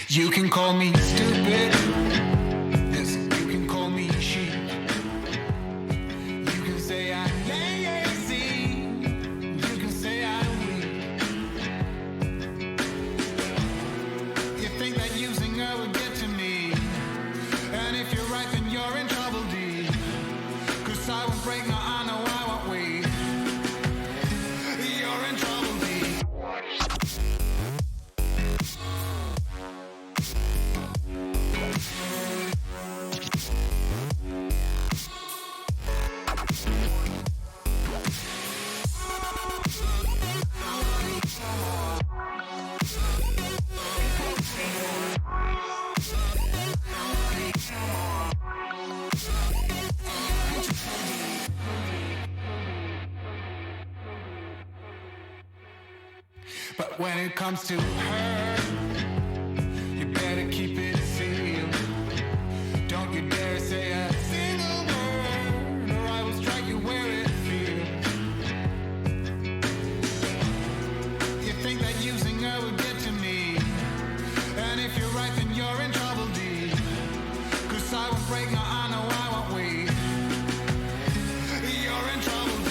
You can call me stupid. Yes, you can call me sheep. You can say I'm lazy. You can say I'm weak. You think that using her will get to me. And if you're right, then you're in trouble, D. 'Cause I won't break, no, I know I won't wait. You're in trouble, D. But when it comes to her, you better keep it sealed. Don't you dare say a single word, or I will strike you where it feels. You think that using her will get to me, and if you're right, then you're in trouble, D. 'Cause I won't break, no, I know I won't wait. You're in trouble, D.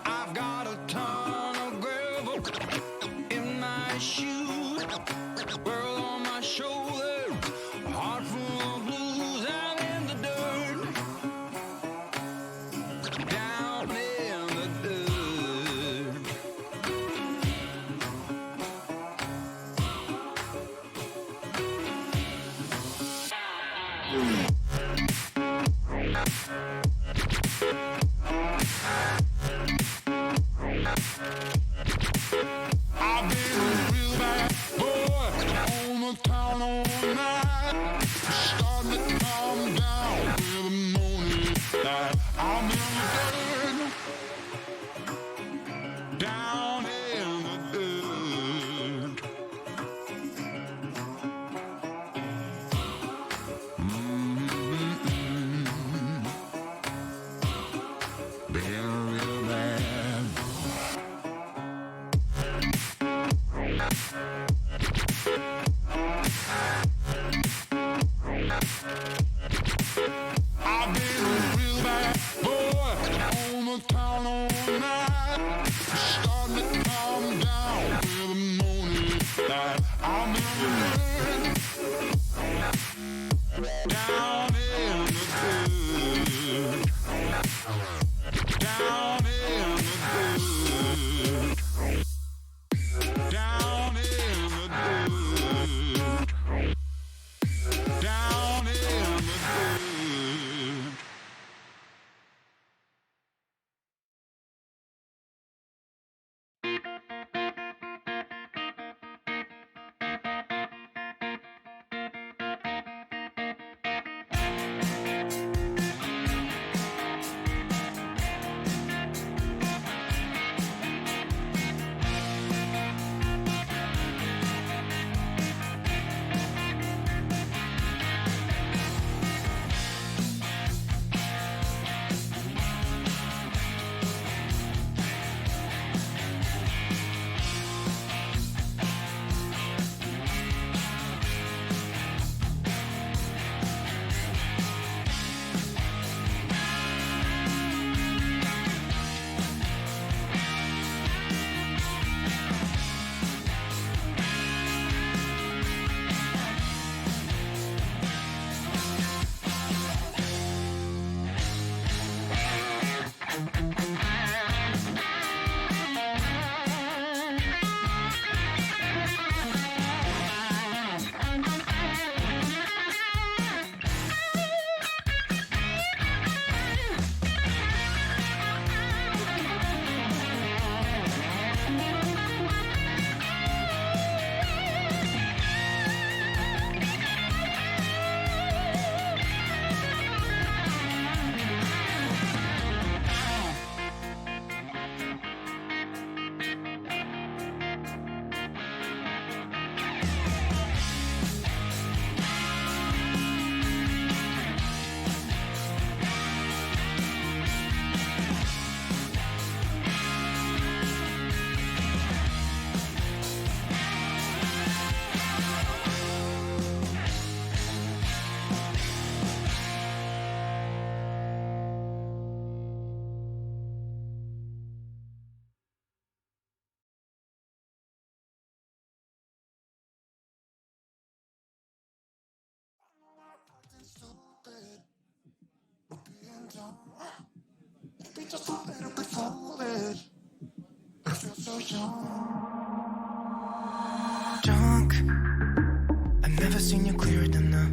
I've got a ton of gravel in my shoes, world on my shoulders, a heart full of blues, and in the dirt, down in the dirt. I've been a real bad boy on the town all night, starting to calm down with the morning light. I'm in the dirt, down in the dirt. Been a real bad boy. Just a little bit foolish. I feel so young. Drunk. I've never seen you clearer than now.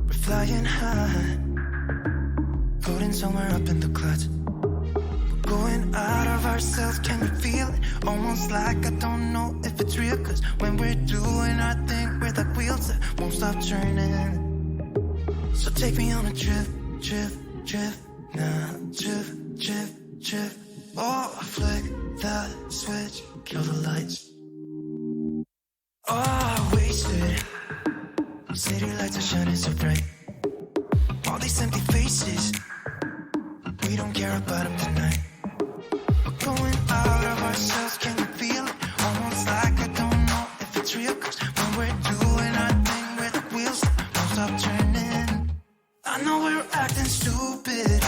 We're flying high, floating somewhere up in the clouds. We're going out of ourselves. Can you feel it? Almost like I don't know if it's real. Cause when we're doing our thing, we're like wheels that won't stop turning. So take me on a trip, trip, trip. Now, trip, trip, trip. Oh, I flick that switch, kill the lights. Oh, wasted. City lights are shining so bright. All these empty faces, we don't care about them tonight. We're going out of ourselves, can you feel it? Almost like I don't know if it's real. Cause when we're doing our thing, we're the wheels that won't stop turning. I know we're acting stupid,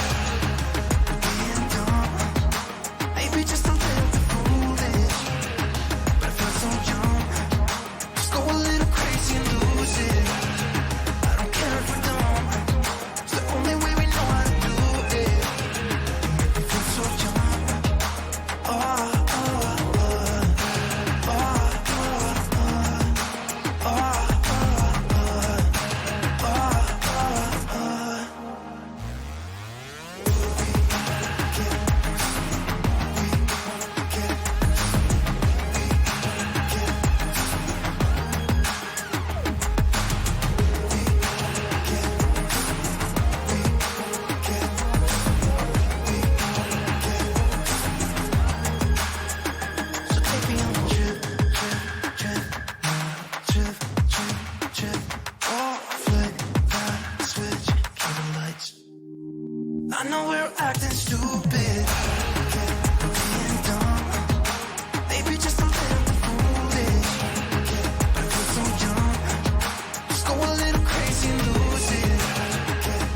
being dumb, maybe just a little bit foolish, but I feel so young. Just go a little crazy and lose it. I don't care if we're dumb, it's the only way we know how to do it. You make me feel so young. Oh, oh, oh, oh, oh, oh, oh, oh, oh. I know we're acting stupid, being dumb, maybe just a little bit foolish, but I feel so young. Just go a little crazy and lose it.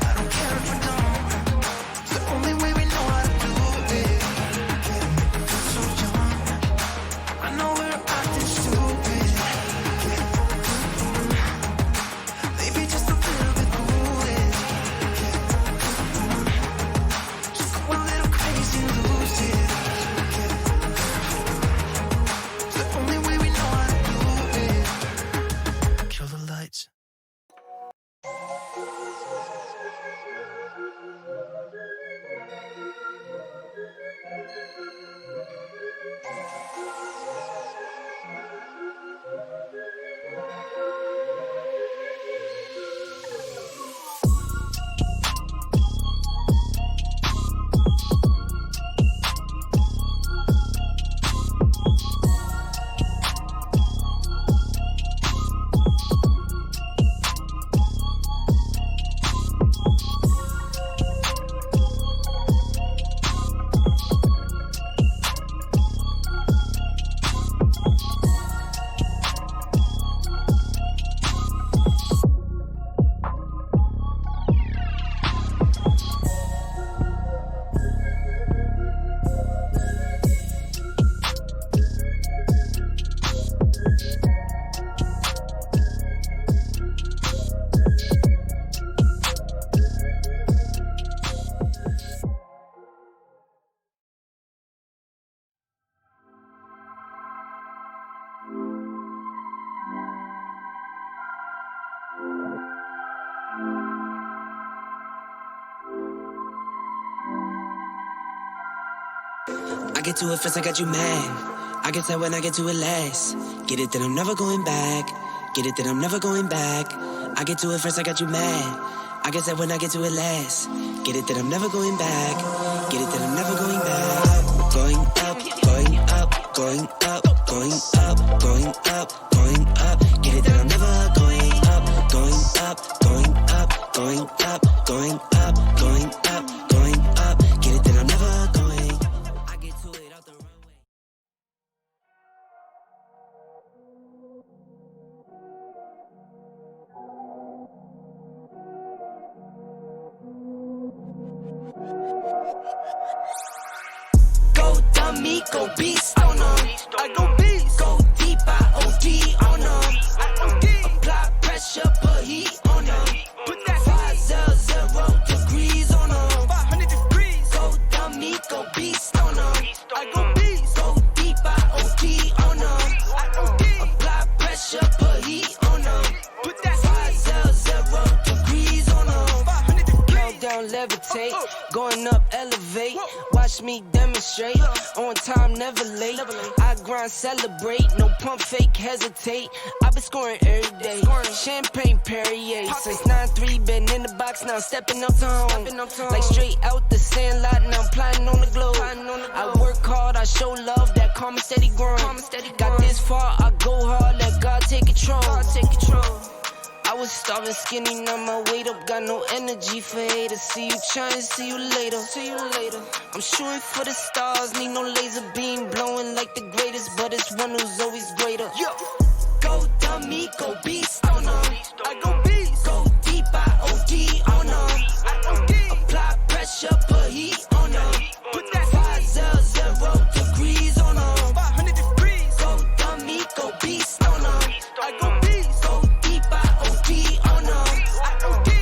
I don't care if we're dumb, it's the only way we know how to do it. I feel so young. I know we're acting stupid, maybe just a little bit foolish. I get to it first, I got you mad. I get that when I get to it last. Get it that I'm never going back. Get it that I'm never going back. I get to it first, I got you mad. I get that when I get to it last. Get it that I'm never going back. Get it that I'm never going back. Going up, going up, going up, going up, going up, going up. Get it that I'm never going up, going up, going up, going up, going up, going up, going up. Get it that I'm never going. I get to it out the runway. Go dummy, go beast on them. I go beast. Go deep, I OD on them. Apply pressure, put heat on them. Put that 500 degrees on them. levitate. Going up, elevate. Watch me demonstrate. On time, never late. I grind, celebrate. No pump, fake, hesitate. I've been scoring every day. Champagne Perrier. Since 9-3, been in the box, now stepping up to home. Like straight out the sandlot, now I'm plotting on the globe. I work hard, I show love, that karma steady growing. Got this far, I go hard, let God take control. I was starving skinny, now my weight up, got no energy for haters. See you trying, see you later. I'm shooting for the stars, need no laser beam, blowing like the greatest, but it's one who's always greater. Go dummy, go beast on them. I go beast. Go deep, I OD on them. Apply pressure, put heat on them. Put that 500 degrees on them. 500 degrees. Go dummy, go beast on them. I go beast. Go deep, I OD on them.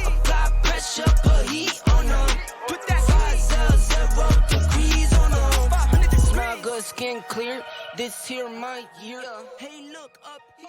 Apply pressure, put heat on them. Put that 500 degrees on them. 500 degrees. Smile good, skin clear. This here my year. Hey, look up here.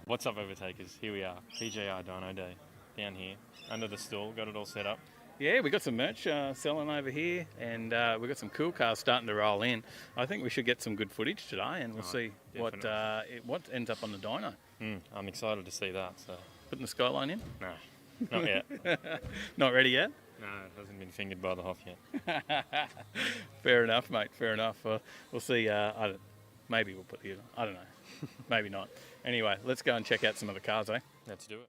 What's up, Overtakers? Here we are, PJR Dyno Day, down here, under the stall, got it all set up. Yeah, we got some merch selling over here, and we got some cool cars starting to roll in. I think we should get some good footage today, and we'll see what ends up on the dyno. I'm excited to see that. So, putting the Skyline in? No, not yet. Not ready yet? No, it hasn't been fingered by the Hoff yet. Fair enough, mate. Fair enough. We'll see. Maybe we'll put the. I don't know. Maybe not. Anyway, let's go and check out some of the cars, eh? Let's do it.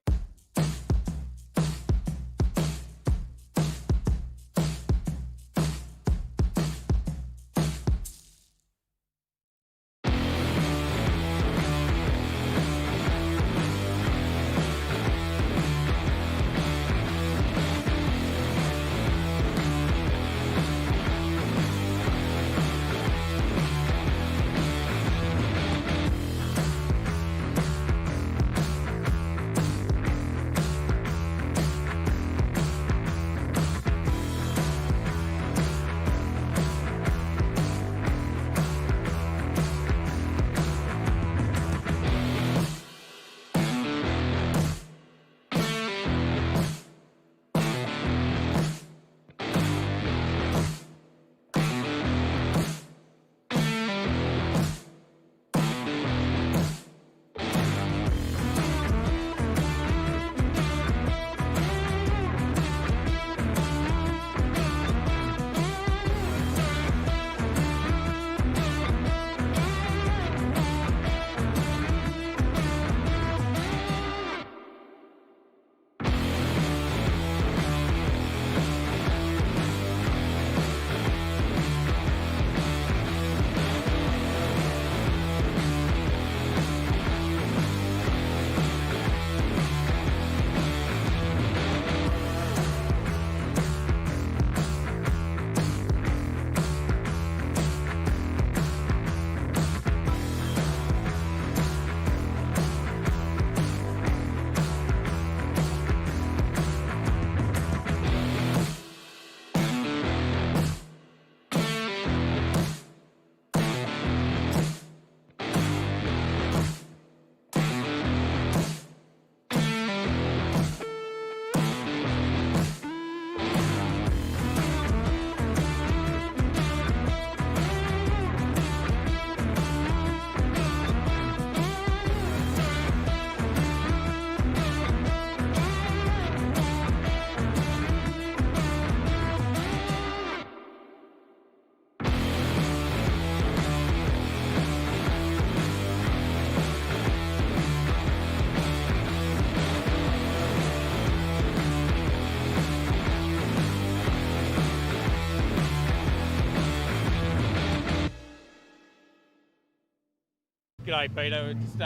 G'day Peter, just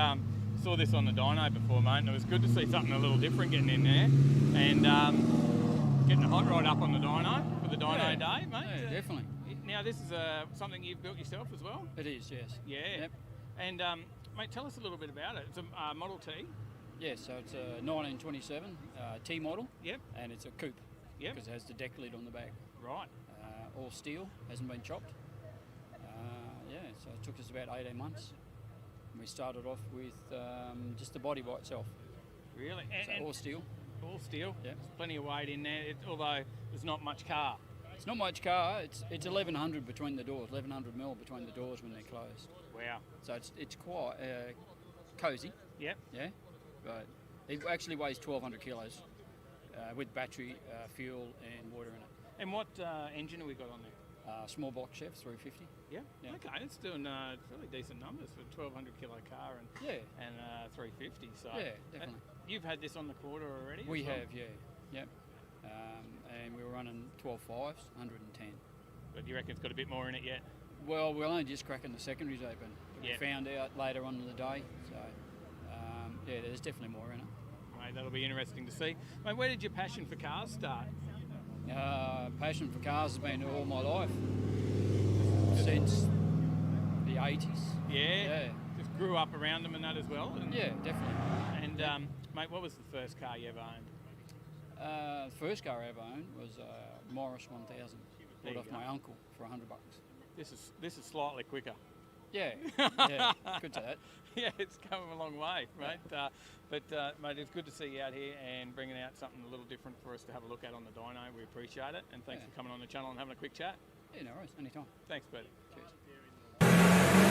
saw this on the dyno before, mate, and it was good to see something a little different getting in there, and getting a hot rod up on the dyno for the dyno day, mate. Yeah, definitely. Now, this is something you've built yourself as well? It is, yes. Yeah. Yep. And, mate, tell us a little bit about it. It's a Model T. Yes, so it's a 1927 T model. Yep. And it's a coupe. Yep. Because it has the deck lid on the back. Right. All steel, hasn't been chopped. So it took us about 18 months. And we started off with just the body by itself. Really? So all steel. All steel? Yep. There's plenty of weight in there, although there's not much car. It's not much car. It's 1100 between the doors, 1100 mil between the doors when they're closed. Wow. So it's quite cosy. Yep. Yeah. But it actually weighs 1200 kilos with battery, fuel, and water in it. And what engine have we got on there? Small box chef 350. Yeah. Yeah. Okay, it's doing fairly decent numbers for a 1200 kilo car and Yeah. 350. So Yeah, definitely. You've had this on the quarter already? We as well? have, yeah. Yep. And we were running 12.5s, 110. But you reckon it's got a bit more in it yet? Well, we're only just cracking the secondaries open. Yeah. We found out later on in the day. So, yeah, there's definitely more in it. Mate, that'll be interesting to see. Mate, where did your passion for cars start? Passion for cars has been all my life. Since the 80s. Yeah. Just grew up around them and that as well? And, Yeah, definitely. And, mate, what was the first car you ever owned? The first car I ever owned was a Morris 1000. There Bought you off go. my uncle for $100. This is slightly quicker. Yeah, yeah, good to that. Yeah, it's come a long way, mate. Mate, it's good to see you out here and bringing out something a little different for us to have a look at on the dyno. We appreciate it, and thanks Yeah. for coming on the channel and having a quick chat. Yeah, no worries, anytime. Thanks, buddy. Cheers.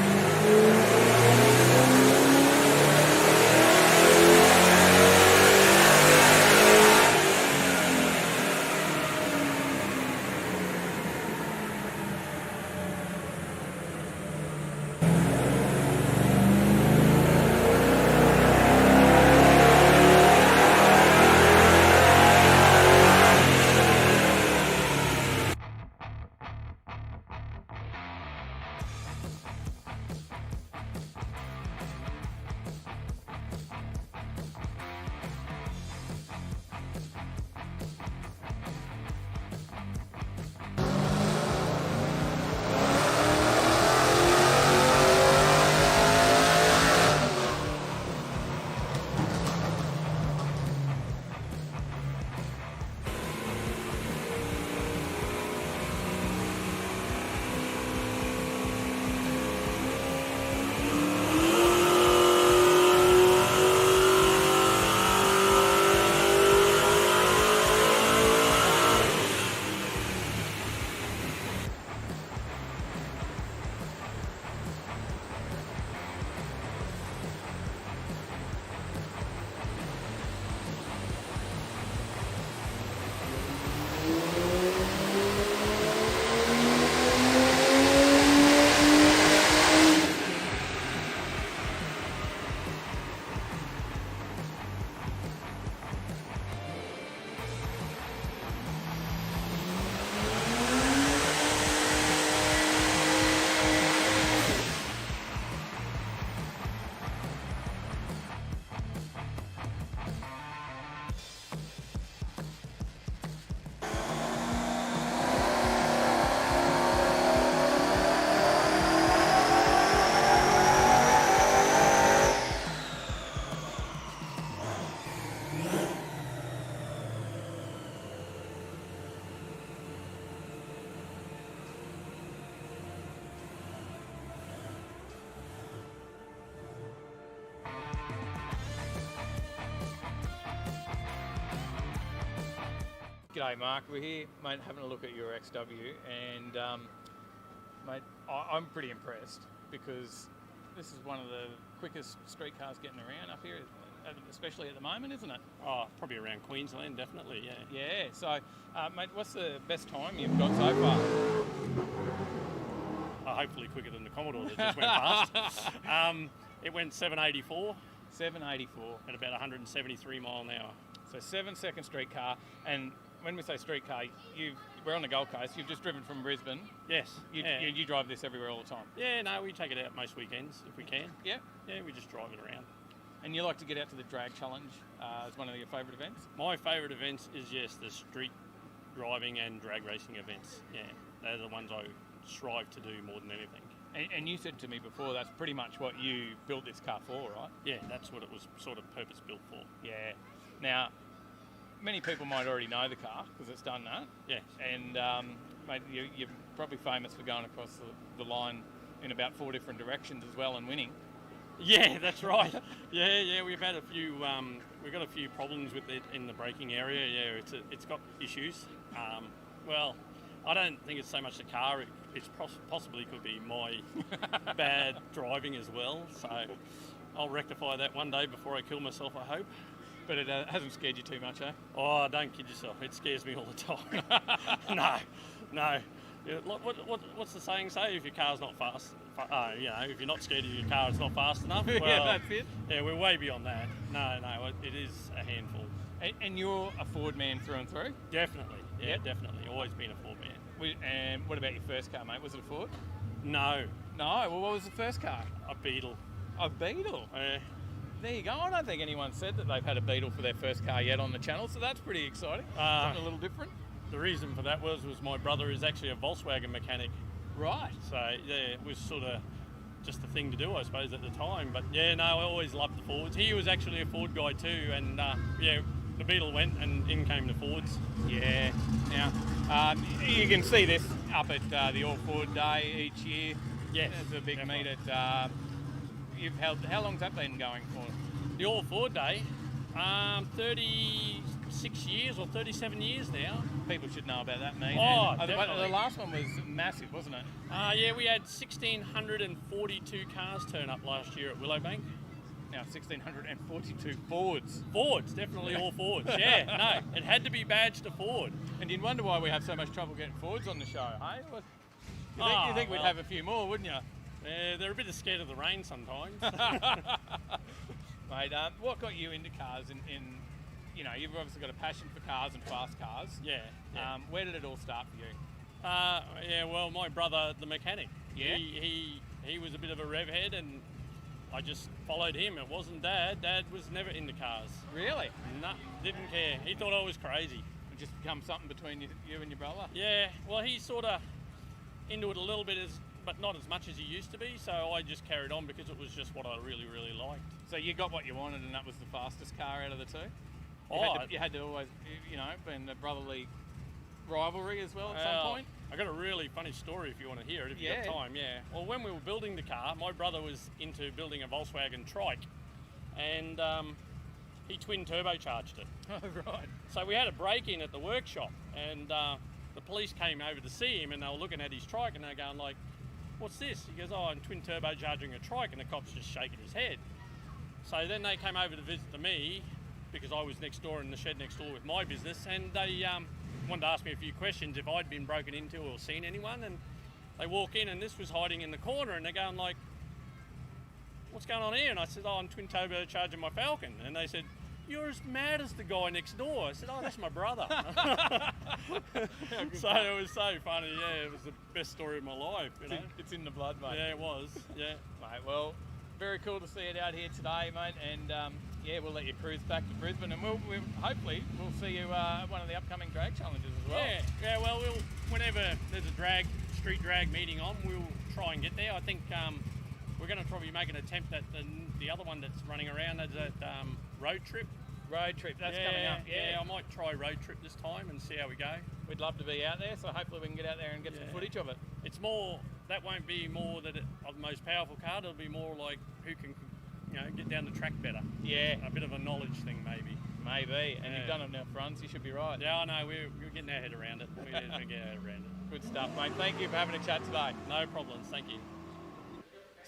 G'day, Mark. We're here, mate, having a look at your XW, and mate, I'm pretty impressed because this is one of the quickest street cars getting around up here, especially at the moment, isn't it? Oh, probably around Queensland, definitely, yeah. Yeah. So, mate, what's the best time you've got so far? Hopefully quicker than the Commodore that just went past. It went 784 784. at about 173 mile an hour. So 7-second street car, and when we say street car, we're on the Gold Coast. You've just driven from Brisbane. Yes. You drive this everywhere all the time. Yeah, no, we take it out most weekends if we can. Yeah. Yeah, we just drive it around. And you like to get out to the drag challenge as one of your favourite events? My favourite events is, yes, the street driving and drag racing events. Yeah, they're the ones I strive to do more than anything. And you said to me before that's pretty much what you built this car for, right? Yeah, that's what it was sort of purpose built for. Yeah. Now, many people might already know the car because it's done that. Yes. And mate, you're probably famous for going across the line in about 4 different directions as well and winning. Yeah, that's right. Yeah, we've had a few. We've got a few problems with it in the braking area. Yeah, it's got issues. Well, I don't think it's so much the car. It's possibly could be my bad driving as well. So I'll rectify that one day before I kill myself, I hope. But it hasn't scared you too much, eh? Oh, don't kid yourself. It scares me all the time. No. Yeah, what's the saying say? If your car's not fast, if you're not scared of your car, it's not fast enough. Well, yeah, that's it. Yeah, we're way beyond that. No, it is a handful. And you're a Ford man through and through? Definitely. Yeah, Yep. definitely. Always been a Ford man. And what about your first car, mate? Was it a Ford? No, No. Well, what was the first car? a Beetle. A Beetle. There you go. I don't think anyone said that they've had a Beetle for their first car yet on the channel, so that's pretty exciting. Something a little different. The reason for that was my brother is actually a Volkswagen mechanic. Right. So, yeah, it was sort of just the thing to do, I suppose, at the time. But, yeah, no, I always loved the Fords. He was actually a Ford guy too, and, the Beetle went and in came the Fords. Yeah. Now, you can see this up at the All Ford Day each year. Yes, There's a big definitely. meet at... you've held... How long's that been going for? The All Ford Day, 36 years or 37 years now. People should know about that meet. Oh, And, the definitely. last one was massive, wasn't it? Yeah, we had 1,642 cars turn up last year at Willowbank. Now, 1,642 Fords. Fords, definitely all Fords. Yeah, no, it had to be badged to Ford. And you'd wonder why we have so much trouble getting Fords on the show, hey? You think we'd well. have a few more, wouldn't you? They're a bit scared of the rain sometimes. Mate, what got you into cars? You've obviously got a passion for cars and fast cars. Yeah. Where did it all start for you? Well, my brother, the mechanic. Yeah? He was a bit of a rev head, and I just followed him. It wasn't Dad. Dad was never into cars. Really? No, didn't care. He thought I was crazy. It just become something between you and your brother? Yeah, well, he's sort of into it a little bit, but not as much as he used to be, so I just carried on because it was just what I really, really liked. So you got what you wanted, and that was the fastest car out of the two? Oh, You had to always, been a brotherly rivalry as well at some point? I got a really funny story if you want to hear it, if you've got time, yeah. Well, when we were building the car, my brother was into building a Volkswagen trike, and he twin turbocharged it. Oh, right. So we had a break-in at the workshop, and the police came over to see him, and they were looking at his trike, and they're going like, "What's this?" He goes, "Oh, I'm twin turbocharging a trike," and the cop's just shaking his head. So then they came over to visit me, because I was next door in the shed next door with my business, and they wanted to ask me a few questions if I'd been broken into or seen anyone, and they walk in and this was hiding in the corner, and they're going like, "What's going on here?" And I said, "Oh, I'm twin turbocharging my Falcon." And they said, "You're as mad as the guy next door." I said, "Oh, that's my brother." So it was so funny, yeah, it was the best story of my life, you know. It's in the blood, mate. Yeah, it was, yeah. Mate, well, very cool to see it out here today, mate, and we'll let you cruise back to Brisbane, and hopefully we'll see you at one of the upcoming drag challenges as well. Yeah, well, whenever there's a street drag meeting on, we'll try and get there. I think we're going to probably make an attempt at the other one that's running around as that road trip. Road trip, that's coming up. Yeah, I might try road trip this time and see how we go. We'd love to be out there, so hopefully we can get out there and get some footage of it. It's more, that won't be more of the most powerful car, it'll be more like who can, get down the track better. Yeah. A bit of a knowledge thing maybe. Maybe, and you've done it enough runs, you should be right. Yeah, I know, we're getting our head around it. We're getting our head around it. Good stuff, mate. Thank you for having a chat today. No problems, thank you.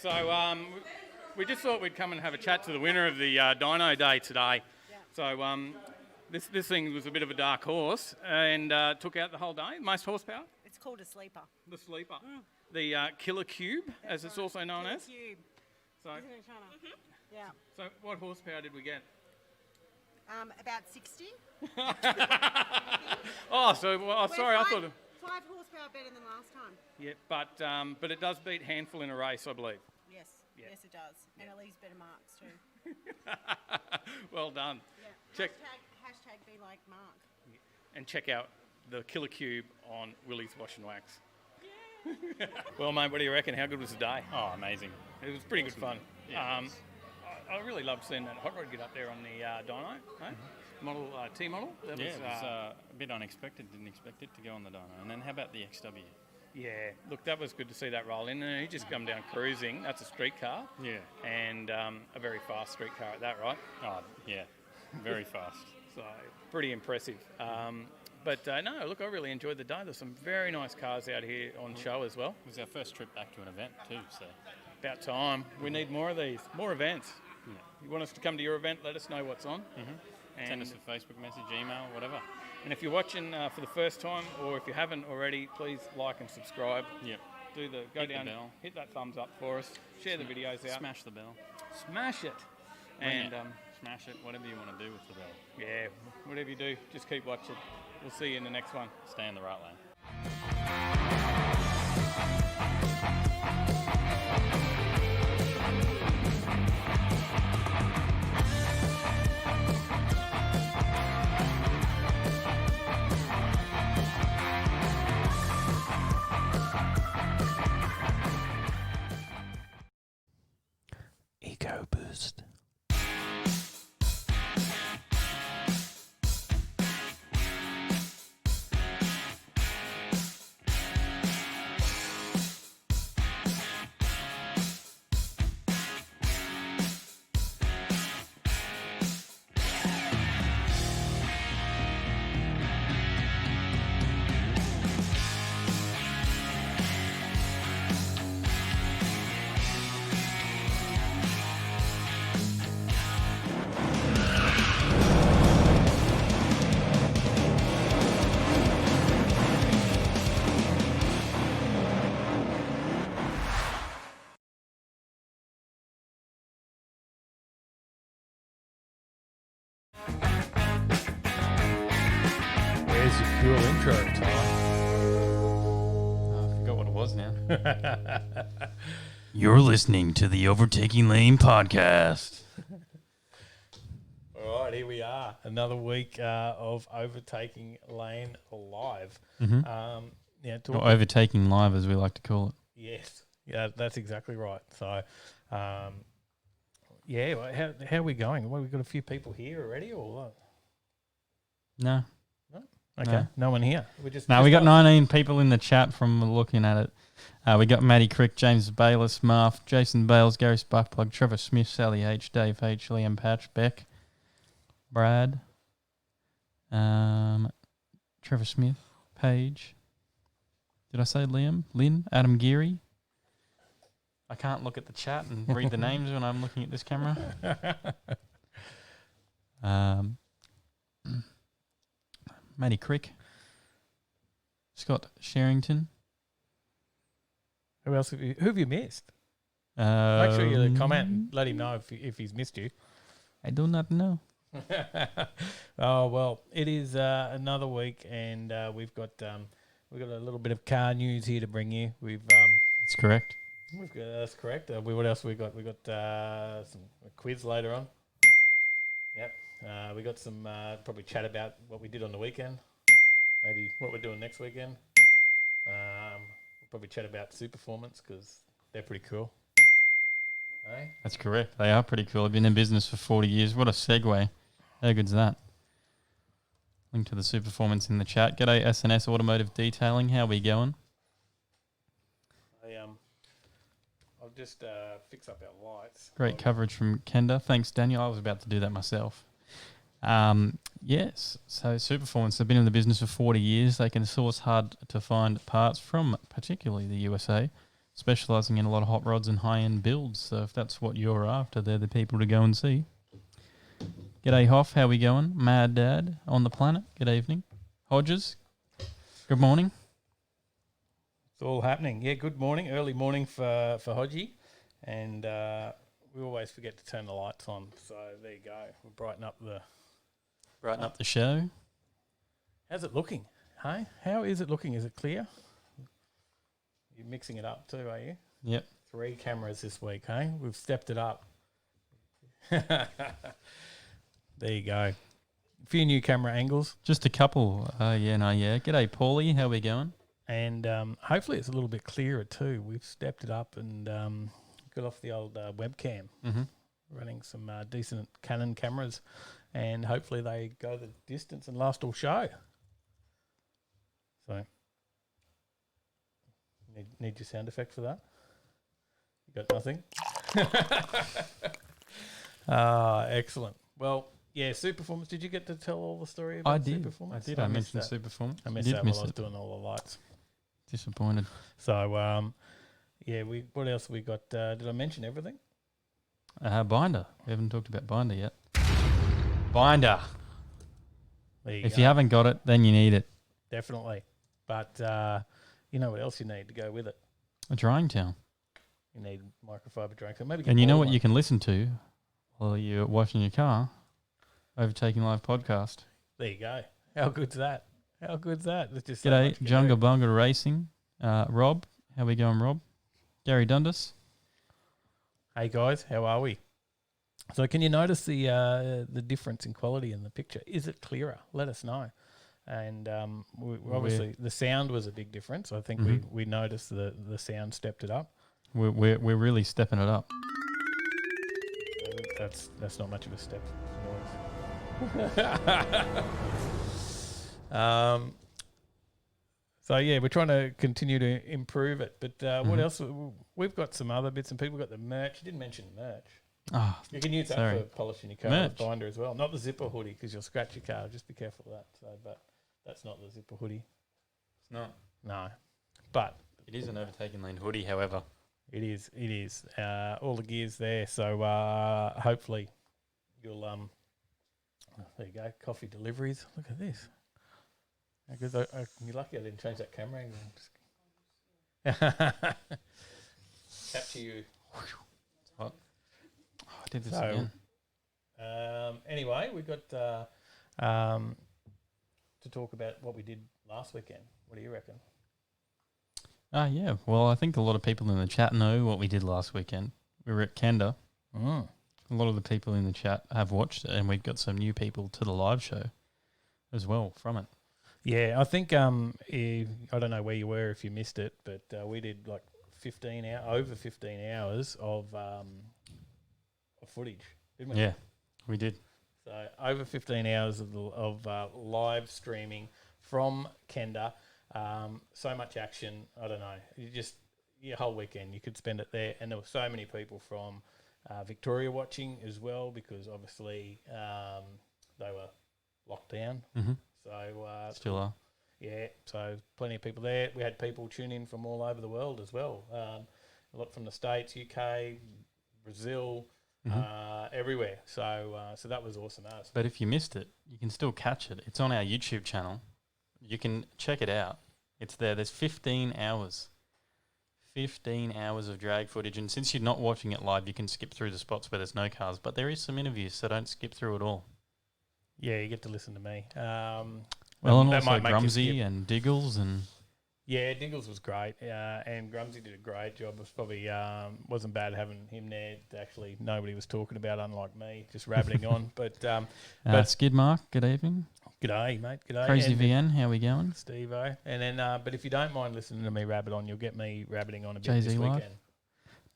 So we just thought we'd come and have a chat to the winner of the Dyno Day today. So this thing was a bit of a dark horse and took out the whole day. Most horsepower? It's called a sleeper. The sleeper. The Killer Cube, as it's also known as. Cube. So, Isn't it, Shana? Yeah. so what horsepower did we get? About 60. Oh, sorry, I thought. 5 horsepower better than last time. Yeah, but it does beat Handful in a race, I believe. Yes. Yeah. Yes, it does. And it leaves better marks too. Well done. Yeah. Check Hashtag be like Mark. and check out the Killer Cube on Willie's Wash and Wax. Yeah. Well, mate, what do you reckon? How good was the day? Oh, amazing. It was pretty good fun. Yeah, it was. I really loved seeing that hot rod get up there on the dyno, mate. Model T model. That Yeah, was, it was a bit unexpected. Didn't expect it to go on the dyno. And then how about the XW? yeah. Look, that was good to see that roll in. And he just come down cruising. That's a street car. Yeah. And a very fast street car at that, right? Oh, yeah. Very fast. So pretty impressive. But no, look, I really enjoyed the day. There's some very nice cars out here on show as well. It was our first trip back to an event too, so About time. We need more of these, more events. yeah. You want us to come to your event? Let us know what's on. And, Send us a Facebook message, email, whatever. and if you're watching for the first time, or if you haven't already, please like and subscribe. Yep. Go Hit the down, bell. hit that thumbs up for us. Share the videos out. Smash the bell. Smash it. Ring And it. Smash it. Whatever you want to do with the bell. yeah, whatever you do, just keep watching. We'll see you in the next one. Stay in the right lane. Eco Boost. Where's your cool intro, Ty? Oh, I forgot what it was now. You're listening to the Overtaking Lane podcast. All right, here we are. Another week of Overtaking Lane live. Yeah, Or overtaking live, as we like to call it. yes, yeah, that's exactly right. So, yeah, well, how are we going? Well, we've got a few people here already, or what? No. Okay, no one here. We No, we got 19 people in the chat from looking at it. We got Matty Crick, James Bayless, Marf, Jason Bales, Gary Sparkplug, Trevor Smith, Sally H, Dave H, Liam Patch, Beck, Brad, Trevor Smith, Paige. Did I say Liam? Lynn, Adam Geary. I can't look at the chat and read the names when I'm looking at this camera. Matty Crick, Scott Sherrington. Who else who have you missed? Make sure you comment and let him know if he's missed you. I do not know. Oh well, it is another week, and we've got a little bit of car news here to bring you. That's correct. That's correct. What else we got? We got some a quiz later on. Yep. We got some probably chat about what we did on the weekend, maybe what we're doing next weekend. We'll probably chat about Superformance because they're pretty cool. Hey? That's correct. They are pretty cool. They've been in business for 40 years. What a segue. How good's that? Link to the Superformance in the chat. G'day SNS Automotive Detailing. How we going? I'll just fix up our lights. Great coverage from Kenda. Thanks, Daniel. I was about to do that myself. Yes, so Superformance, they've been in the business for 40 years. They can source hard to find parts from particularly the USA, specialising in a lot of hot rods and high-end builds. So if that's what you're after, they're the people to go and see. G'day, Hoff. How we going? Mad Dad on the planet. Good evening. Hodges. Good morning. It's all happening. Yeah, good morning. Early morning for Hodgie. And we always forget to turn the lights on. So there you go. We'll brighten up the show. How's it looking? Hey? How is it looking? Is it clear? You're mixing it up too, are you? Yep. 3 cameras this week, hey? We've stepped it up. There you go. A few new camera angles. Just a couple. Yeah. G'day, Paulie. How we going? And hopefully it's a little bit clearer too. We've stepped it up and got off the old webcam, running some decent Canon cameras, and hopefully they go the distance and last all show. So, need your sound effect for that? You got nothing? Excellent. Well, yeah, Superformance. Did you get to tell all the story about Superformance? I did. I mentioned Superformance. I missed that while I was doing all the lights. Disappointed. So, yeah, what else we got? Did I mention everything? Binder. We haven't talked about Binder yet. Binder. If go. you haven't got it, then you need it. Definitely. But you know what else you need to go with it? A drying towel. You need microfiber drying towel. Maybe And you know what you can listen to while you're washing your car? Overtaking Live podcast. There you go. How good's that? How good's that? There's just G'day, Junga Bunga Racing. Rob, how we going, Rob? Gary Dundas. Hey guys, how are we? So can you notice the difference in quality in the picture? Is it clearer? Let us know. And obviously the sound was a big difference. I think we noticed the sound stepped it up. We're really stepping it up. That's not much of a step noise. So yeah, we're trying to continue to improve it. But what else? We've got some other bits and people. Got the merch. You didn't mention merch. Oh, you can use that for polishing your car with binder as well. Not the zipper hoodie because you'll scratch your car. Just be careful of that. So, but that's not the zipper hoodie. It's not. No, but it is an Overtaking Lane hoodie. However, it is. It is. All the gear's there. So hopefully you'll there you go. Coffee deliveries. Look at this. Because you're lucky I didn't change that camera angle. Capture you. It's hot. Oh, I did this again. Anyway, we've got to talk about what we did last weekend. What do you reckon? Yeah. Well, I think a lot of people in the chat know what we did last weekend. We were at Kenda. A lot of the people in the chat have watched it, and we've got some new people to the live show as well from it. Yeah, I think I don't know where you were if you missed it, but we did like over 15 hours of footage, didn't we? Yeah, we did. So over 15 hours of live streaming from Kenda. So much action. I don't know. Your whole weekend you could spend it there, and there were so many people from Victoria watching as well because obviously they were locked down. So still are. Yeah, so plenty of people there. We had people tune in from all over the world as well. A lot from the States, UK, Brazil, everywhere. So that was awesome. But if you missed it, you can still catch it. It's on our YouTube channel. You can check it out. It's there. There's 15 hours. 15 hours of drag footage. And since you're not watching it live, you can skip through the spots where there's no cars. But there is some interviews, so don't skip through it all. Yeah, you get to listen to me. Well, and also Grumsy and Diggles and... Yeah, Diggles was great, and Grumsy did a great job. It was probably wasn't bad having him there. Actually, nobody was talking about, unlike me, just rabbiting on. But Skidmark, good evening. G'day, mate. G'day. Crazy VN, how we going? Steve-O. And then, but if you don't mind listening to me rabbit on, you'll get me rabbiting on a bit Jay-Z this Live. weekend.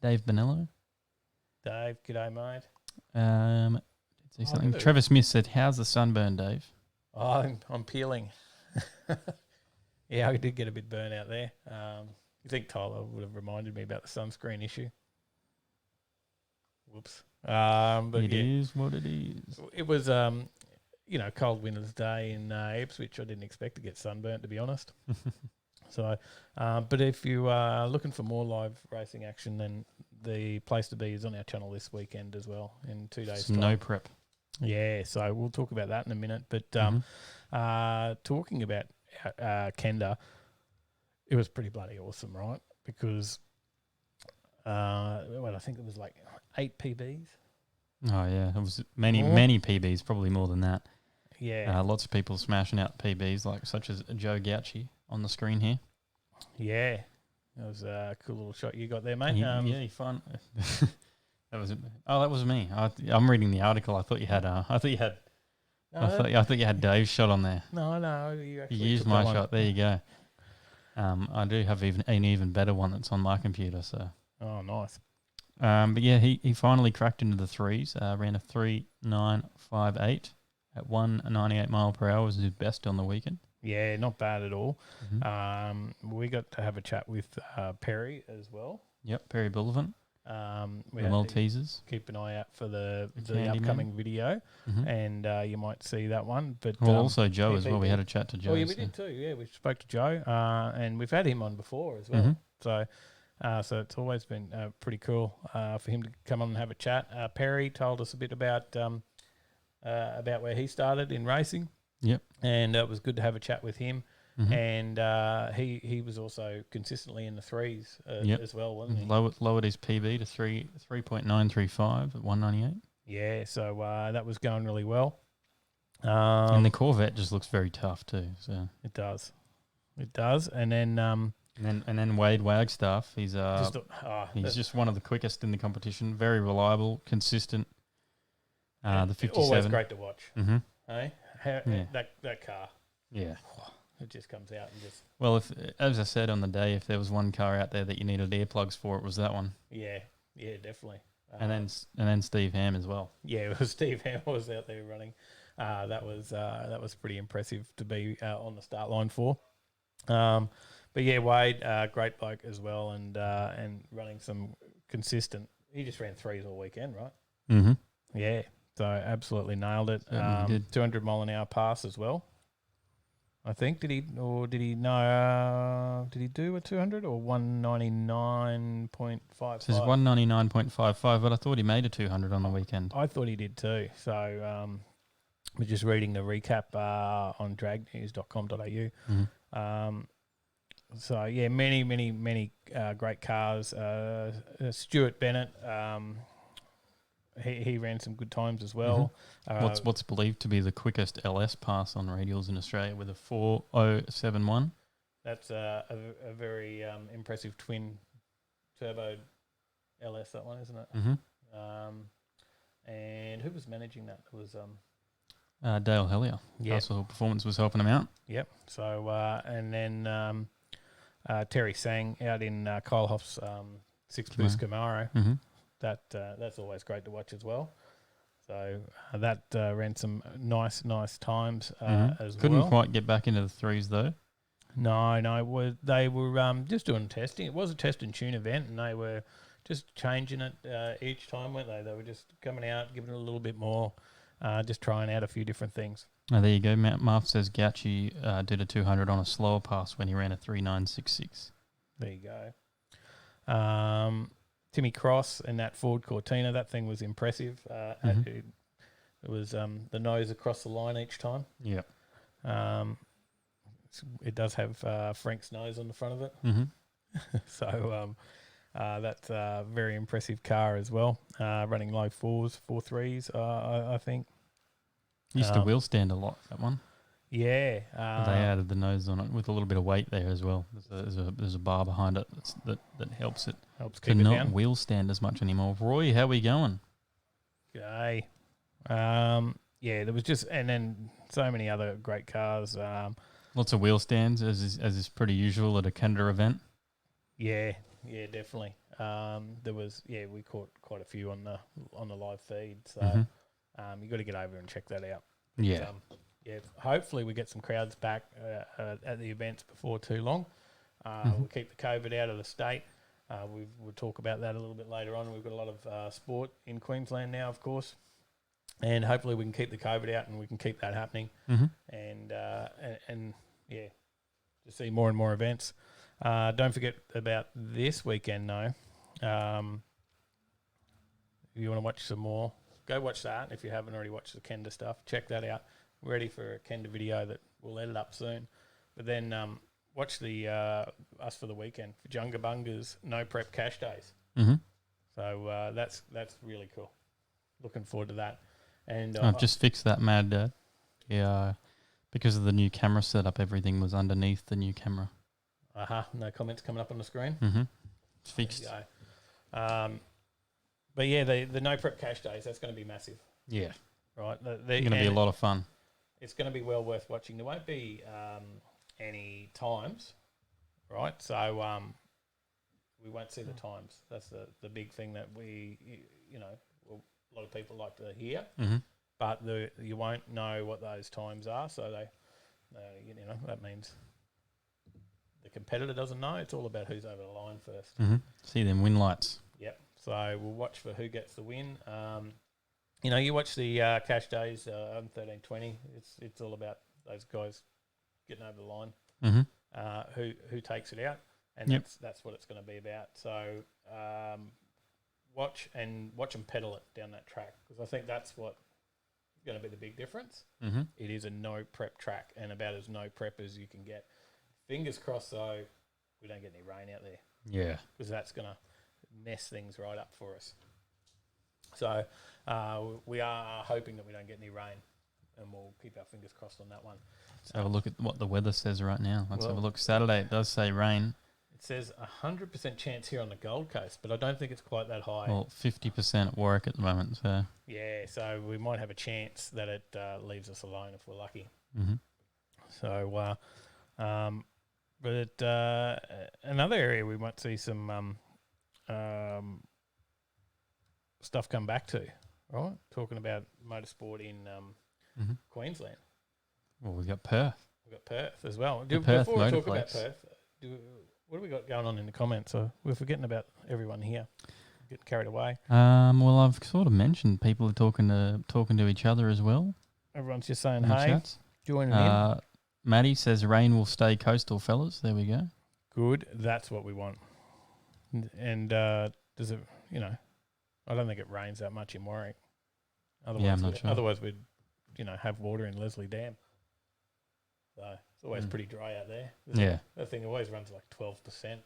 Dave Bonello. Dave, g'day, mate. Did see something. Trevor Smith said, "How's the sunburn, Dave?" Oh, I'm peeling. Yeah, I did get a bit burnt out there. You think Tyler would have reminded me about the sunscreen issue? Whoops. But it is what it is. It was, cold winter's day in Ipswich. I didn't expect to get sunburnt, to be honest. So, but if you are looking for more live racing action, then the place to be is on our channel this weekend as well in 2 days' time. No prep. Yeah, so we'll talk about that in a minute. But talking about Kenda, it was pretty bloody awesome, right? Because I think it was like 8 PBs. Oh yeah, it was many PBs, probably more than that. Yeah, lots of people smashing out PBs, such as Joe Gauchi on the screen here. Yeah, that was a cool little shot you got there, mate. He fun. That was me. I'm reading the article. I thought you had. I thought you had Dave's shot on there. No, you actually used my shot. There you go. I do have an even better one that's on my computer. So, Oh, nice. but yeah, he finally cracked into the threes. Ran a 3.958 at 198 mile per hour. Was his best on the weekend. Yeah, not bad at all. Mm-hmm. We got to have a chat with Perry as well. Yep, Perry Bullivant, We the had to Maltesers. keep an eye out for the Candyman. upcoming video, Mm-hmm. and you might see that one. But Well, also Joe as well. We PPP. had a chat to Joe. Oh, yeah, we so- did too. Yeah, we spoke to Joe, and we've had him on before as well. Mhm. So it's always been pretty cool for him to come on and have a chat. Perry told us a bit about where he started in racing. Yep. And it was good to have a chat with him. Mhm. And he was also consistently in the threes Yep. as well, wasn't he? Lowered his PB to 3.935 at 198. Yeah, so that was going really well. And the Corvette just looks very tough too. So It does. And then and then Wade Wagstaff, he's that's just one of the quickest in the competition. Very reliable, consistent. The 57. always great to watch. Mm-hmm. Hey, Yeah. that car, Yeah. it just comes out and just Well, if as I said on the day, if there was one car out there that you needed earplugs for, it was that one. yeah, definitely. And then Steve Ham as well. Yeah, it was Steve Hamill was out there running. That was pretty impressive to be on the start line for. But yeah, Wade, great bloke as well, and running some consistent. He just ran threes all weekend, right? Mm-hmm. Yeah, so absolutely nailed it. Certainly did. 200 mile an hour pass as well. I think did he do a 200 or 199.55? It says 199.55, but I thought he made a 200 on the weekend. I thought he did too. So we're just reading the recap on dragnews.com.au. Mm-hmm. So yeah, many great cars. Stuart Bennett, he ran some good times as well. What's believed to be the quickest LS pass on radials in Australia with a 4.071. That's a very impressive twin turbo LS, that one, isn't it? Mm-hmm. And who was managing that? It was Dale Hellier. Yeah. Castle Hill Performance was helping him out. Yep. So and then Terry Sang out in Kyle Hoff's 6-boost Camaro. Mm-hmm. That's always great to watch as well. So that ran some nice times as Couldn't well. quite get back into the threes though. No, they were just doing testing. It was a test and tune event, and they were just changing it each time, weren't they? They were just coming out, giving it a little bit more, just trying out a few different things. Oh, there you go. Marv says Gauci did a 200 on a slower pass when he ran a 3.966. There you go. Timmy Cross and that Ford Cortina, that thing was impressive. It was the nose across the line each time. Yeah. It does have Frank's nose on the front of it. Mm-hmm. So that's a very impressive car as well. Running low 4.3s, I think. Used to wheel stand a lot, that one. Yeah. They added the nose on it with a little bit of weight there as well. There's a bar behind it that helps it helps to keep it not down. wheel stand as much anymore. Roy, how we going? G'day. Yeah, there was just, and then so many other great cars. Lots of wheel stands, as is pretty usual at a Kenda event. Yeah, definitely. There was, we caught quite a few on the live feed. So you got to get over and check that out. Yeah. Hopefully we get some crowds back at the events before too long. We'll keep the COVID out of the state. We'll talk about that a little bit later on. We've got a lot of sport in Queensland now, of course. And hopefully we can keep the COVID out and we can keep that happening. And to see more and more events. Don't forget about this weekend, though. If you want to watch some more, go watch that. If you haven't already watched the Kenda stuff, check that out. We're ready for a Kenda video that we'll edit up soon. But then watch the Us for the Weekend for Junga Bunga's No Prep Cash Days. So that's really cool. Looking forward to that. And I've just fixed that, Mad Dad. Yeah, because of the new camera setup, everything was underneath the new camera. No comments coming up on the screen. It's fixed. But yeah, the No Prep Cash Days, that's going to be massive. Yeah. Right? It's going to be a lot of fun. It's going to be well worth watching. There won't be any times right? So we won't see the times. That's the big thing that a lot of people like to hear, but you won't know what those times are. So that means the competitor doesn't know. It's all about who's over the line first. See them win lights. Yep. So we'll watch for who gets the win. You watch the cash days on 13:20. It's all about those guys getting over the line. Who takes it out, and that's what it's going to be about. So watch them pedal it down that track, because I think that's what going to be the big difference. It is a no prep track, and about as no prep as you can get. Fingers crossed, though, we don't get any rain out there. Yeah, because that's going to mess things right up for us. So we are hoping that we don't get any rain, and we'll keep our fingers crossed on that one. Let's have a look at what the weather says right now. Let's have a look. Saturday, it does say rain. It says 100% chance here on the Gold Coast, but I don't think it's quite that high. Well, 50% at Warwick at the moment. So yeah, so we might have a chance that it leaves us alone if we're lucky. So, but another area we might see some stuff come back to, right? Talking about motorsport in Queensland. Well, we've got Perth. We've got Perth as well. Perth Before we talk Motorplex. about Perth, what have we got going on in the comments? We're forgetting about everyone here. Getting carried away. Well, I've sort of mentioned people are talking to each other as well. Everyone's just saying, in the hey, chats. joining in. Maddie says rain will stay coastal, fellas. There we go. Good. That's what we want. And does it, I don't think it rains that much in Warwick. Otherwise, I'm not sure. Otherwise, we'd, have water in Leslie Dam. So it's always pretty dry out there. Yeah. That thing always runs like 12%.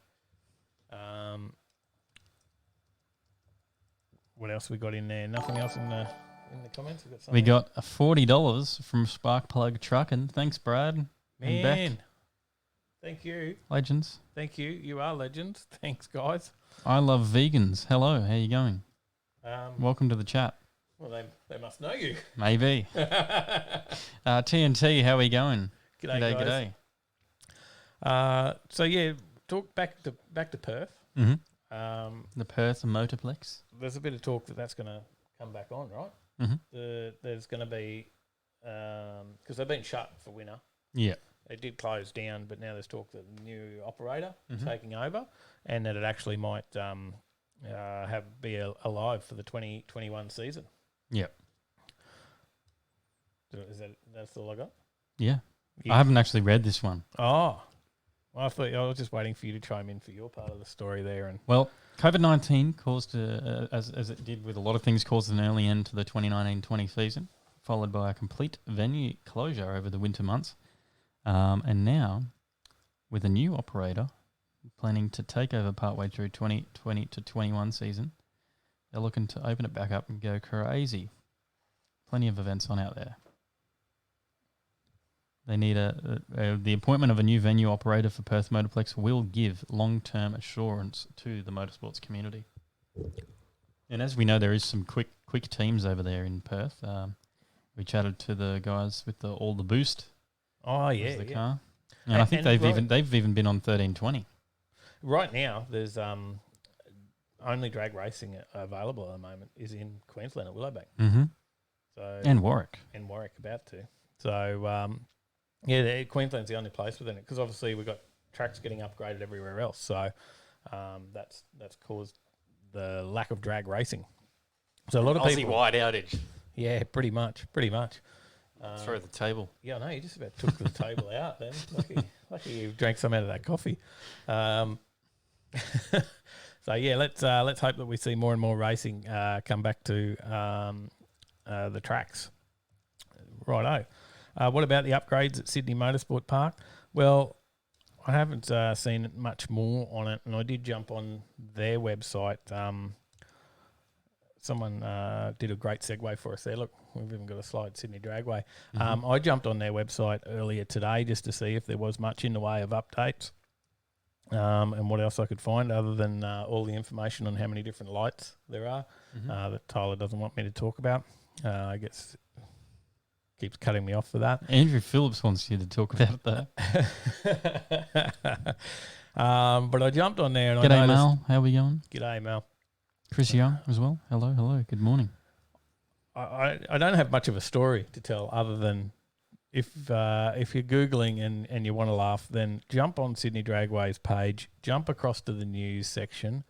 What else we got in there? Nothing else in the comments? We got a $40 from Sparkplug Trucking. Thanks, Brad. And Beck. Man, thank you. Legends. Thank you. You are legends. Thanks, guys. I love vegans. Hello, how you going? Welcome to the chat. Well, they must know you. Maybe. TNT, how are we going? G'day, guys. G'day. So yeah, talk back to Perth. The Perth Motorplex. There's a bit of talk that's going to come back on, right? There's going to be because they've been shut for winter. Yeah. They did close down, but now there's talk that the new operator taking over, and that it actually might be alive for the 2021 season. Yep. That's all I got? Yeah. I haven't actually read this one. Oh. Well, I was just waiting for you to chime in for your part of the story there. And well, COVID-19 caused, as it did with a lot of things, caused an early end to the 2019-20 season, followed by a complete venue closure over the winter months. And now, with a new operator planning to take over partway through 2020 to 21 season, they're looking to open it back up and go crazy. Plenty of events on out there. They need the appointment of a new venue operator for Perth Motorplex will give long-term assurance to the motorsports community. And as we know, there is some quick teams over there in Perth. We chatted to the guys with all the boost. Oh yeah, the car, and I think they've even been on 1320. Right now, there's only drag racing available at the moment is in Queensland at Willowbank. So and Warwick about to. So Queensland's the only place within it because obviously we've got tracks getting upgraded everywhere else. So that's caused the lack of drag racing. So a lot of people Aussie-wide outage. Yeah, pretty much. Throw the table. Yeah, I know. You just about took the table out then. Lucky you drank some out of that coffee. So yeah, let's hope that we see more and more racing come back to the tracks. Righto. What about the upgrades at Sydney Motorsport Park? Well, I haven't seen much more on it, and I did jump on their website. Someone did a great segue for us there. Look, we've even got a slide, Sydney Dragway. I jumped on their website earlier today just to see if there was much in the way of updates and what else I could find other than all the information on how many different lights there are that Tyler doesn't want me to talk about. I guess keeps cutting me off for that. Andrew Phillips wants you to talk about that. But I jumped on there and I G'day, noticed. Mal. How we going? G'day, Mel. Chris Young as well. Hello. Good morning. I don't have much of a story to tell other than if you're Googling and you want to laugh, then jump on Sydney Dragway's page, jump across to the news section,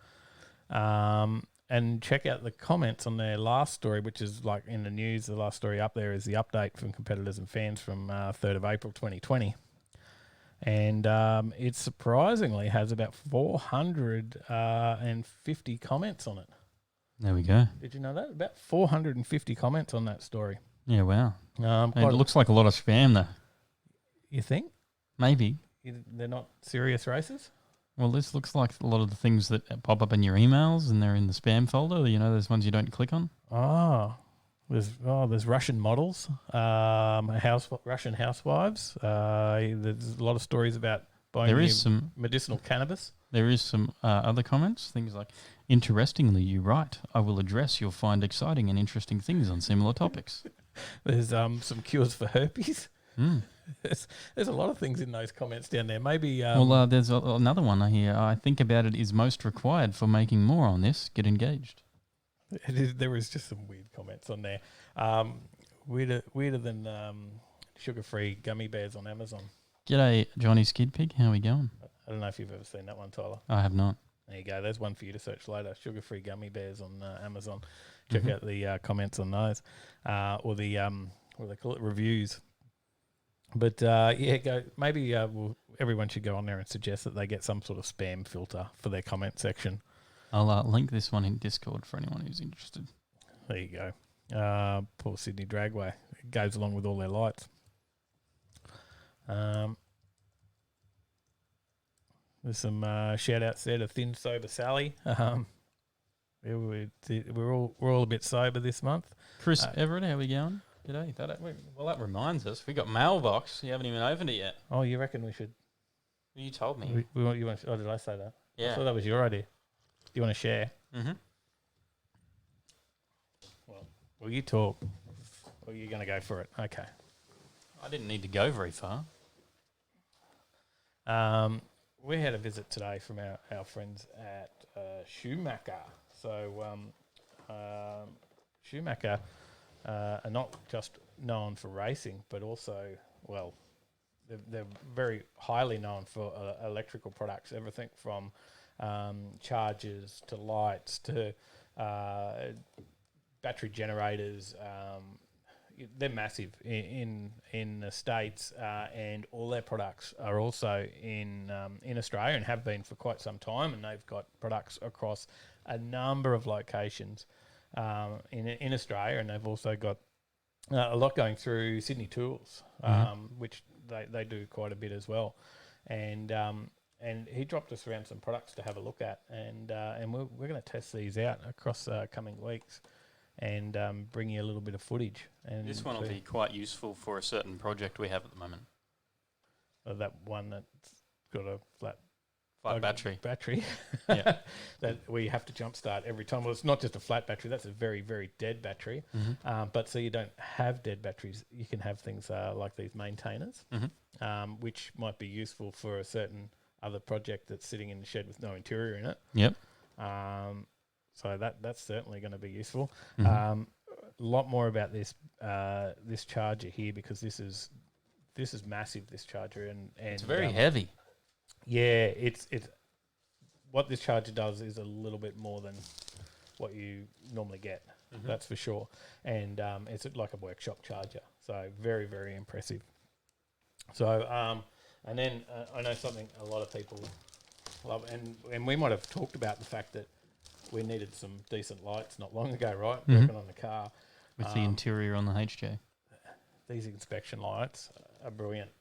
and check out the comments on their last story, which is like in the news. The last story up there is the update from competitors and fans from 3rd of April 2020. And it surprisingly has about 450 comments on it. There we go. Did you know that? About 450 comments on that story. Yeah, wow. Quite It looks like a lot of spam, though. You think? Maybe. They're not serious races? Well, this looks like a lot of the things that pop up in your emails and they're in the spam folder. You know, those ones you don't click on. Oh, there's Russian models, Russian housewives. There's a lot of stories about buying There is some medicinal cannabis. There is some other comments, things like, interestingly, you write, I will address you'll find exciting and interesting things on similar topics. There's some cures for herpes. Mm. There's a lot of things in those comments down there. Maybe there's another one here. I think about it is most required for making more on this. Get engaged. There is just some weird comments on there. Weirder than sugar-free gummy bears on Amazon. G'day, Johnny Skid Pig. How we going? I don't know if you've ever seen that one, Tyler. I have not. There you go. There's one for you to search later. Sugar-free gummy bears on Amazon. Check out the comments on those, or the what do they call it, reviews. But go. Maybe everyone should go on there and suggest that they get some sort of spam filter for their comment section. I'll link this one in Discord for anyone who's interested. There you go. Poor Sydney Dragway. It goes along with all their lights. There's some shout-outs there to Thin Sober Sally. We're all a bit sober this month. Chris Everett, how we going? G'day. That reminds us, we got mailbox. You haven't even opened it yet. Oh, you reckon we should? You told me. Did I say that? Yeah. I thought that was your idea. Do you want to share? Mm-hmm. Well, you talk. Or you're going to go for it. Okay. I didn't need to go very far. We had a visit today from our friends at Schumacher. So Schumacher are not just known for racing, but also, well, they're very highly known for electrical products, everything from chargers to lights to battery generators. They're massive in the States, and all their products are also in Australia and have been for quite some time. And they've got products across a number of locations in Australia, and they've also got a lot going through Sydney Tools, which they do quite a bit as well. And he dropped us around some products to have a look at, and we're going to test these out across coming weeks. And bring you a little bit of footage. And this one will be quite useful for a certain project we have at the moment. That one that's got a flat battery. Yeah. That we have to jumpstart every time. Well, it's not just a flat battery. That's a very, very dead battery. Mm-hmm. But so you don't have dead batteries. You can have things like these maintainers, which might be useful for a certain other project that's sitting in the shed with no interior in it. Yep. So that's certainly going to be useful. Mm-hmm. A lot more about this this charger here, because this is massive. This charger and it's very heavy. Yeah, it's what this charger does is a little bit more than what you normally get. Mm-hmm. That's for sure. And it's like a workshop charger. So very, very impressive. So and then I know something a lot of people love, and we might have talked about the fact that we needed some decent lights not long ago, right? Mm-hmm. Working on the car. With the interior on the HJ. These inspection lights are brilliant.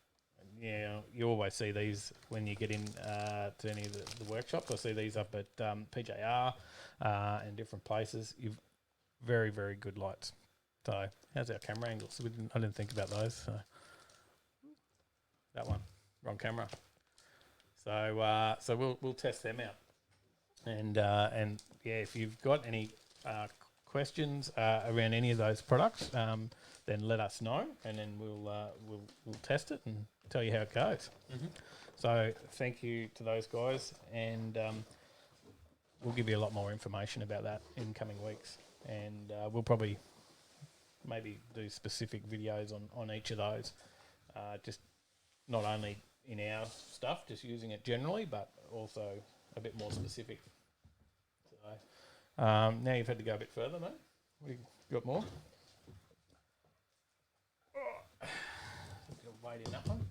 Yeah, you always see these when you get in to any of the workshops. I see these up at PJR and different places. You've very, very good lights. So how's our camera angles? I didn't think about those. So. That one, wrong camera. So we'll test them out. And yeah, if you've got any questions around any of those products, then let us know, and then we'll test it and tell you how it goes. Mm-hmm. So thank you to those guys, and we'll give you a lot more information about that in coming weeks, and we'll probably maybe do specific videos on each of those, just not only in our stuff, just using it generally, but also a bit more specific. So now you've had to go a bit further, mate. We got more. Weight in that one.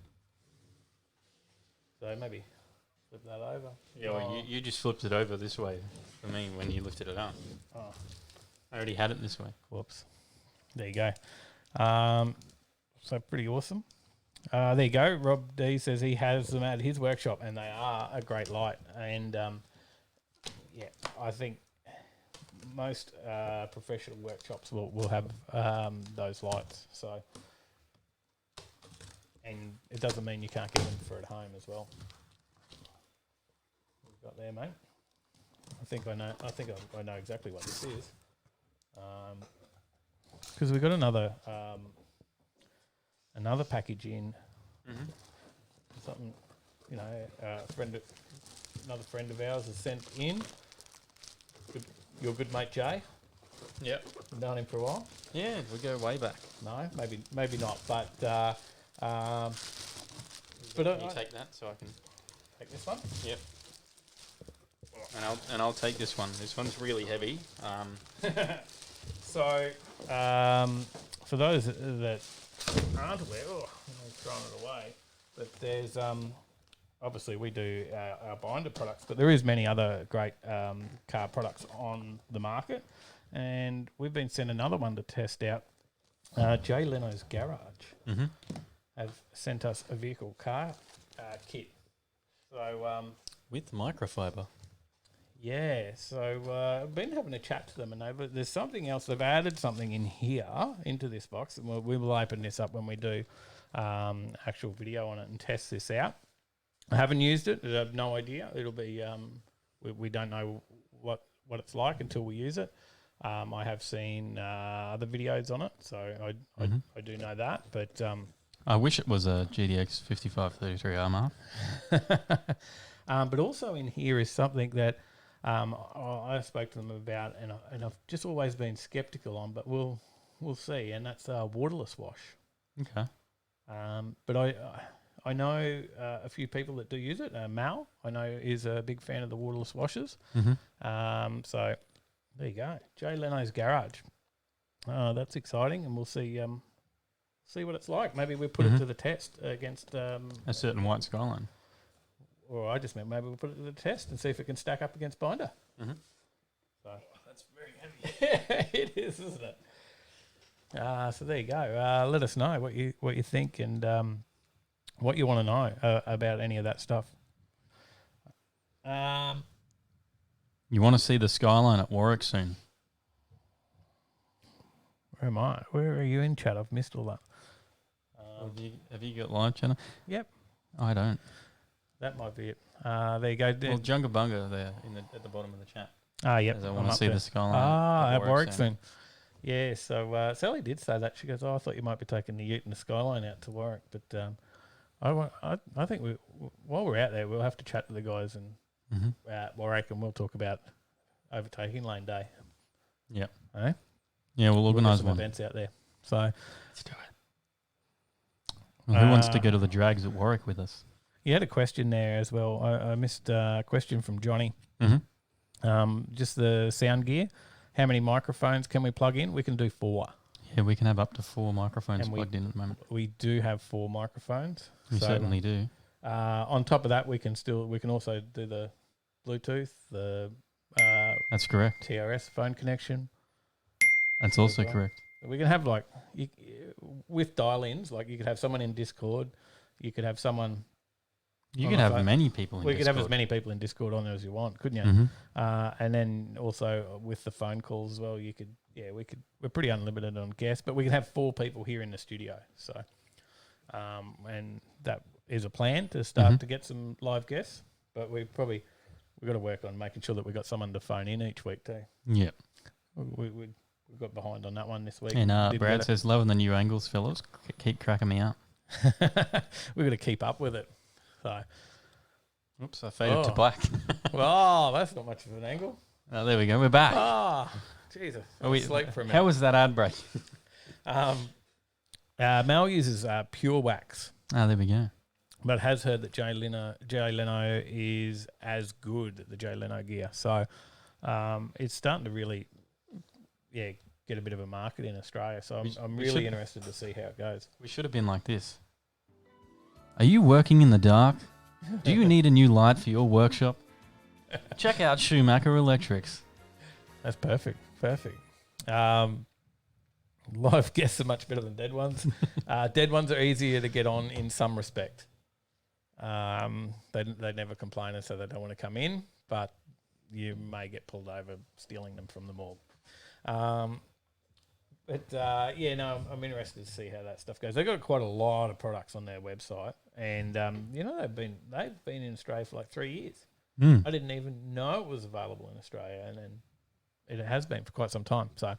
So maybe flip that over. Yeah, well, you just flipped it over this way for me when you lifted it up. Oh, I already had it this way. whoops. There you go. So pretty awesome. There you go. Rob D says he has them at his workshop, and they are a great light. And yeah, I think most professional workshops will have those lights. So, and it doesn't mean you can't get them for at home as well. What we've got there, mate. I think I know exactly what this is. Because we've got another package in. Mm-hmm. Something, another friend of ours has sent in. Your good mate Jay. Yep. Known him for a while. Yeah, we go way back. No, maybe not. But Can you take that so I can take this one. Yep. And I'll take this one. This one's really heavy. So for those that aren't aware, I'm throwing it away. But there's obviously we do our binder products, but there is many other great car products on the market, and we've been sent another one to test out. Jay Leno's Garage have sent us a vehicle car kit. So with microfiber. yeah, so I've been having a chat to them, and there's something else. They've added something in here into this box, and we will open this up when we do actual video on it and test this out. I haven't used it. I have no idea. It'll be we don't know what it's like until we use it. I have seen other videos on it, so I do know that. But I wish it was a GDX 5533R Mark. but also in here is something that I spoke to them about, and I've just always been skeptical on, but we'll see. And that's waterless wash. Okay. But I know a few people that do use it. Mal, I know, is a big fan of the waterless washers. So there you go. Jay Leno's Garage. That's exciting, and we'll see what it's like. Maybe we put it to the test against a certain white Skyline. Or I just meant maybe we'll put it to the test and see if it can stack up against binder. So That's very heavy. it is, isn't it? So there you go. Let us know what you think and what you want to know about any of that stuff. You want to see the Skyline at Warwick soon? Where am I? Where are you in chat? I've missed all that. Have you got live channel? Yep, I don't. that might be it. There you go. Well, Junga Bunga there at the bottom of the chat. Yep. As I want to see there. the Skyline. At Warwick soon. Yeah, so Sally did say that. She goes, I thought you might be taking the Ute and the Skyline out to Warwick, but I think while we're out there, we'll have to chat to the guys at Warwick, and we'll talk about Overtaking Lane Day. Yep. Eh? Yeah, we'll organise some one. events out there. So Let's do it. Well, who wants to go to the drags at Warwick with us? you had a question there as well. I missed a question from Johnny. Just the sound gear. How many microphones can we plug in? We can do 4. Yeah, we can have up to 4 microphones And plugged in at the moment. We do have 4 microphones. We certainly do. On top of that, we can also do the Bluetooth, the That's correct. TRS phone connection. That's also well. correct. We can have with dial-ins, like you could have someone in Discord. You could have someone. You on can the have phone. many people in We Discord. could have as many people in Discord on there as you want, couldn't you? Mhm. And then also with the phone calls as well, you could. Yeah, we could. We're pretty unlimited on guests, but we can have 4 people here in the studio. So, and that is a plan to start to get some live guests. But we've got to work on making sure that we've got someone to phone in each week too. Yep. We got behind on that one this week. And Didn't Brad get says, loving the new angles, fellas. Keep cracking me up. We've got to keep up with it. So, Oops, I faded to black. Oh, that's not much of an angle. Oh, there we go. We're back. Ah, Jesus. Are we, Sleep for a minute. how was that ad break? Mel uses pure wax, Oh, there we go. but has heard that Jay Leno is as good, the Jay Leno gear. So it's starting to really, get a bit of a market in Australia. So I'm we really should- interested to see how it goes. We should have been like this. Are you working in the dark? Do you need a new light for your workshop? Check out Schumacher Electrics. That's perfect. Perfect. Live guests are much better than dead ones. Dead ones are easier to get on in some respect. They never complain and so they don't want to come in, but you may get pulled over stealing them from the morgue. I'm interested to see how that stuff goes. They've got quite a lot of products on their website, and they've been in Australia for like 3 years. I didn't even know it was available in Australia, and then it has been for quite some time. So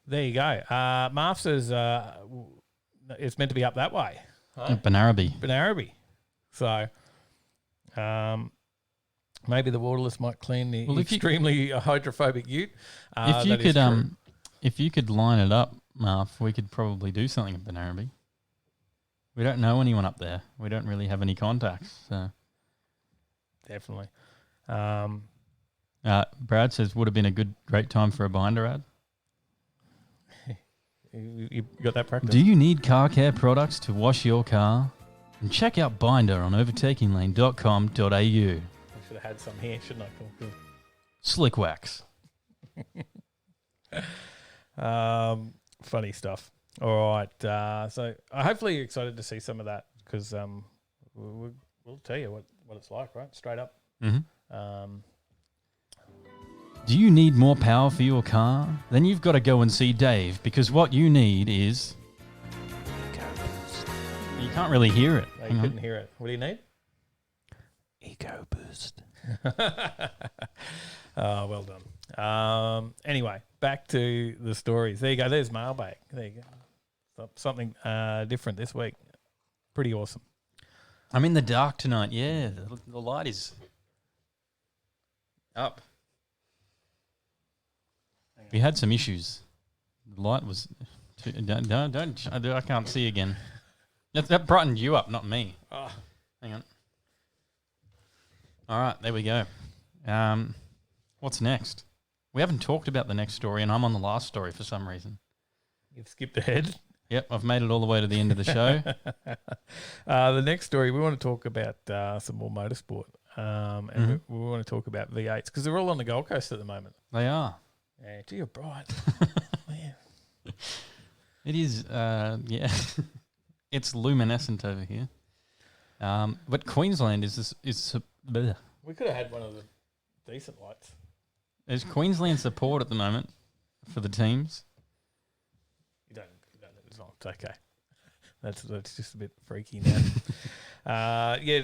there you go. Marv says it's meant to be up that way. Huh? Benarabi. So maybe the waterless might clean the extremely hydrophobic ute. If you could line it up, Marv, we could probably do something at Benarabi. We don't know anyone up there. We don't really have any contacts. So. Definitely. Brad says would have been a great time for a binder ad. You got that practice? Do you need car care products to wash your car? And check out Binder on overtakinglane.com.au. I should have had some here, shouldn't I? Slick wax. Funny stuff. All right. So hopefully you're excited to see some of that because we'll tell you what it's like, right? Straight up. Mm-hmm. Do you need more power for your car? Then you've got to go and see Dave because what you need is... You can't really hear it. No, you couldn't hear it. What do you need? Ego Boost. Oh, well done. Anyway, back to the stories. There you go. There's Mailbag. There you go. Something different this week. Pretty awesome. I'm in the dark tonight. Yeah, the light is up. We had some issues. The light was... I can't see again. That brightened you up, not me. Oh. Hang on. All right, there we go. What's next? We haven't talked about the next story, and I'm on the last story for some reason. You've skipped ahead. Yep, I've made it all the way to the end of the show. The next story, we want to talk about some more motorsport. And we want to talk about V8s because they're all on the Gold Coast at the moment. They are. Yeah, gee, you're bright. Man. It is, yeah. It's luminescent over here. But Queensland is bleh. We could have had one of the decent lights. There's Queensland support at the moment for the teams. You don't as well. It's okay. That's just a bit freaky now.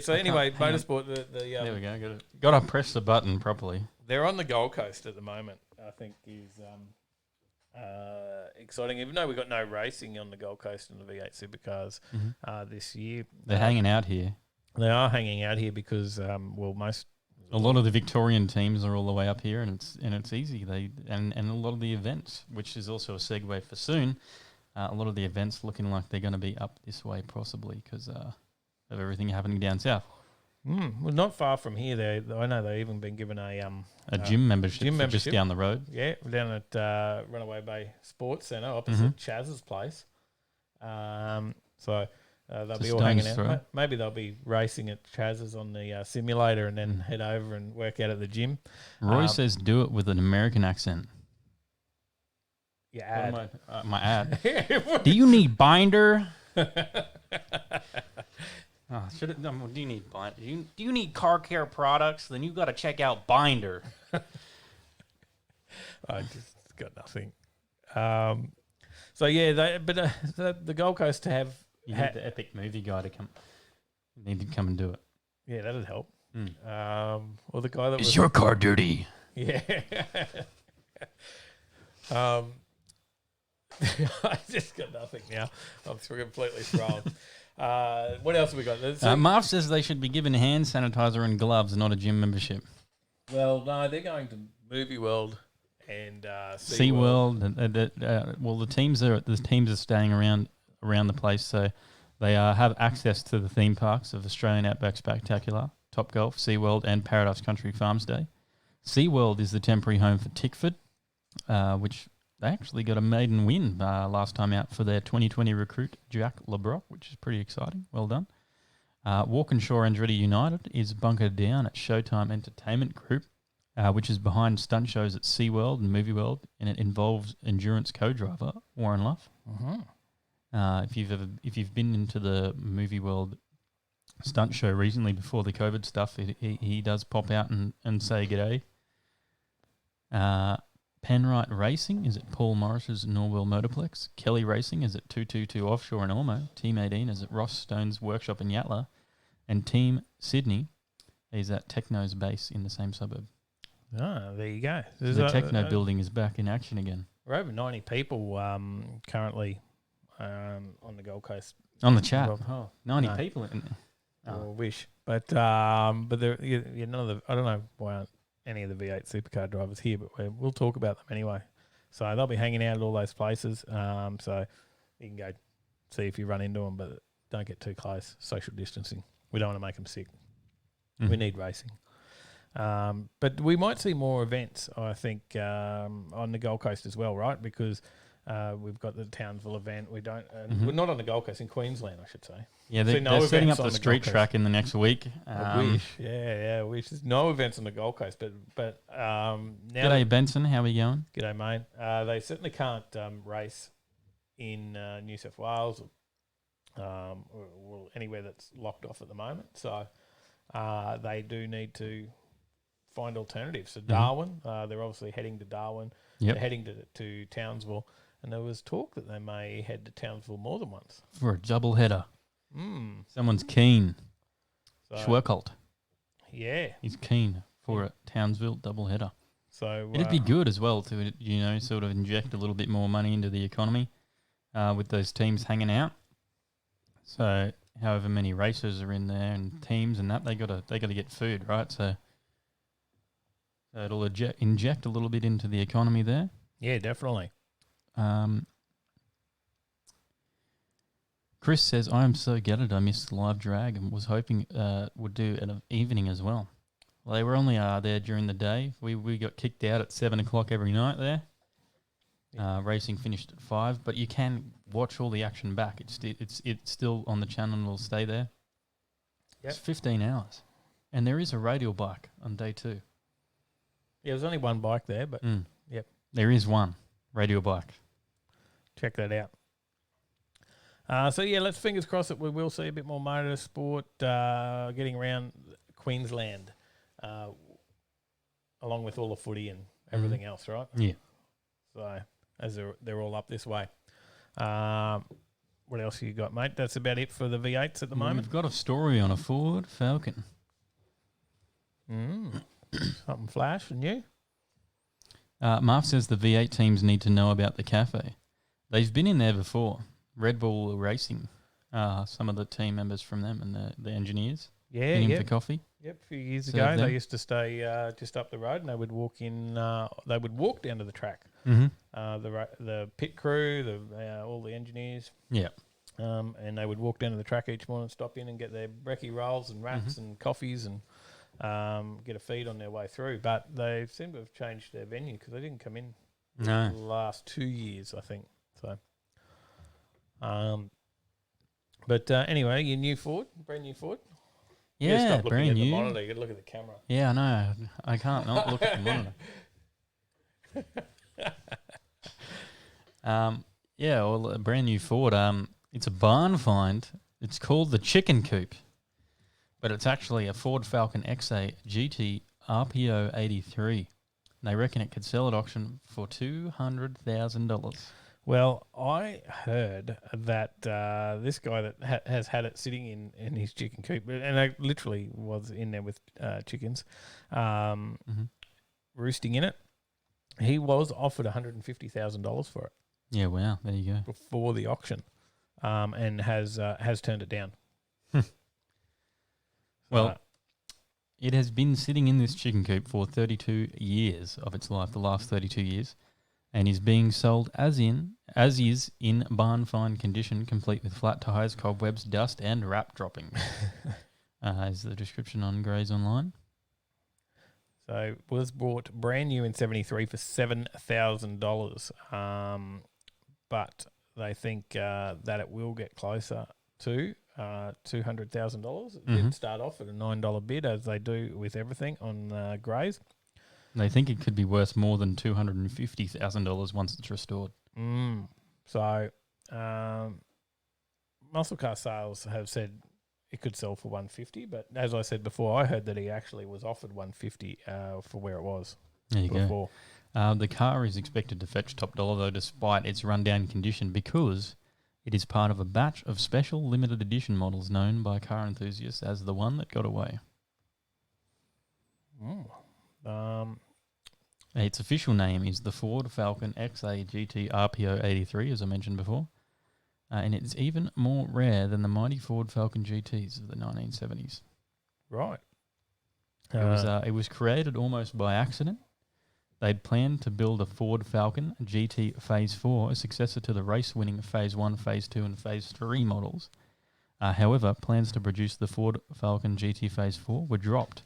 So anyway, motorsport. There we go. Got to press the button properly. They're on the Gold Coast at the moment. I think is exciting. Even though we've got no racing on the Gold Coast in the V8 supercars this year, they're hanging out here. They are hanging out here because a lot of the Victorian teams are all the way up here, and it's easy. And a lot of the events, which is also a segue for soon. A lot of the events looking like they're going to be up this way possibly because of everything happening down south. Well, not far from here. I know they've even been given a gym membership just down the road. Yeah, down at Runaway Bay Sports Centre opposite Chaz's place. So they'll be all hanging out. Maybe they'll be racing at Chaz's on the simulator and then head over and work out at the gym. Roy says do it with an American accent. Yeah, my ad. Do you need binder? Do you need binder? Do you need car care products? Then you've got to check out Binder. I just got nothing. The Gold Coast to have you need the epic movie guy to come. You need to come and do it. Yeah, that'd help. Or the guy that is your car dirty? Yeah. I just got nothing now. I'm completely thrown. What else have we got? Marv says they should be given hand sanitizer and gloves, not a gym membership. Well, no, they're going to Movie World and SeaWorld. Well, the teams are staying around the place, so they have access to the theme parks of Australian Outback Spectacular, Topgolf, SeaWorld, and Paradise Country Farms Day. SeaWorld is the temporary home for Tickford, which they actually got a maiden win last time out for their 2020 recruit, Jack LeBrock, which is pretty exciting. Well done. Walkinshaw Andretti United is bunkered down at Showtime Entertainment Group, which is behind stunt shows at SeaWorld and Movie World, and it involves endurance co-driver Warren Luff. If you've been into the Movie World stunt show recently before the COVID stuff, he does pop out and say g'day. Penrite Racing is at Paul Morris's Norwell Motorplex. Kelly Racing is at 222 Offshore in Ormo. Team 18 is at Ross Stone's workshop in Yatala. And Team Sydney is at Techno's base in the same suburb. Ah, there you go. The Techno building is back in action again. We're over 90 people currently on the Gold Coast. On the chat. 90 No. people in there. I wish. But there, none of the, I don't know why aren't any of the V8 supercar drivers here, but we'll talk about them anyway. So they'll be hanging out at all those places. So you can go see if you run into them, but don't get too close. Social distancing. We don't want to make them sick. Mm-hmm. We need racing. But we might see more events, I think, on the Gold Coast as well, right? Because we've got the Townsville event. We don't. We're not on the Gold Coast, in Queensland, I should say. Yeah, So they're setting up events on the the street Gold track in the next week. I wish. Yeah, I wish. There's no events on the Gold Coast, but now. G'day, Benson. How are we going? G'day, mate. They certainly can't race in New South Wales or anywhere that's locked off at the moment. So they do need to find alternatives. So Darwin, they're obviously heading to Darwin. Yep. They're heading to Townsville. And there was talk that they may head to Townsville more than once. For a double header. Mm. Someone's keen. So, Schwerkolt. yeah. He's keen for a Townsville double header. So It'd be good as well to, sort of inject a little bit more money into the economy with those teams hanging out. So however many racers are in there and teams and that, they gotta get food, right? So it'll inject a little bit into the economy there. Yeah, definitely. Chris says, I am so gutted I missed the live drag and was hoping would do an evening as well. Well, they were only there during the day. We got kicked out at 7 o'clock every night there. Racing finished at 5, but you can watch all the action back. It's still on the channel and will stay there. Yep. It's 15 hours. And there is a radial bike on day 2. Yeah, there's only one bike there, but yep. There is one radial bike. Check that out. So, yeah, let's fingers crossed that we will see a bit more motorsport getting around Queensland, along with all the footy and everything else, right? Yeah. So, as they're all up this way. What else you got, mate? That's about it for the V8s at the moment. We've got a story on a Ford Falcon. Something flash and you? Marv says the V8 teams need to know about the cafe. They've been in there before. Red Bull Racing, some of the team members from them and the engineers. Yeah, in yeah. for coffee. Yep, a few years Serve ago, them. they used to stay just up the road, and they would walk in. They would walk down to the track. Mm-hmm. The pit crew, all the engineers. Yeah. And they would walk down to the track each morning, stop in and get their brekkie rolls and wraps and coffees and get a feed on their way through. But they seem to have changed their venue because they didn't come in No. the last 2 years, I think. So, but anyway, your new Ford, brand new Ford. You gotta Yeah, stop looking brand at new. the monitor. You got to look at the camera. Yeah, I know. I can't not look at the monitor. Yeah, well, a brand new Ford. It's a barn find. It's called the Chicken Coop, but it's actually a Ford Falcon XA GT RPO 83. They reckon it could sell at auction for $200,000. Well, I heard that this guy that has had it sitting in his chicken coop, and I literally was in there with chickens, roosting in it, he was offered $150,000 for it. Yeah, wow. There you go. Before the auction. and has turned it down. Well, it has been sitting in this chicken coop for 32 years of its life, the last 32 years, and is being sold as is in barn find condition, complete with flat tires, cobwebs, dust, and wrap droppings. Is the description on Grays Online. So was bought brand new in 73 for $7,000, but they think that it will get closer to $200,000. It did start off at a $9 bid, as they do with everything on Grays. They think it could be worth more than $250,000 once it's restored. So muscle car sales have said it could sell for $150, but as I said before, I heard that he actually was offered $150 for where it was There you before. go. The car is expected to fetch top dollar, though, despite its rundown condition, because it is part of a batch of special limited edition models known by car enthusiasts as the one that got away. Its official name is the Ford Falcon XA GT RPO 83, as I mentioned before, and it's even more rare than the mighty Ford Falcon GTs of the 1970s. Right. It was created almost by accident. They'd planned to build a Ford Falcon GT Phase 4, a successor to the race-winning Phase 1, Phase 2 and Phase 3 models. However, plans to produce the Ford Falcon GT Phase 4 were dropped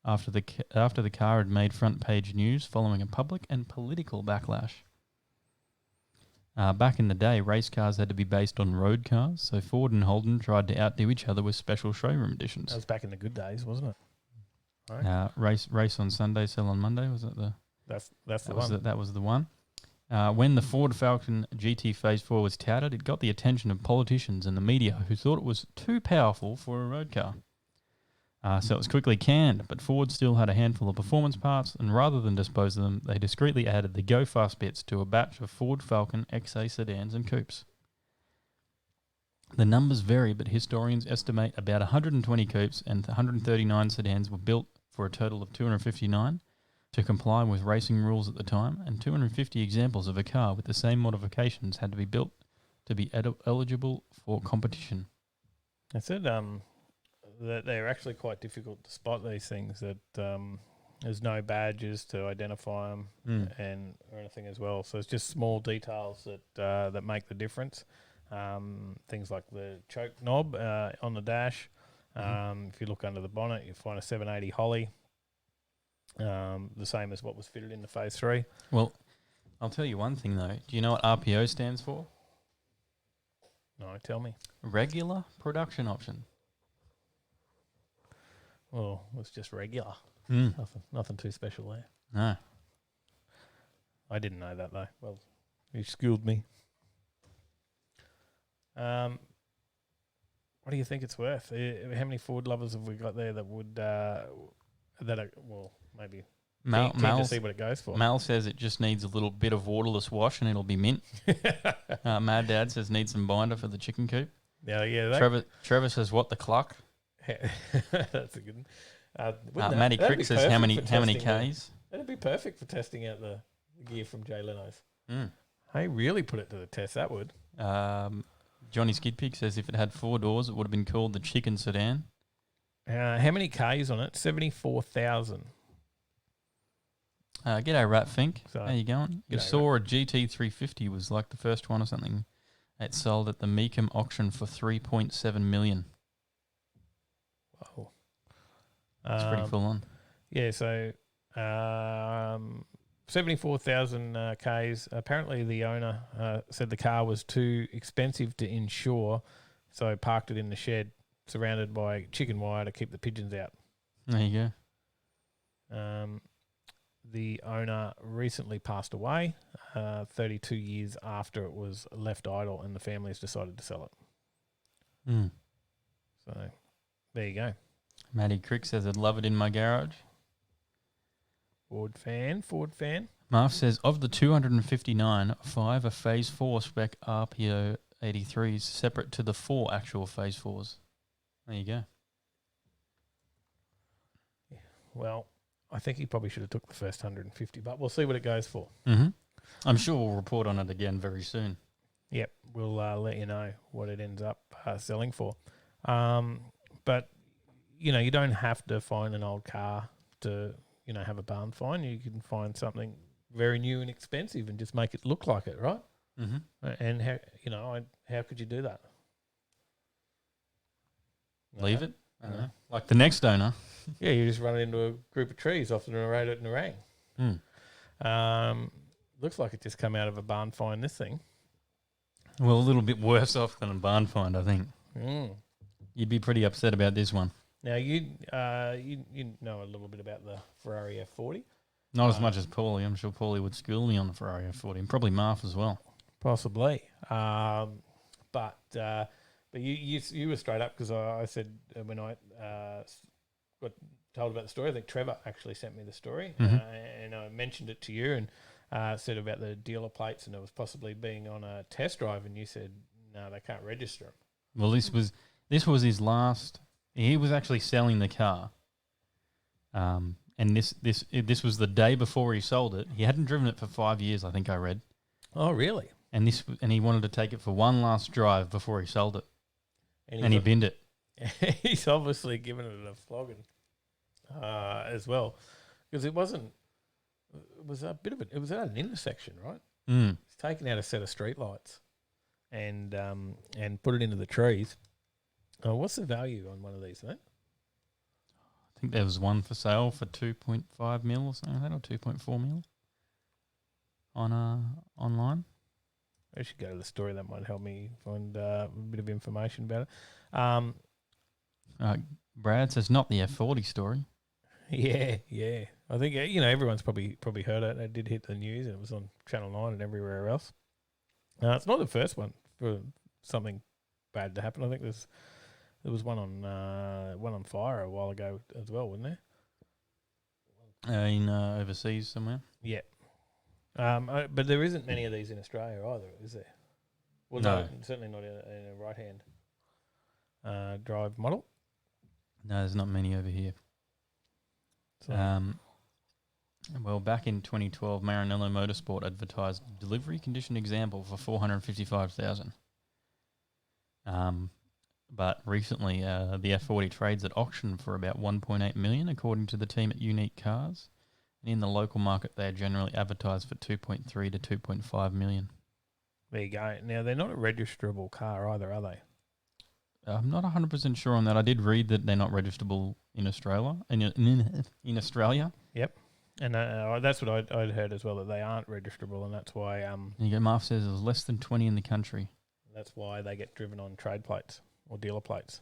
after the car had made front-page news following a public and political backlash. Back in the day, race cars had to be based on road cars, so Ford and Holden tried to outdo each other with special showroom editions. That was back in the good days, wasn't it? Right. Race on Sunday, sell on Monday, was it the... That's the one. That was the one. When the Ford Falcon GT Phase 4 was touted, it got the attention of politicians and the media who thought it was too powerful for a road car. So it was quickly canned, but Ford still had a handful of performance parts, and rather than dispose of them, they discreetly added the Go Fast bits to a batch of Ford Falcon XA sedans and coupes. The numbers vary, but historians estimate about 120 coupes and 139 sedans were built for a total of 259 to comply with racing rules at the time, and 250 examples of a car with the same modifications had to be built to be eligible for competition. I said that they're actually quite difficult to spot these things, that there's no badges to identify them and or anything as well. So it's just small details that make the difference. Things like the choke knob on the dash. If you look under the bonnet, you find a 780 Holly. The same as what was fitted in the Phase 3. Well, I'll tell you one thing, though. Do you know what RPO stands for? No, tell me. Regular production option. Well, it's just regular. Nothing too special there. No. I didn't know that, though. Well, you schooled me. What do you think it's worth? How many Ford lovers have we got there that would maybe keen to see what it goes for? Mal says it just needs a little bit of waterless wash and it'll be mint. Mad Dad says needs some binder for the chicken coop. Yeah. Trevor says what the cluck. That's a good one. Matty Crick says how many Ks. That'd be perfect for testing out the gear from Jay Leno's. Hey, really put it to the test, that would. Johnny Skidpig says if it had 4 doors, it would have been called the chicken sedan. How many Ks on it? 74,000. G'day, Rat Fink. So, how you going? You saw a GT350 was like the first one or something. It sold at the Meekum auction for $3.7 million. Wow. It's pretty full on. Yeah, so 74,000 Ks. Apparently the owner said the car was too expensive to insure, so parked it in the shed, surrounded by chicken wire to keep the pigeons out. There you go. The owner recently passed away 32 years after it was left idle and the family has decided to sell it. So there you go. Matty Crick says I'd love it in my garage. Ford fan. Marv says of the 259, 5 are Phase 4 spec RPO 83s, separate to the 4 actual Phase 4s. There you go. Yeah. Well, I think he probably should have took the first 150, but we'll see what it goes for. I'm sure we'll report on it again very soon. Yep, we'll let you know what it ends up selling for. But, you don't have to find an old car to, have a barn find. You can find something very new and expensive and just make it look like it, right? Mm-hmm. And how could you do that? Leave No. it. I don't know. Like the next owner. Yeah, you just run it into a group of trees off the road at Nerang. Looks like it just come out of a barn find, this thing. Well, a little bit worse off than a barn find, I think. You'd be pretty upset about this one. Now, you know a little bit about the Ferrari F40. Not as much as Paulie. I'm sure Paulie would school me on the Ferrari F40, and probably Marf as well. Possibly. But you were straight up because I said when I got told about the story, I think Trevor actually sent me the story, and I mentioned it to you and said about the dealer plates and it was possibly being on a test drive, and you said no, they can't register them. Well, this was his last. He was actually selling the car, and this was the day before he sold it. He hadn't driven it for 5 years, I think I read. Oh, really? And he wanted to take it for one last drive before he sold it, and he binned it. He's obviously given it a flogging as well, because it was a bit of it. It was at an intersection, right? He's taken out a set of streetlights and put it into the trees. What's the value on one of these, mate? I think there was one for sale for 2.5 mil or something like that, or 2.4 mil on online. I should go to the story. That might help me find a bit of information about it. Brad says not the F40 story. Yeah. I think everyone's probably heard it. It did hit the news, and it was on Channel 9 and everywhere else. It's not the first one for something bad to happen. I think there was one on fire a while ago as well, wasn't there? In overseas somewhere. Yeah. But there isn't many of these in Australia either, is there? Well, no, certainly not in a right-hand drive model. No, there's not many over here. So. Well, back in 2012, Maranello Motorsport advertised delivery condition example for $455,000. But recently, the F40 trades at auction for about $1.8 million, according to the team at Unique Cars. And in the local market, they are generally advertised for $2.3 to $2.5 million. There you go. Now, they're not a registerable car either, are they? I'm not 100% sure on that. I did read that they're not registerable in Australia. In Australia. Yep. And that's what I'd heard as well, that they aren't registerable, and that's why... Marv says there's less than 20 in the country. That's why they get driven on trade plates or dealer plates.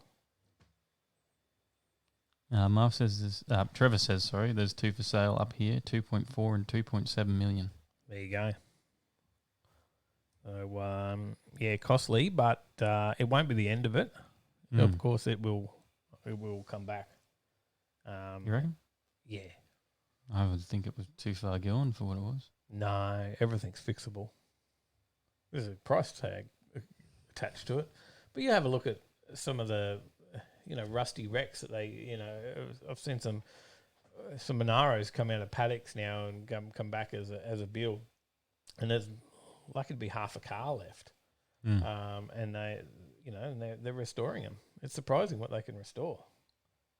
Marv says Trevor says, sorry, there's two for sale up here, 2.4 and 2.7 million. There you go. So, costly, but it won't be the end of it. Of course, it will come back. You reckon? Yeah. I would think it was too far gone for what it was. No, everything's fixable. There's a price tag attached to it. But you have a look at some of the, rusty wrecks that they, I've seen some Monaros come out of paddocks now and come back as a build. And there's likely to be half a car left. And they, they're restoring them. It's surprising what they can restore.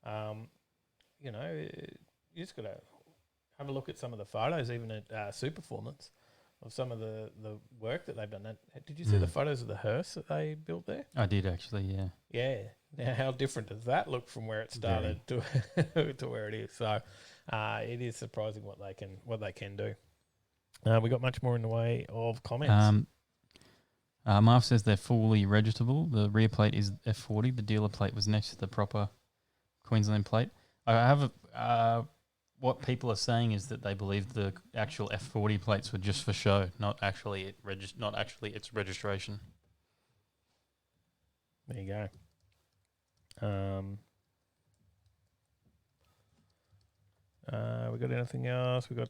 You just got to have a look at some of the photos, even at Superformance, of some of the work that they've done. Did you see the photos of the hearse that they built there? I did actually, yeah. Yeah. Now, how different does that look from where it started to where it is? So, it is surprising what they can do. We got much more in the way of comments. Marv says they're fully registerable. The rear plate is F40. The dealer plate was next to the proper Queensland plate. I have what people are saying is that they believe the actual F40 plates were just for show, not actually its registration. There you go. We got anything else? We got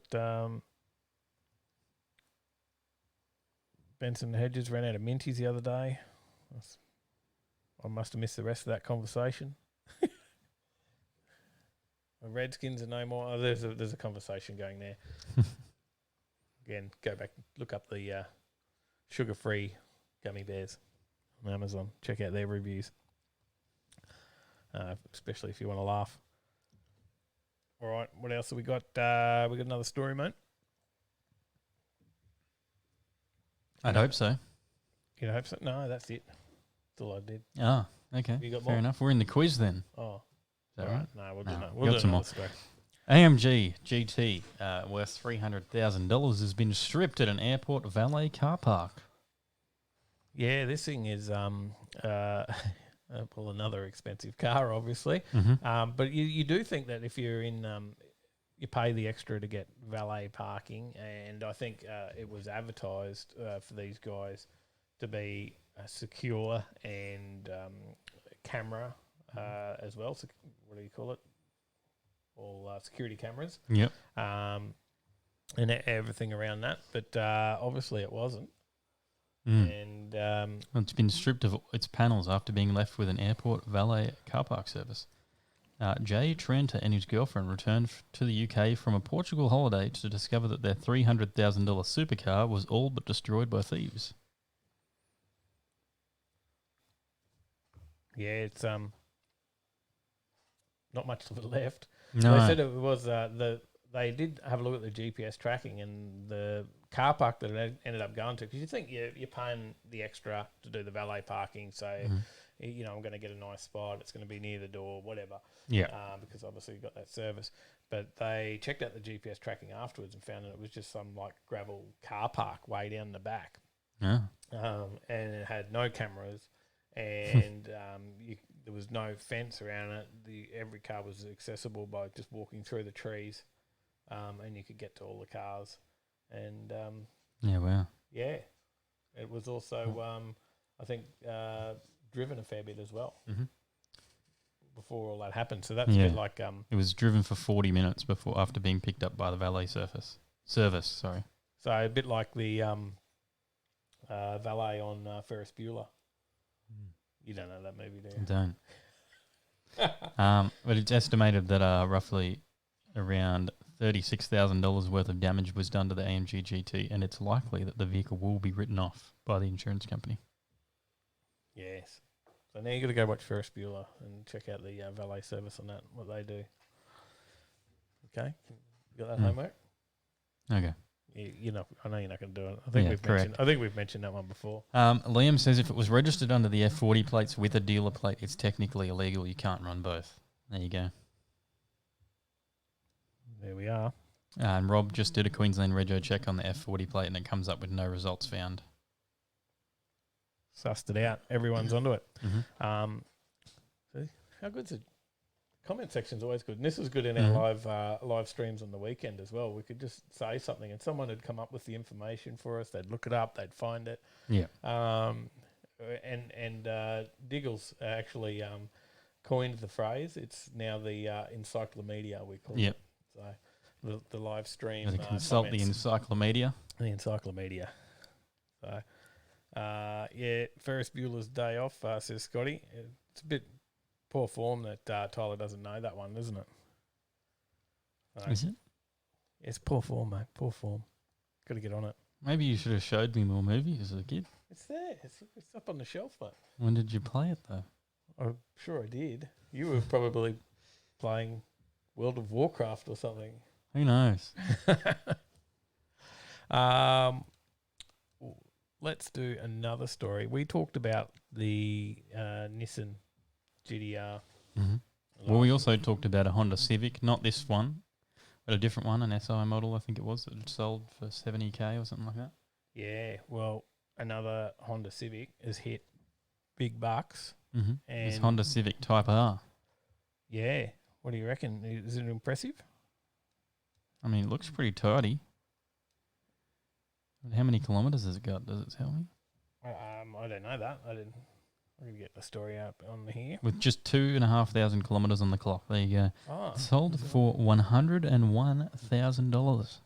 Benson Hedges ran out of minties the other day. I must have missed the rest of that conversation. The Redskins are no more. Oh, there's a conversation going there. Again, go back, look up the sugar-free gummy bears on Amazon. Check out their reviews, especially if you want to laugh. All right, what else have we got? We got another story, mate. I'd hope so. You hope so? No, that's it. That's all I did. Ah, okay. You got Fair more? enough. We're in the quiz then. Oh, Is that all right? right. No, we'll do No, that. we We'll got do some another more. story. AMG GT worth $300,000 has been stripped at an airport valet car park. Yeah, this thing is well, another expensive car, obviously. Mm-hmm. But you do think that if you're in, you pay the extra to get valet parking, and I think it was advertised for these guys to be secure and camera as well. So, what do you call it? All security cameras. Yep. And everything around that. But obviously it wasn't. Mm. And Well, it's been stripped of its panels after being left with an airport valet car park service. Jay Trenta and his girlfriend returned to the UK from a Portugal holiday to discover that their $300,000 supercar was all but destroyed by thieves. yeah, it's not much of it left. No. They said it was they did have a look at the GPS tracking and the car park that it ended up going to, because you think you're paying the extra to do the valet parking, so you know, I'm going to get a nice spot, it's going to be near the door, whatever. Yeah. Because obviously you've got that service. But they checked out the GPS tracking afterwards and found that it was just some like gravel car park way down the back. Yeah. And it had no cameras, and there was no fence around it. Every car was accessible by just walking through the trees, and you could get to all the cars. And Yeah, wow. yeah, it was also I think driven a fair bit as well before all that happened. So that's a bit like It was driven for 40 minutes after being picked up by the valet service. Sorry. so a bit like the valet on Ferris Bueller. You don't know that movie, do you? I don't. But it's estimated that roughly around $36,000 worth of damage was done to the AMG GT, and it's likely that the vehicle will be written off by the insurance company. Yes. So now you got to go watch Ferris Bueller and check out the valet service on that, what they do. Okay, you got that homework? Okay. You know, I know you're not going to do it. I think we've mentioned that one before. Liam says if it was registered under the F40 plates with a dealer plate, it's technically illegal. You can't run both. There you go. There we are. And Rob just did a Queensland rego check on the F40 plate, and it comes up with no results found. Sussed it out. Everyone's onto it. Mm-hmm. See, how good's it? Comment section's always good, and this is good in our live streams on the weekend as well. We could just say something, and someone would come up with the information for us. They'd look it up. They'd find it. Yeah. And Diggles actually coined the phrase. It's now the encyclomedia, we call it. So the live stream. Gotta consult the encyclomedia. The encyclomedia. So yeah, Ferris Bueller's Day Off, says Scotty. It's a bit poor form that Tyler doesn't know that one, isn't it? Is it? It's poor form, mate. Poor form. Got to get on it. Maybe you should have showed me more movies as a kid. It's there. It's up on the shelf, mate. When did you play it, though? I'm sure I did. You were probably playing World of Warcraft or something. Who knows? Let's do another story. We talked about the Nissan GTR. Mm-hmm. Well, we also talked about a Honda Civic, not this one, but a different one, an SI model, I think it was, that sold for $70,000 or something like that. Yeah, well, another Honda Civic has hit big bucks. Mm-hmm. And This Honda Civic Type R. Yeah. What do you reckon? Is it impressive? I mean, it looks pretty tidy. But how many kilometres has it got? Does it tell me? I don't know that. I didn't. I'm going to get the story up on here. With just 2,500 kilometres on the clock. There you go. Oh, Sold for $101,000.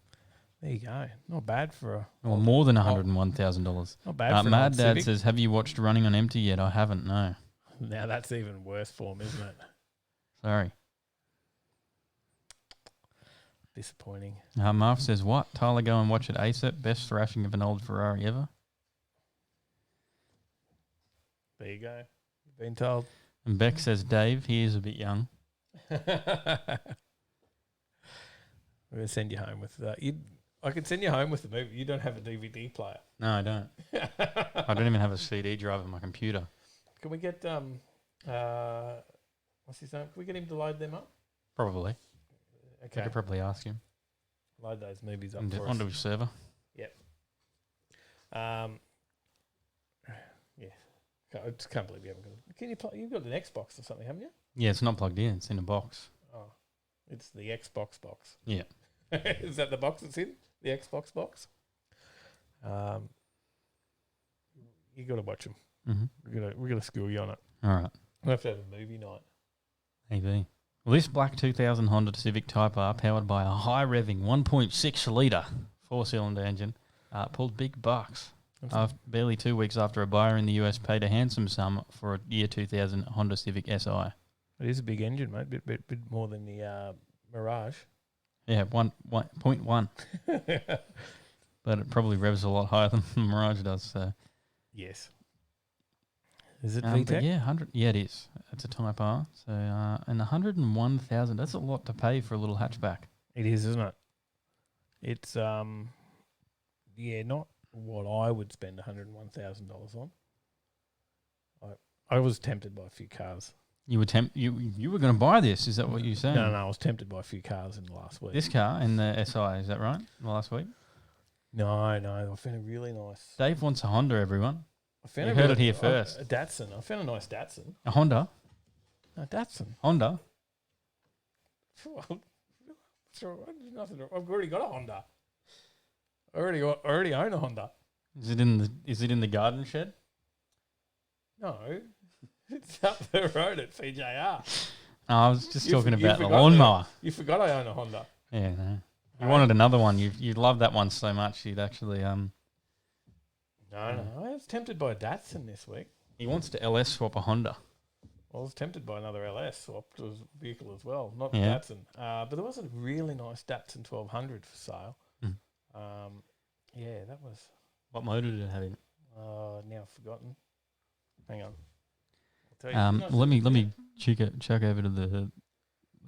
there you go. Not bad for a... Or more than $101,000. Not bad for Mad an Dad Civic. says, have you watched Running on Empty yet? I haven't, no. Now that's even worse form, isn't it? Sorry. Disappointing. Marv says, what? Tyler, go and watch it ASAP. Best thrashing of an old Ferrari ever. There you go. You've been told. And Beck says Dave, he is a bit young. We're going to send you home with I can send you home with the movie. You don't have a DVD player. No, I don't. I don't even have a CD drive on my computer. Can we get what's his name? Can we get him to load them up? Probably. I Okay. could probably ask him. Load those movies up Onto for us. onto his server. Yeah. I just can't believe you haven't got it. Can you play? You've got an Xbox or something, haven't you? Yeah, it's not plugged in. It's in a box. Oh, it's the Xbox box. Yeah. Is that the box it's in? The Xbox box? You got to watch them. Mm-hmm. We're gonna school you on it. All right. We'll have to have a movie night. Maybe. Well, this black 2000 Honda Civic Type R, powered by a high-revving 1.6 litre four-cylinder engine, pulled big bucks. Barely 2 weeks after a buyer in the US paid a handsome sum for a year 2000 Honda Civic SI. It is a big engine, mate. Bit more than the Mirage. Yeah, 1.1. But it probably revs a lot higher than the Mirage does. So. Yes. Is it But VTEC? yeah, 100. Yeah, it is. It's a Type R. So and 101,000. That's a lot to pay for a little hatchback. It is, isn't it? It's not what I would spend $101,000 on. I was tempted by a few cars. You were you were going to buy this? Is that what you're saying? No, I was tempted by a few cars in the last week. This car and the SI. Is that right? Last week. No, I found a really nice. Dave wants a Honda. Everyone. I found You a heard really, it here first. A Datsun. I found a nice Datsun. A Honda. A Datsun. Honda. Nothing. I've already got a Honda. I already own a Honda. Is it in the garden shed? No, it's up the road at PJR. No, I was just talking about the forgot lawnmower. You forgot I own a Honda. Yeah, no. You wanted another one. You love that one so much. You'd actually No. I was tempted by a Datsun this week. He wants to LS swap a Honda. I was tempted by another LS swapped vehicle as well, not the Yeah. Datsun. But there was a really nice Datsun 1200 for sale. Mm. Yeah, that was. What motor did it have in it? Now I've forgotten. Hang on. I'll tell you. Let me chuck over to the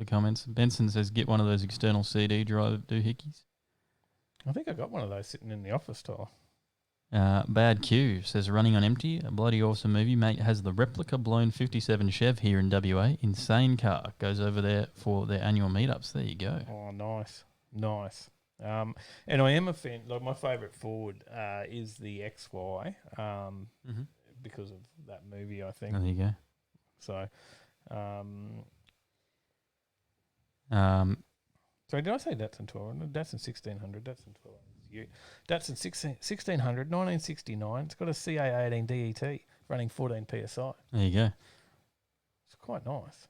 comments. Benson says, get one of those external CD drive doohickeys. I think I got one of those sitting in the office, Tyler. Bad Q says, running on empty, a bloody awesome movie. Mate has the replica blown 57 Chev here in WA. Insane car. Goes over there for their annual meetups. There you go. Oh, nice. And I am a fan. Like my favourite Ford is the XY because of that movie, I think. Oh, there you go. So, sorry, did I say Datsun 1200? No, Datsun 1600. Datsun 1200. Datsun 1600, 1969. It's got a CA18 DET running 14 PSI. There you go. It's quite nice.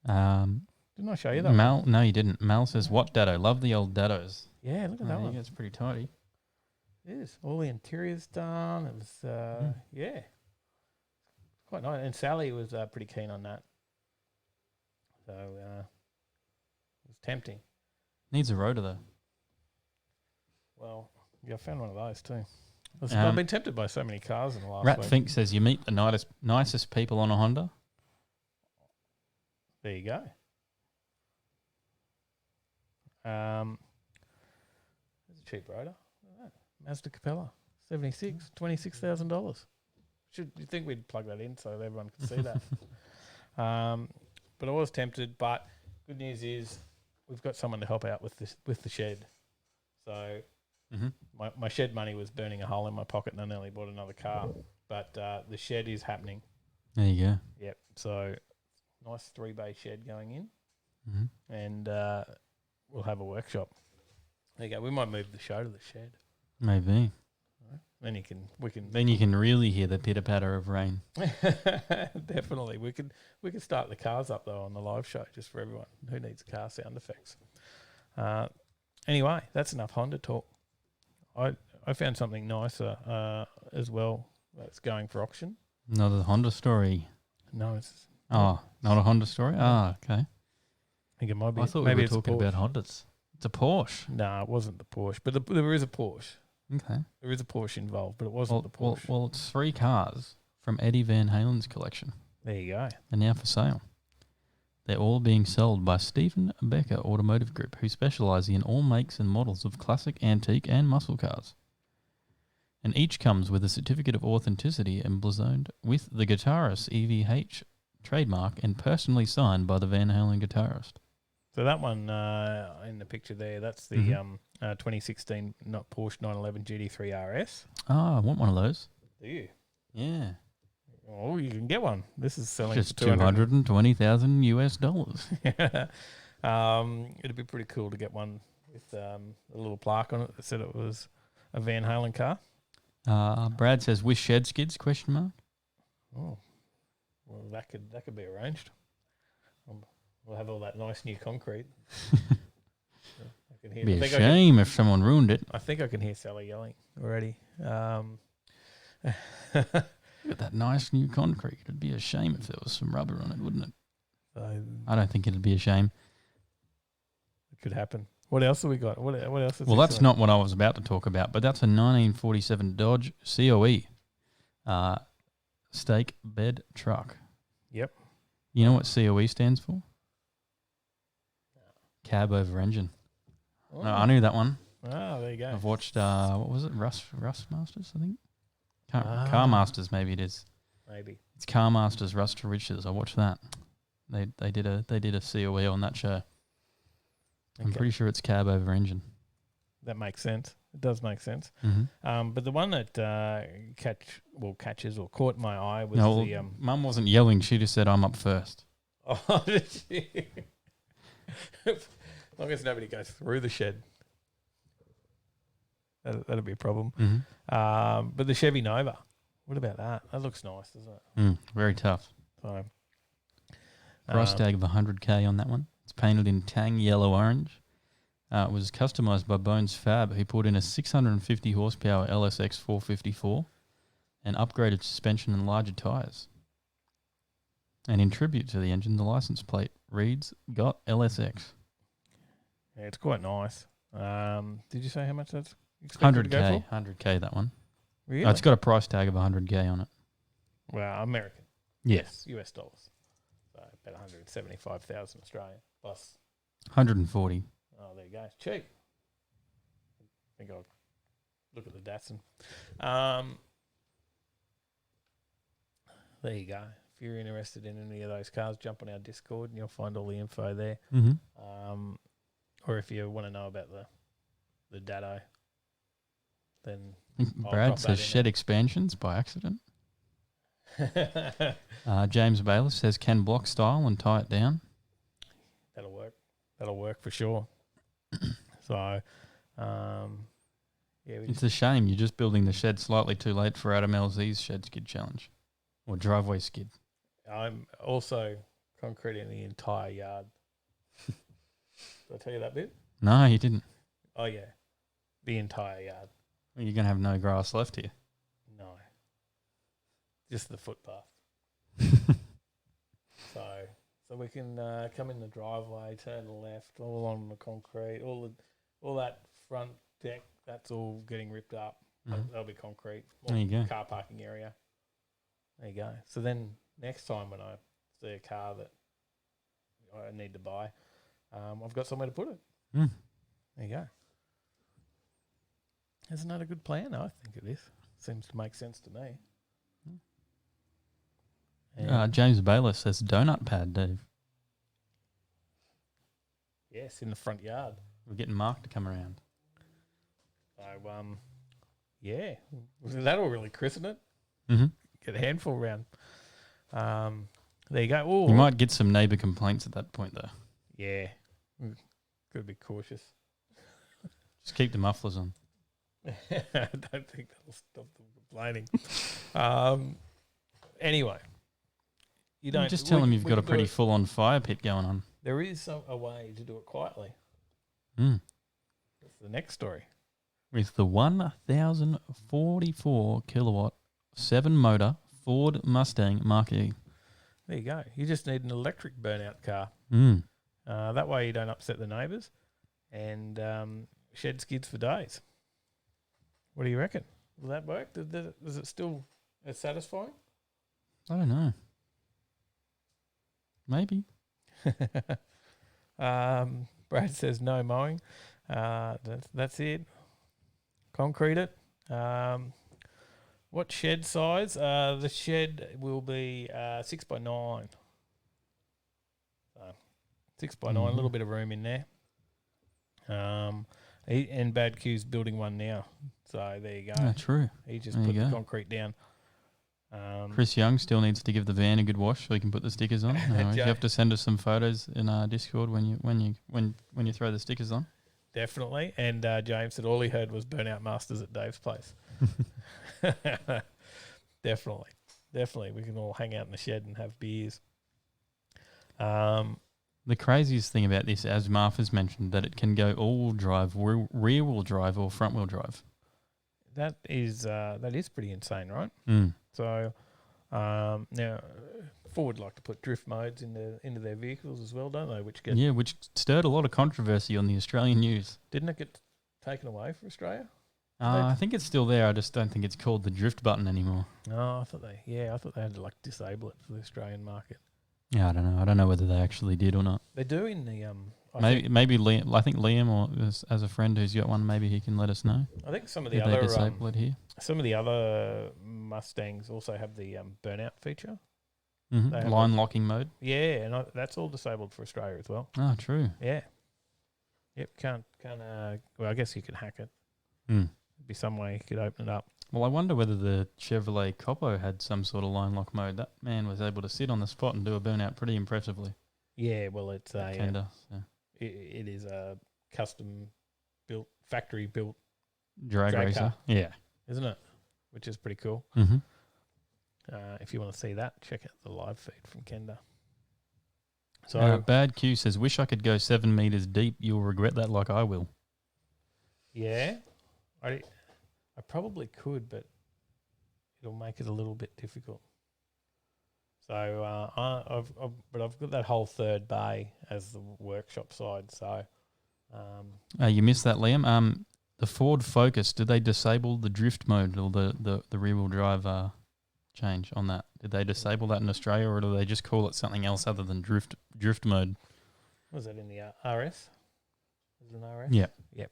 Didn't I show you that? Mal, no, you didn't. Mal says, what Datto? Love the old Dattos. Yeah, look at that one. It's pretty tidy. It is. All the interior's done. It was, yeah. Quite nice. And Sally was pretty keen on that. So, it was tempting. Needs a rotor, though. Well, yeah, I found one of those too. I've been tempted by so many cars in the last week. Ratfink says, you meet the nicest people on a Honda. There you go. There's a cheap rotor. Look at that. Mazda Capella, 76, $26,000. You'd think we'd plug that in so everyone could see that. But I was tempted. But good news is we've got someone to help out with the shed. So my shed money was burning a hole in my pocket, and I nearly bought another car. But the shed is happening. There you go. Yep. So nice 3-bay shed going in, and we'll have a workshop. There you go. We might move the show to the shed. Maybe. Then Then you can really hear the pitter patter of rain. Definitely. We could start the cars up though on the live show just for everyone who needs car sound effects. Anyway, that's enough Honda talk. I found something nicer as well that's going for auction. Not a Honda story. No, it's not a Honda story. Okay. I think it might be. I thought maybe we were talking about Hondas. It's a Porsche. No, it wasn't the Porsche, but there is a Porsche. Okay. There is a Porsche involved, but it wasn't the Porsche. Well, it's 3 cars from Eddie Van Halen's collection. There you go. They're now for sale. They're all being sold by Stephen Becker Automotive Group, who specialise in all makes and models of classic, antique and muscle cars. And each comes with a certificate of authenticity emblazoned with the guitarist's EVH trademark and personally signed by the Van Halen guitarist. So that one in the picture there, that's the 2016 not Porsche 911 GT3 RS. Oh, I want one of those. Do you? Yeah. Oh, you can get one. This is selling Just for $220,000 US. It'd be pretty cool to get one with a little plaque on it that said it was a Van Halen car. Brad says, with shed skids, question mark? Oh, well, that could be arranged. We'll have all that nice new concrete. I can hear. Be a shame if someone ruined it. I think I can hear Sally yelling already. Look at that nice new concrete. It'd be a shame if there was some rubber on it, wouldn't it? I don't think it'd be a shame. It could happen. What else have we got? What else? Well, that's not what I was about to talk about, but that's a 1947 Dodge COE stake bed truck. Yep. You know what COE stands for? Cab over engine. Oh. No, I knew that one. Oh, there you go. I've watched, what was it? Rust Masters, I think? Car Masters, maybe it is. Maybe. It's Car Masters, Rust to Riches. I watched that. They did a COE on that show. I'm pretty sure it's cab over engine. That makes sense. It does make sense. Mm-hmm. But the one that catches or caught my eye was the Mum wasn't yelling. She just said, "I'm up first." Oh, did she? As long as nobody goes through the shed, that'd be a problem. Mm-hmm. But the Chevy Nova, what about that? That looks nice, doesn't it? Very tough. So, Price tag of $100K on that one. It's painted in tang yellow orange. It was customised by Bones Fab, who put in a 650 horsepower LSX 454 and upgraded suspension and larger tyres. And in tribute to the engine, the license plate reads, "Got LSX." Yeah, it's quite nice. Did you say how much that's expected 100K, to go for? 100K that one. Really? It's got a price tag of 100K on it. Well, American. Yes. US dollars. So about 175,000 Australian plus 140. Oh, there you go. It's cheap. I think I'll look at the Datsun. There you go. If you're interested in any of those cars, jump on our Discord and you'll find all the info there. Mm-hmm. Or if you want to know about the Datto, then Brad says shed expansions by accident. James Bayless says, "Can block style and tie it down." That'll work. That'll work for sure. So, yeah. It's a shame you're just building the shed slightly too late for Adam LZ's shed skid challenge or driveway skid. I'm also concreting the entire yard. Did I tell you that bit? No, you didn't. Oh, yeah. The entire yard. Well, you're going to have no grass left here. No. Just the footpath. So we can come in the driveway, turn left, all on the concrete, all that front deck, that's all getting ripped up. Mm-hmm. That'll be concrete. There you go. Car parking area. There you go. So then next time when I see a car that I need to buy, I've got somewhere to put it. Mm. There you go. Isn't that a good plan? I think it is. Seems to make sense to me. James Bayless says, "Donut pad, Dave." Yes, in the front yard. We're getting Mark to come around. So, yeah, that'll really christen it. Mm-hmm. Get a handful around. There you go. Ooh. You might get some neighbour complaints at that point, though. Yeah, got to be cautious. Just keep the mufflers on. I don't think that'll stop them complaining. Anyway, you don't just tell them you've got a pretty full-on fire pit going on. There is a way to do it quietly. Mm. That's the next story. With the 1,044 kilowatt 7-motor Ford Mustang Mach-E. There you go. You just need an electric burnout car. Mm. That way you don't upset the neighbours and shed skids for days. What do you reckon? Will that work? Is it still as satisfying? I don't know. Maybe. Brad says no mowing. That's it. Concrete it. What shed size? The shed will be 6 by 9. 6 by 9, a little bit of room in there. And Bad Q's building one now. So there you go. Ah, true. He just There put you the go. concrete down. Chris Young still needs to give the van a good wash so he can put the stickers on. No worries. You Jay. have to send us some photos in our Discord when you throw the stickers on. Definitely. And James said all he heard was Burnout Masters at Dave's place. Definitely. We can all hang out in the shed and have beers. The craziest thing about this, as Martha's mentioned, that it can go all-wheel drive, rear-wheel drive, or front-wheel drive. That is pretty insane, right? Mm. So now Ford like to put drift modes into their vehicles as well, don't they? Which stirred a lot of controversy on the Australian news. Didn't it get taken away for Australia? I think it's still there. I just don't think it's called the drift button anymore. No, I thought they had to like disable it for the Australian market. Yeah, I don't know. I don't know whether they actually did or not. They do in the Maybe Liam. I think Liam, or as a friend who's got one, maybe he can let us know. I think some of the Did other they disable it here? some of the other Mustangs also have the burnout feature. Mm-hmm. They have Line locking mode. Yeah, and that's all disabled for Australia as well. Oh, true. Yeah. Yep. Can't. Well, I guess you could hack it. Mm. Be some way you could open it up. Well, I wonder whether the Chevrolet Copo had some sort of line lock mode. That man was able to sit on the spot and do a burnout pretty impressively. Yeah. Well, it's a Kenda. So. it is a custom built, factory built, Drag drag racer. car. Yeah. isn't it? Which is pretty cool. Mm-hmm. If you want to see that, check out the live feed from Kenda. So Bad Q says, "Wish I could go 7 meters deep. You'll regret that, like I will." yeah, I probably could, but it'll make it a little bit difficult. So I've got that whole third bay as the workshop side. So You missed that, Liam. The Ford Focus, did they disable the drift mode or the rear wheel drive change on that? Did they disable that in Australia, or do they just call it something else other than drift mode? was that in the RS? Is it an RS? Yeah. Yep.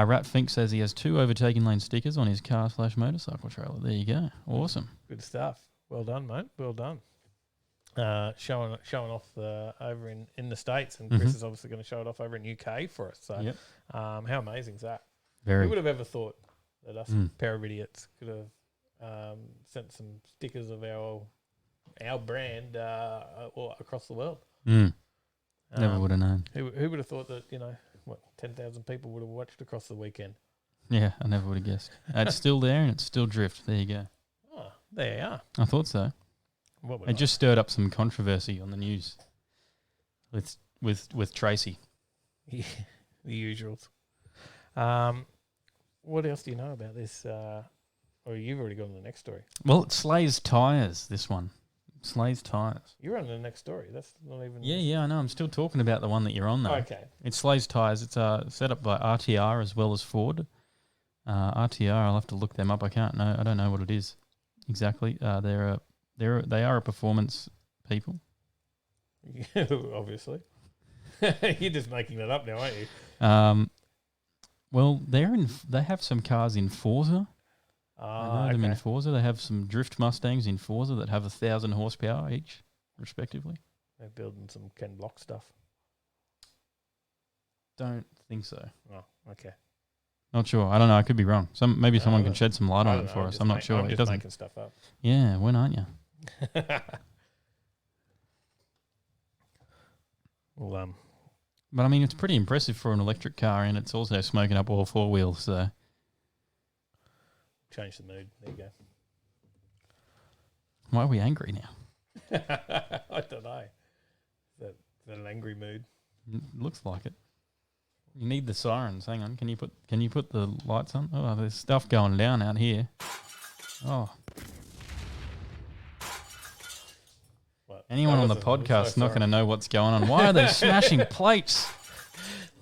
Rat Fink says he has 2 Overtaking Lane stickers on his car/motorcycle trailer. There you go. Awesome. Good stuff. Well done, mate. Well done. Showing off over in the States, and Chris is obviously going to show it off over in UK for us. So, Yep. how amazing is that? Very. Who would have ever thought that us pair of idiots could have sent some stickers of our brand all across the world? Never would have known. Who would have thought that 10,000 people would have watched across the weekend? Yeah, I never would have guessed. It's still there and it's still drift. There you go. Oh, there you are. I thought so. What would It just stirred up some controversy on the news with Tracy. Yeah, the usuals. What else do you know about this? Or you've already gone to the next story. Well, it slays tyres, this one. It slays tyres. You're on the next story. That's not even... Yeah, I know. I'm still talking about the one that you're on, though. Okay. It slays tyres. It's set up by RTR as well as Ford. RTR, I'll have to look them up. I don't know what it is exactly. They are a performance people. Obviously. You're just making that up now, aren't you? Well, they have some cars in Forza. I know them in Okay. Forza. They have some drift Mustangs in Forza that have 1,000 horsepower each, respectively. They're building some Ken Block stuff. Don't think so. Oh, okay. Not sure. I don't know. I could be wrong. Maybe someone can don't- shed some light I on don't it know, for us. just I'm not sure. I'm It just doesn't. making stuff up. Yeah, when aren't you? Well, But I mean, it's pretty impressive for an electric car, and it's also smoking up all 4 wheels. So change the mood. There you go. why are we angry now? I don't know. Is that an angry mood? Looks like it. You need the sirens. Hang on. Can you put the lights on? Oh, there's stuff going down out here. Oh. What? Anyone on the podcast's not going to know what's going on. Why are they smashing plates?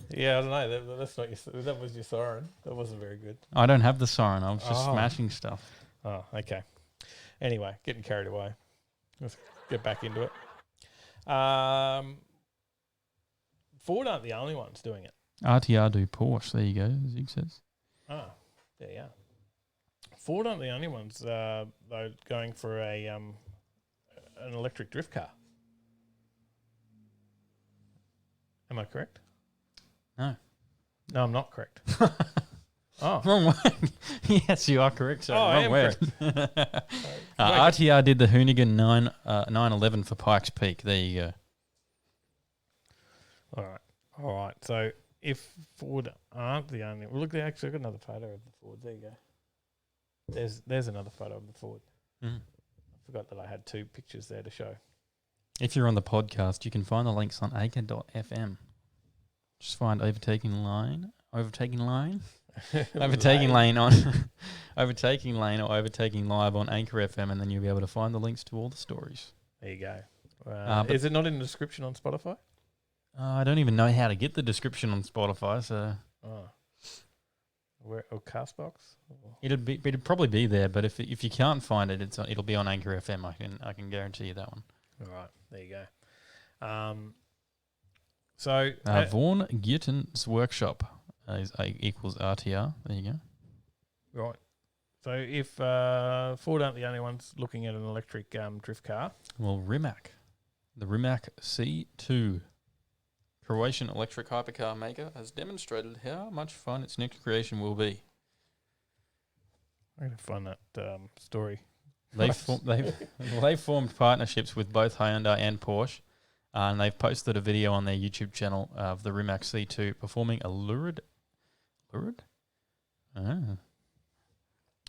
Yeah, I don't know. That's not that was your siren. That wasn't very good. I don't have the siren. I was just Oh. smashing stuff. Oh, okay. Anyway, getting carried away. Let's get back into it. Ford aren't the only ones doing it. RTR do Porsche. There you go, Zig says. Ah, there you are. Ford aren't the only ones though going for an electric drift car. Am I correct? No. No, I'm not correct. Oh, Wrong way. Yes, you are correct. Sorry, I wrong am word. RTR did the Hoonigan 911 for Pikes Peak. There you go. All right. So if Ford aren't the only, well, look, actually, I've got another photo of the Ford. There you go. There's another photo of the Ford. Mm. I forgot that I had 2 pictures there to show. If you're on the podcast, you can find the links on acre.fm. Just find Overtaking Lane on Overtaking Lane on Overtaking Lane or Overtaking Live on Anchor FM, and then you'll be able to find the links to all the stories. There you go. But- Is it not in the description on Spotify? I don't even know how to get the description on Spotify, so Oh. Where, or Castbox? it'd probably be there. But if you can't find it, it'll be on Anchor FM. I can guarantee you that one. All right, there you go. So Vaughan Gitten's workshop equals RTR. There you go. right. So if Ford aren't the only ones looking at an electric drift car, Well, the Rimac C2, Croatian electric hypercar maker, has demonstrated how much fun its next creation will be. I'm going to find that story. They've formed partnerships with both Hyundai and Porsche, and they've posted a video on their YouTube channel of the Rimac C2 performing a lurid?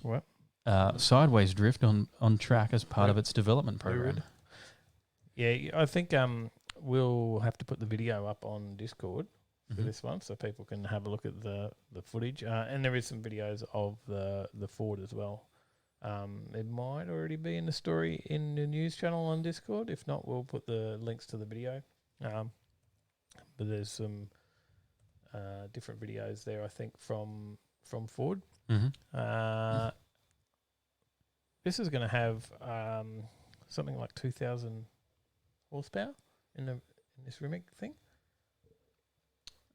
What? Sideways drift on track as part of its development program. Lurid. Yeah, I think we'll have to put the video up on Discord for Mhm. this one, so people can have a look at the footage. And there is some videos of the Ford as well. It might already be in the story in the news channel on Discord. If not, we'll put the links to the video. But there's some different videos there, I think, from Ford. Mm-hmm. This is going to have something like 2,000 horsepower in this Rimac thing.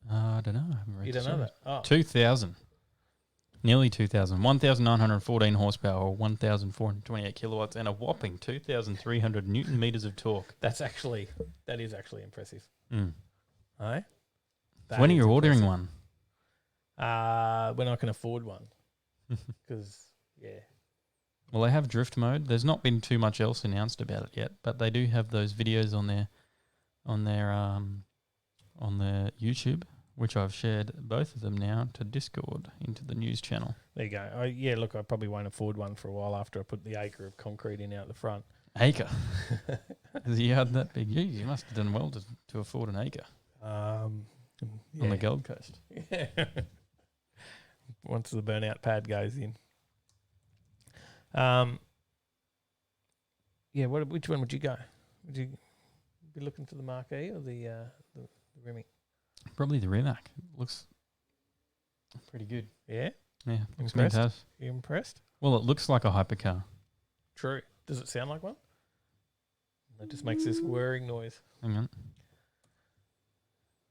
I don't know. I haven't read You the don't know series. that? Oh. 2,000. Nearly 2,000. 1,914 horsepower or 1,428 kilowatts and a whopping 2,300 newton meters of torque. That is actually impressive. Mm. Hey? When are you ordering one? When I can afford one. Because, yeah. Well, they have drift mode. There's not been too much else announced about it yet, but they do have those videos on their YouTube, which I've shared both of them now to Discord into the news channel. There you go. Look, I probably won't afford one for a while after I put the acre of concrete in out the front. Acre. Is the yard that big? You must have done well to afford an acre on the Gold Coast. Yeah. Once the burnout pad goes in. Which one would you go? Would you be looking for the Marquee or the Remy? Probably the Rimac. Looks pretty good. Yeah? Yeah, looks Impressed? fantastic. You impressed? Well, it looks like a hypercar. True. Does it sound like one? That just makes this whirring noise. Hang on.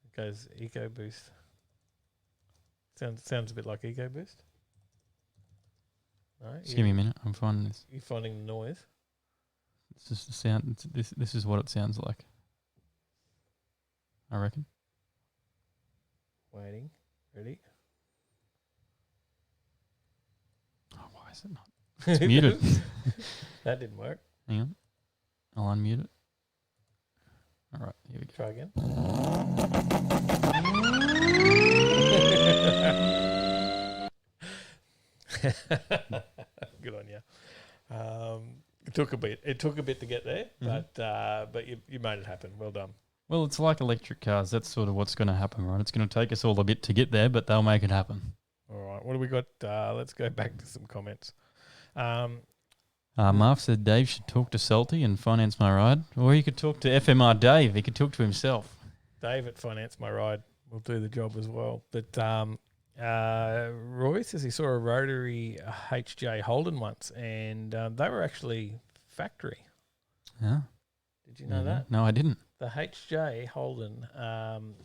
It goes EcoBoost. Sounds a bit like EcoBoost. No, Just give me a minute. I'm finding this. You're finding the noise. It's just the sound. This is what it sounds like. I reckon. Waiting. Ready? Oh, why is it not? It's muted. That didn't work. Hang on. I'll unmute it. All right, here we go. Try again. Good on you. It took a bit. It took a bit to get there, but you made it happen. Well done. Well, it's like electric cars. That's sort of what's going to happen, right? It's going to take us all a bit to get there, but they'll make it happen. All right. What do we got? Let's go back to some comments. Marv said Dave should talk to Salty and finance my ride, or he could talk to FMR Dave. He could talk to himself. Dave at Finance My Ride will do the job as well. But Roy says he saw a rotary HJ Holden once, and they were actually factory. Yeah. Did you know that? No, I didn't. The HJ Holden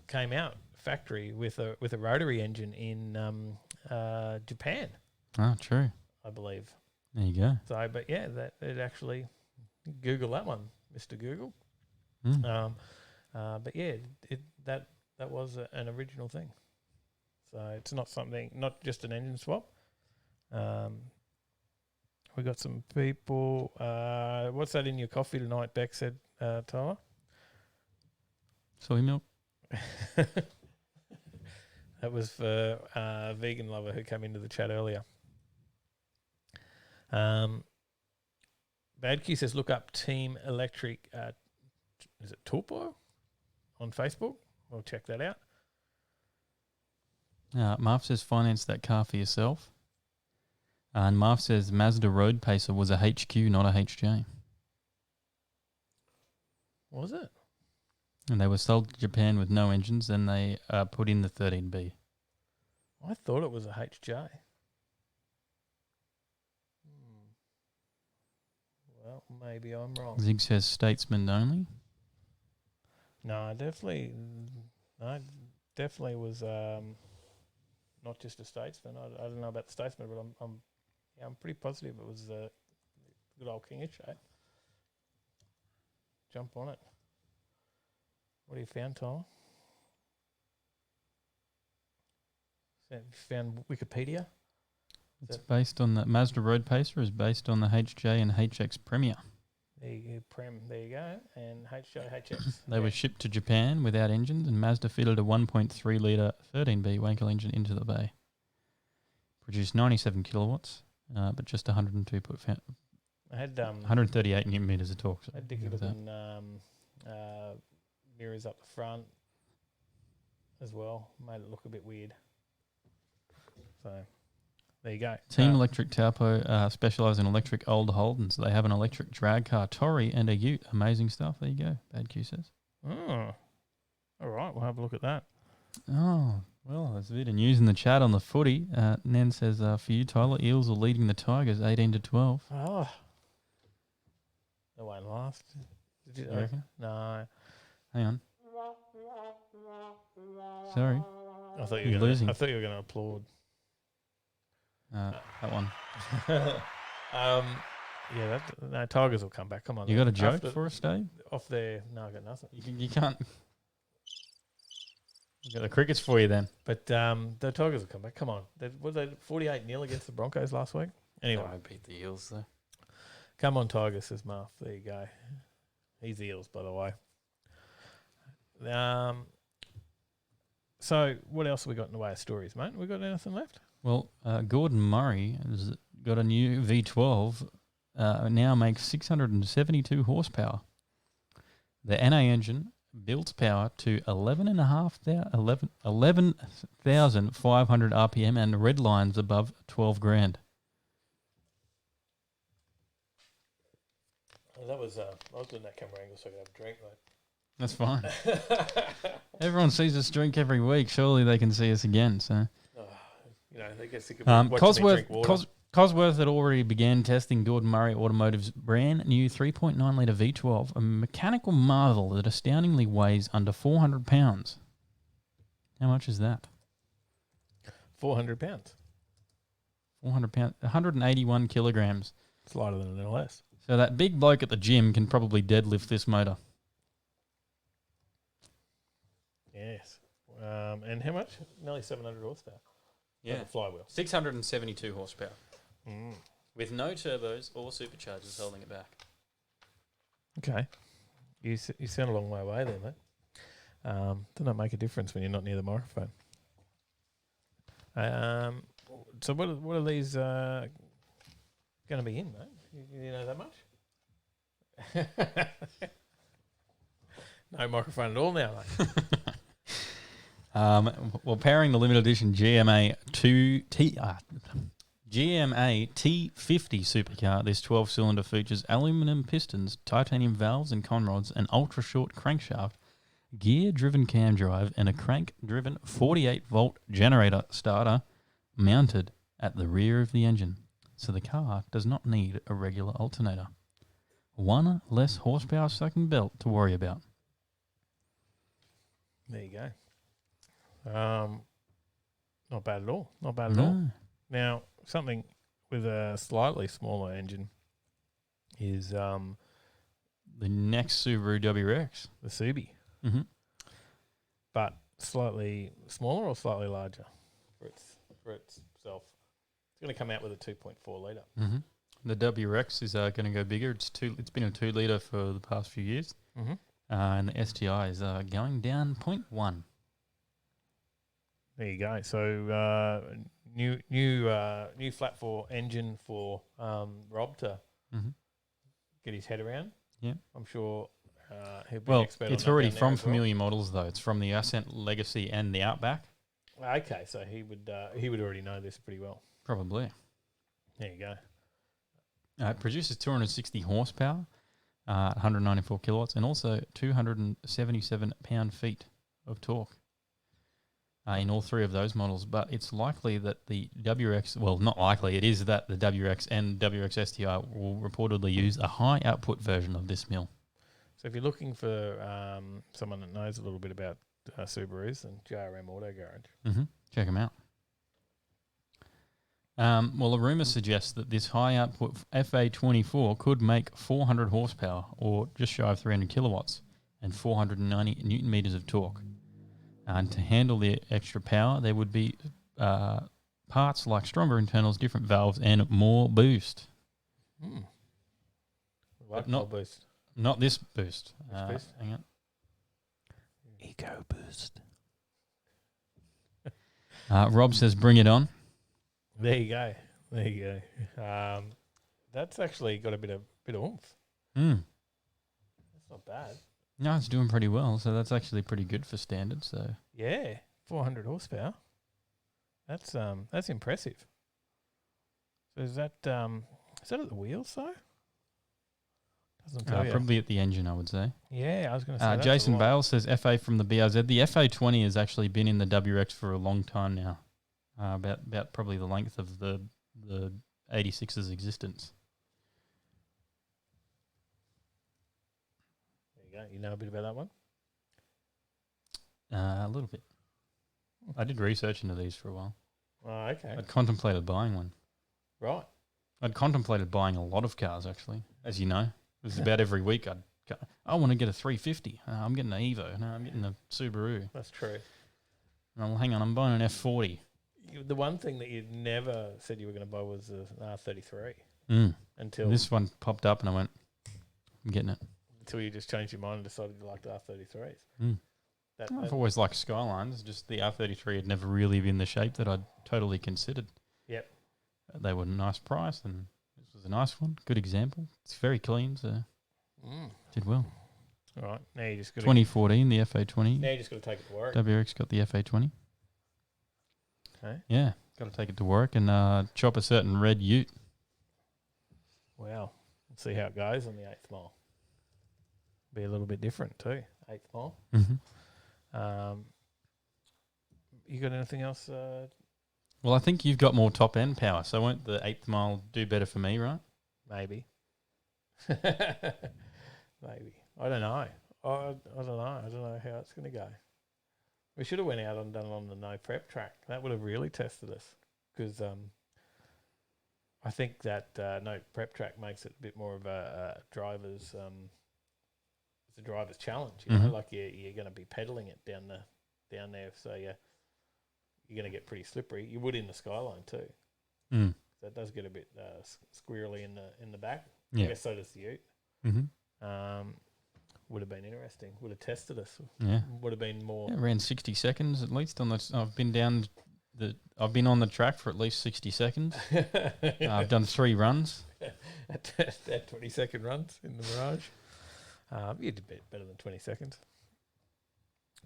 came out factory with a rotary engine in Japan, Oh, true. I believe. There you go. So, but yeah, that it actually Google that one, Mr. Google. Mm. But yeah, that was an original thing. So it's not just an engine swap. We got some people. What's that in your coffee tonight? Beck said, Tyler. Soy milk. That was for a vegan lover who came into the chat earlier. Badkey says, look up Team Electric. Is it Tulpo on Facebook? We'll check that out. Marv says, finance that car for yourself. And Marv says, Mazda Road Pacer was a HQ, not a HJ. What was it? And they were sold to Japan with no engines, then they put in the 13B. I thought it was a HJ. Well, maybe I'm wrong. Zig says, statesman only. No, definitely was not just a statesman. I don't know about the statesman, but I'm pretty positive it was a good old King HJ. Jump on it. What have you found, Tyler? Found Wikipedia? It's based on the Mazda Road Pacer is based on the HJ and HX Premier. There you go. And HJ, HX. They were shipped to Japan without engines, and Mazda fitted a 1.3 litre 13B Wankel engine into the bay. Produced 97 kilowatts, but just 102 I had 138 newton meters of torque. So I had Dickie looking mirrors up the front as well. Made it look a bit weird. So there you go. Team Electric Taupo specialise in electric old Holdens. They have an electric drag car, Tory, and a Ute. Amazing stuff. There you go. Bad Q says. Oh, all right. We'll have a look at that. Oh, well, there's a bit of news in the chat on the footy. Nen says, for you, Tyler, Eels are leading the Tigers 18-12. Oh, that won't last. Did You reckon? No. Hang on. Sorry. I thought You're losing. I thought you were going to applaud. That one. Yeah, no, Tigers will come back. Come on. You got a joke for us, Dave? Off there. No, I got nothing. You can't. Got the crickets for you then. But the Tigers will come back. Come on. Was they 48-0 against the Broncos last week? Anyway. I beat the Eels though. Come on, Tigers, says Marth. There you go. He's Eels, by the way. So what else have we got in the way of stories, mate? We got anything left? Well, Gordon Murray has got a new V12. Now makes 672 horsepower. The NA engine builds power to 11,500 RPM and red lines above 12 grand. Well, that was I was doing that camera angle so I could have a drink, mate. That's fine. Everyone sees us drink every week. Surely they can see us again. So, they get sick of watching me drink water. Cosworth had already began testing Gordon Murray Automotive's brand new 3.9 litre V12, a mechanical marvel that astoundingly weighs under 400 pounds. How much is that? 400 pounds. 400 pounds, 181 kilograms. It's lighter than an LS. So that big bloke at the gym can probably deadlift this motor. Yes. And how much? Nearly 700 horsepower. Yeah. Like a flywheel. 672 horsepower. With no turbos or superchargers holding it back. Okay. You sound a long way away there, mate. Doesn't that make a difference when you're not near the microphone? So what are these going to be in, mate? You know that much? No microphone at all now, mate. Well, powering the limited edition GMA T50 supercar, this 12-cylinder features aluminium pistons, titanium valves and conrods, an ultra-short crankshaft, gear-driven cam drive, and a crank-driven 48-volt generator starter mounted at the rear of the engine. So the car does not need a regular alternator. one less horsepower sucking belt to worry about. There you go. Not bad at all. Not bad at all. No. Now, something with a slightly smaller engine is The next Subaru WRX. the Subi, Mm-hmm. but slightly smaller or slightly larger for itself. It's going to come out with a 2.4 litre. Mm-hmm. The WRX is going to go bigger. It's been a 2 litre for the past few years, Mm-hmm. and the STI is going down 0.1. There you go. So new flat 4 engine for Rob to Mm-hmm. get his head around. Yeah. I'm sure he'll be an Well, expert on it's that already down there from as well. familiar models though. It's from the Ascent Legacy and the Outback. Okay, so he would already know this pretty well. Probably. There you go. It produces 260 horsepower, 194 kilowatts, and also 277 pound-feet of torque in all three of those models. But it's likely that the WRX, well, not likely, it is that the WRX and WRX STI will reportedly use a high-output version of this mill. So if you're looking for someone that knows a little bit about Subarus, and JRM Auto Garage. Mm-hmm. Check them out. Well, a rumour suggests that this high-output FA24 could make 400 horsepower, or just shy of 300 kilowatts, and 490 newton meters of torque. And to handle the extra power, there would be parts like stronger internals, different valves, and more boost. Like But not not- boost. Not this boost. Which boost? Hang on. Eco boost. Rob says, bring it on. There you go. There you go. That's actually got a bit of oomph. Mm. That's not bad. No, it's doing pretty well, so that's actually pretty good for standard. So Yeah, 400 horsepower. That's impressive. So is that at the wheels though? Doesn't tell you. probably at the engine, I would say. Yeah, I was going to say. that's a Jason lot. Bale says FA from the BRZ. The FA20 has actually been in the WRX for a long time now, about probably the length of the 86's existence. There you go. You know a bit about that one. A little bit. I did research into these for a while. Oh, okay. I'd contemplated buying one. Right. I'd contemplated buying a lot of cars, actually, as you know. It was about every week I want to get a 350. I'm getting an Evo. No, I'm getting a Subaru. That's true. Well, hang on, I'm buying an F40. The one thing that you never said you were going to buy was an R33 Mm. until This one popped up and I went, I'm getting it. you just changed your mind and decided you liked R33s. Mm. That, I've always liked Skylines, just the R33 had never really been the shape that I'd totally considered. Yep. They were a nice price and this was a nice one. Good example. It's very clean, so did well. All right. Now you just got 2014, the FA20. Now you just got to take it to work. WRX got the FA20. Okay. Yeah, got to take it to work and chop a certain red ute. Wow. Let's see how it goes on the 8th mile. Be a little bit different too. 8th mile. Mm-hmm. You got anything else? Well, I think you've got more top end power, so won't the 8th mile do better for me, right? Maybe. Maybe. I don't know. I don't know. I don't know how it's going to go. We should have went out and done it on the no prep track. That would have really tested us because I think that no prep track makes it a bit more of a driver's it's a driver's challenge. You know, like you're going to be pedaling it down there, so you're going to get pretty slippery. You would in the Skyline too. Mm. That does get a bit squirrely in the back. Yeah. I guess so does the Ute. Mm-hmm. Would have been interesting. Would have tested us. Yeah. Would have been more. Yeah, around 60 seconds at least. I've been on the track for at least 60 seconds. I've done 3 runs. at 20-second runs in the Mirage. You did better than 20 seconds.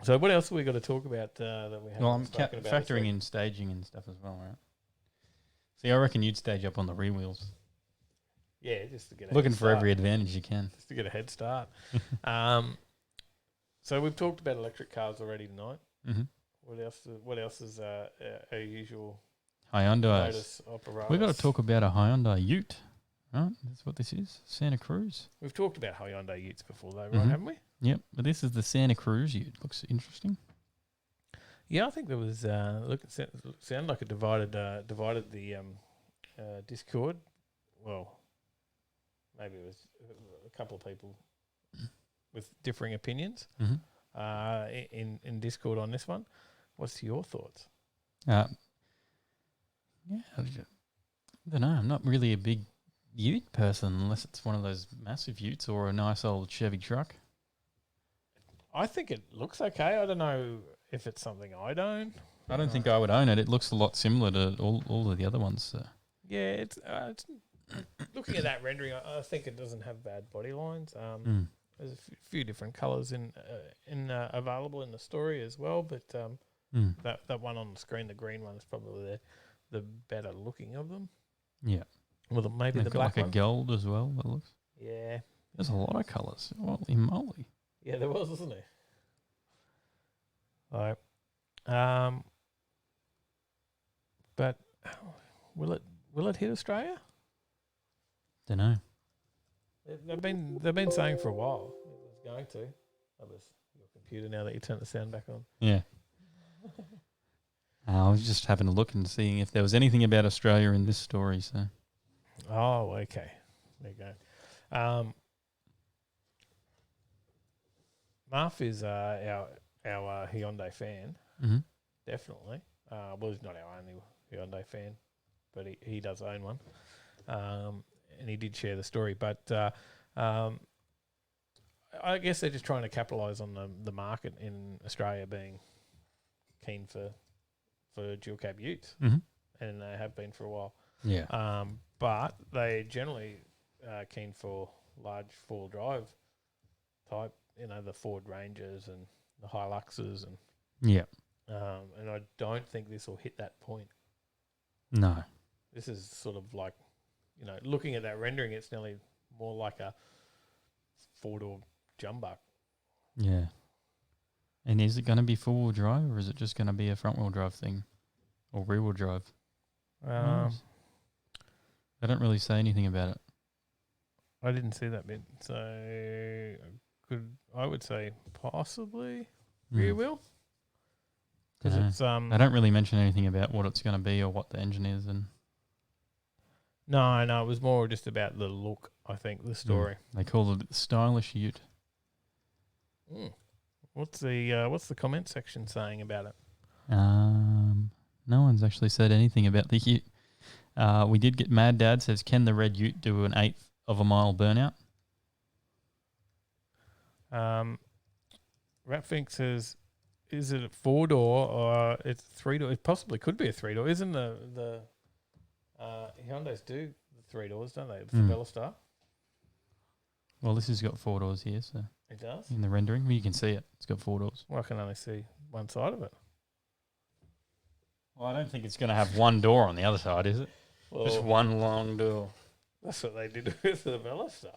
So what else have we got to talk about that we haven't Well, I'm spoken about? factoring in staging and stuff as well, right? See, I reckon you'd stage up on the rear wheels. Yeah, just to get Looking for every advantage you can. just to get a head start. So we've talked about electric cars already tonight. Mm-hmm. What else is our usual Hyundai. modus operandi? We've got to talk about a Hyundai Ute. Right, that's what this is. Santa Cruz. We've talked about Hyundai Utes before, though, right? Mhm. Haven't we? Yep, but this is the Santa Cruz Ute. Looks interesting. Yeah, I think there was. Look, it sounded like it divided the Discord. Well, maybe it was a couple of people with differing opinions in Discord on this one. What's your thoughts? Yeah, I don't know. I'm not really a big Ute person unless it's one of those massive Utes or a nice old Chevy truck. I think it looks okay. I don't know if it's something I don't. I don't think I would own it. It looks a lot similar to all of the other ones. So. Yeah, it's looking at that rendering. I think it doesn't have bad body lines. There's a few different colours in available in the story as well, but that one on the screen, the green one, is probably the better looking of them. Yeah. Well, maybe the They've got black like one. a gold as well. It looks. Yeah. There's a lot of colours. Holy moly! Yeah, there wasn't there? All right. But will it hit Australia? Don't know. They've been saying for a while it was going to. That was your computer now that you turned the sound back on. Yeah. I was just having a look and seeing if there was anything about Australia in this story. So. Oh, okay. There you go. Marf is our Hyundai fan, definitely. Well, he's not our only Hyundai fan, but he does own one, and he did share the story. But I guess they're just trying to capitalise on the market in Australia being keen for dual cab utes, and they have been for a while. Yeah. But they generally keen for large four-wheel drive type, the Ford Rangers and the Hiluxes, and and I don't think this will hit that point. No. This is sort of like, looking at that rendering, it's nearly more like a four-door jumbuck. Yeah. And is it going to be four-wheel drive or is it just going to be a front-wheel drive thing or rear-wheel drive? They don't really say anything about it. I didn't see that bit, so I would say possibly rear wheel. Because it's they don't really mention anything about what it's going to be or what the engine is, and no, it was more just about the look. I think the story. They call it stylish Ute. What's the comment section saying about it? No one's actually said anything about the Ute. We did get Mad Dad says, can the red Ute do an 1/8 of a mile burnout? Ratfink says, is it a 4-door or it's 3-door? It possibly could be a 3-door. Isn't the Hyundais do the 3 doors, don't they? The Veloster. Well, this has got 4 doors here, so It does? in the rendering, you can see it. It's got 4 doors. Well, I can only see one side of it. Well, I don't think it's going to have one door on the other side, is it? Well, Just one long door. that's what they did with the Veloster.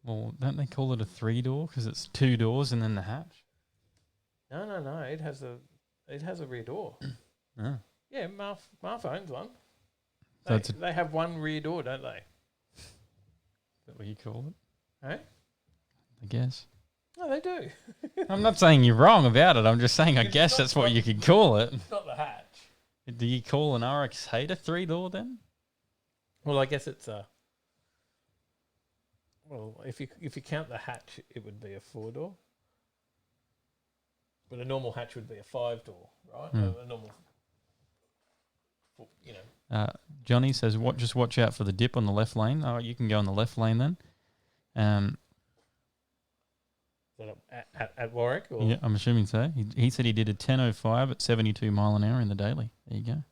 Well, don't they call it a 3-door because it's 2 doors and then the hatch? No. It has a rear door. Oh. Yeah, Marf owns one. So They have one rear door, don't they? Is that what you call it? Hey? I guess. No, they do. I'm not saying you're wrong about it. I'm just saying I guess that's what you could call it. It's not the hatch. Do you call an RX-8 a 3-door then? Well, I guess it's a. Well, if you count the hatch, it would be a 4-door. But a normal hatch would be a 5-door, right? A normal, Johnny says, just watch out for the dip on the left lane. Oh, you can go on the left lane then. Is that at Warwick? Or? Yeah, I'm assuming so. He said he did a 10.05 at 72 mile an hour in the daily. There you go.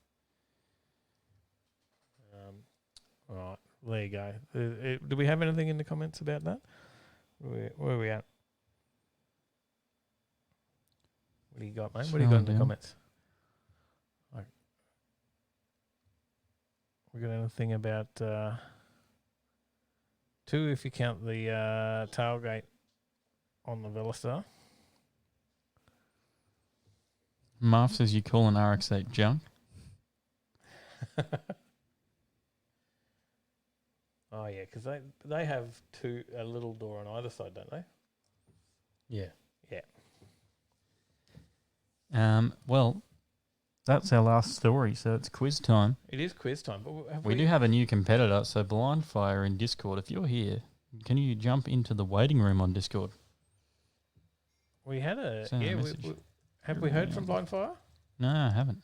All right, there you go. Do we have anything in the comments about that? Where are we at? What do you got, mate? What do you got in the comments? We got anything about 2 if you count the tailgate on the Veloster? Marv says you call an RX-8 junk. Oh yeah, because they have a little door on either side, don't they? Yeah. Yeah. Well, that's our last story, so it's quiz time. It is quiz time, but We do have a new competitor, so Blind Fire in Discord. If you're here, can you jump into the waiting room on Discord? We had Send a message. Have we heard from Blindfire? No, I haven't.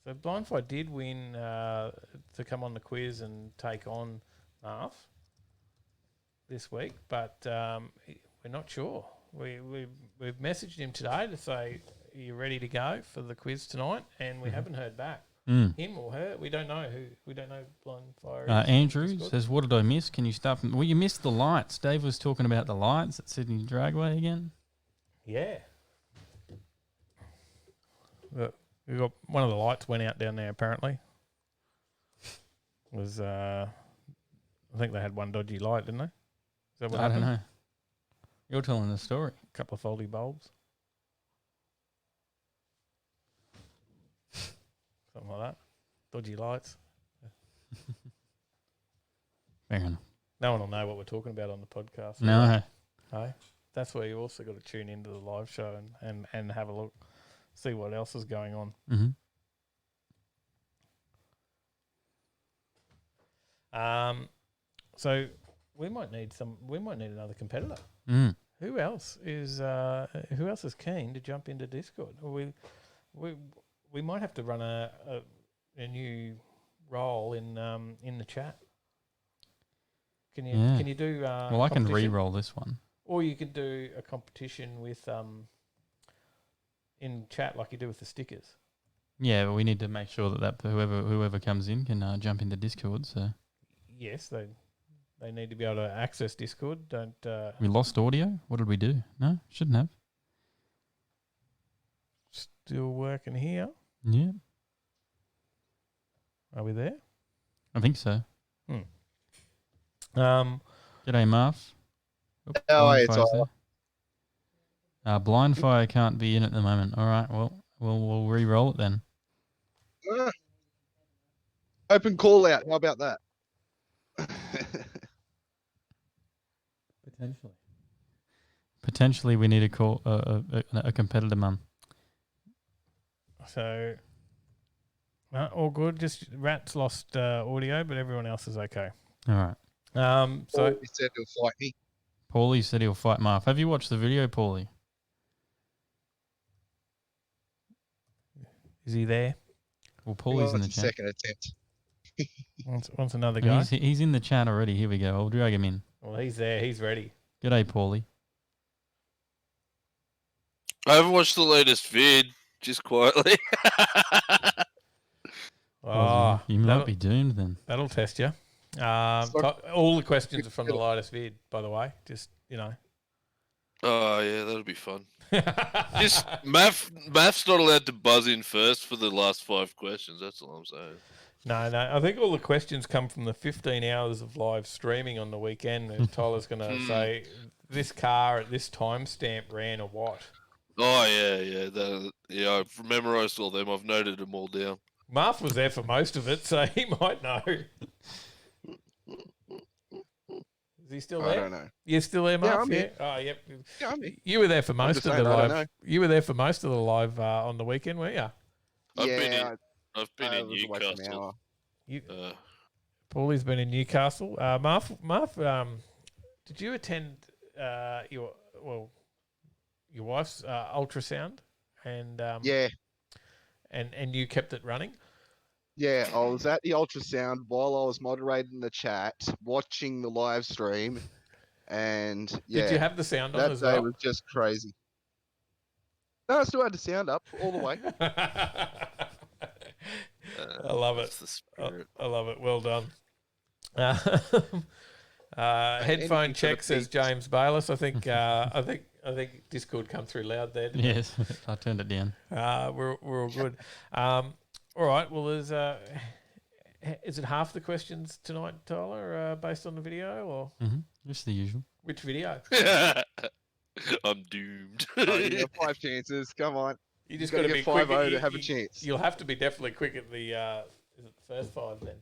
So Blindfire did win to come on the quiz and take on Marv this week, but we're not sure. We've messaged him today to say, are you ready to go for the quiz tonight? And we haven't heard back. Him or her, we don't know who. We don't know Blindfire is. Andrew says, what did I miss? Can you stop? Well, you missed the lights. Dave was talking about the lights at Sydney Dragway again. Yeah. We got one of the lights went out down there apparently. Was I think they had one dodgy light, didn't they? Is that what happened? I don't know. You're telling the story. A couple of faulty bulbs. Something like that. Dodgy lights. Fair enough. No one will know what we're talking about on the podcast. No. No. That's where you also got to tune into the live show and have a look, see what else is going on. Mm-hmm. So we might need another competitor. Mm. Who else is keen to jump into Discord? We might have to run a new role in the chat. Can you do? Well, I can re-roll this one. Or you could do a competition with in chat like you do with the stickers. Yeah, but we need to make sure that whoever comes in can jump into Discord. So yes, they need to be able to access Discord. Don't we lost audio? What did we do? No, shouldn't have. Still working here. Yeah, are we there? I think so. G'day, Marv. Blind Fire can't be in at the moment. All right, well, we'll re-roll it then. Open call out. How about that? Potentially, we need to call a competitor, Mum. So, all good. Just Rat's lost audio, but everyone else is okay. All right. So he said he'll fight me. Paulie said he'll fight Marv. Have you watched the video, Paulie? Is he there? Well, Paulie's in the chat. Second attempt. Wants another guy. He's in the chat already. Here we go. I'll drag him in. Well, he's there. He's ready. G'day, Paulie. I haven't watched the latest vid, just quietly. You might be doomed then. That'll test you. All the questions are from the latest vid, by the way. Just, you know. Oh, yeah, that'll be fun. Just math's not allowed to buzz in first for the last 5 questions. That's all I'm saying. No. I think all the questions come from the 15 hours of live streaming on the weekend. And Tyler's going to say, this car at this timestamp ran a what? Oh, yeah. I've memorised all them. I've noted them all down. Marth was there for most of it, so he might know. Is he still there? I don't know. You're still there, Marth? Yeah, I'm here. Oh, yep. Yeah, I'm here. You were there for most of the I don't know. live. You were there for most of the live on the weekend, were you? I've been in Newcastle. Paulie's been in Newcastle. Marth, did you attend your wife's ultrasound? And yeah. And you kept it running? Yeah, I was at the ultrasound while I was moderating the chat, watching the live stream, and yeah. Did you have the sound on as well? That day was just crazy. No, I still had the sound up all the way. I love it. I love it. Well done. Headphone check, says James Bayless. I think Discord come through loud there. Yes, I turned it down. We're all good. All right. Well, is it half the questions tonight, Tyler, based on the video, or just the usual? Which video? I'm doomed. You have 5 chances. Come on. You just got to be 5-0 quick to have a chance. You'll have to be definitely quick at the is it the first 5 then?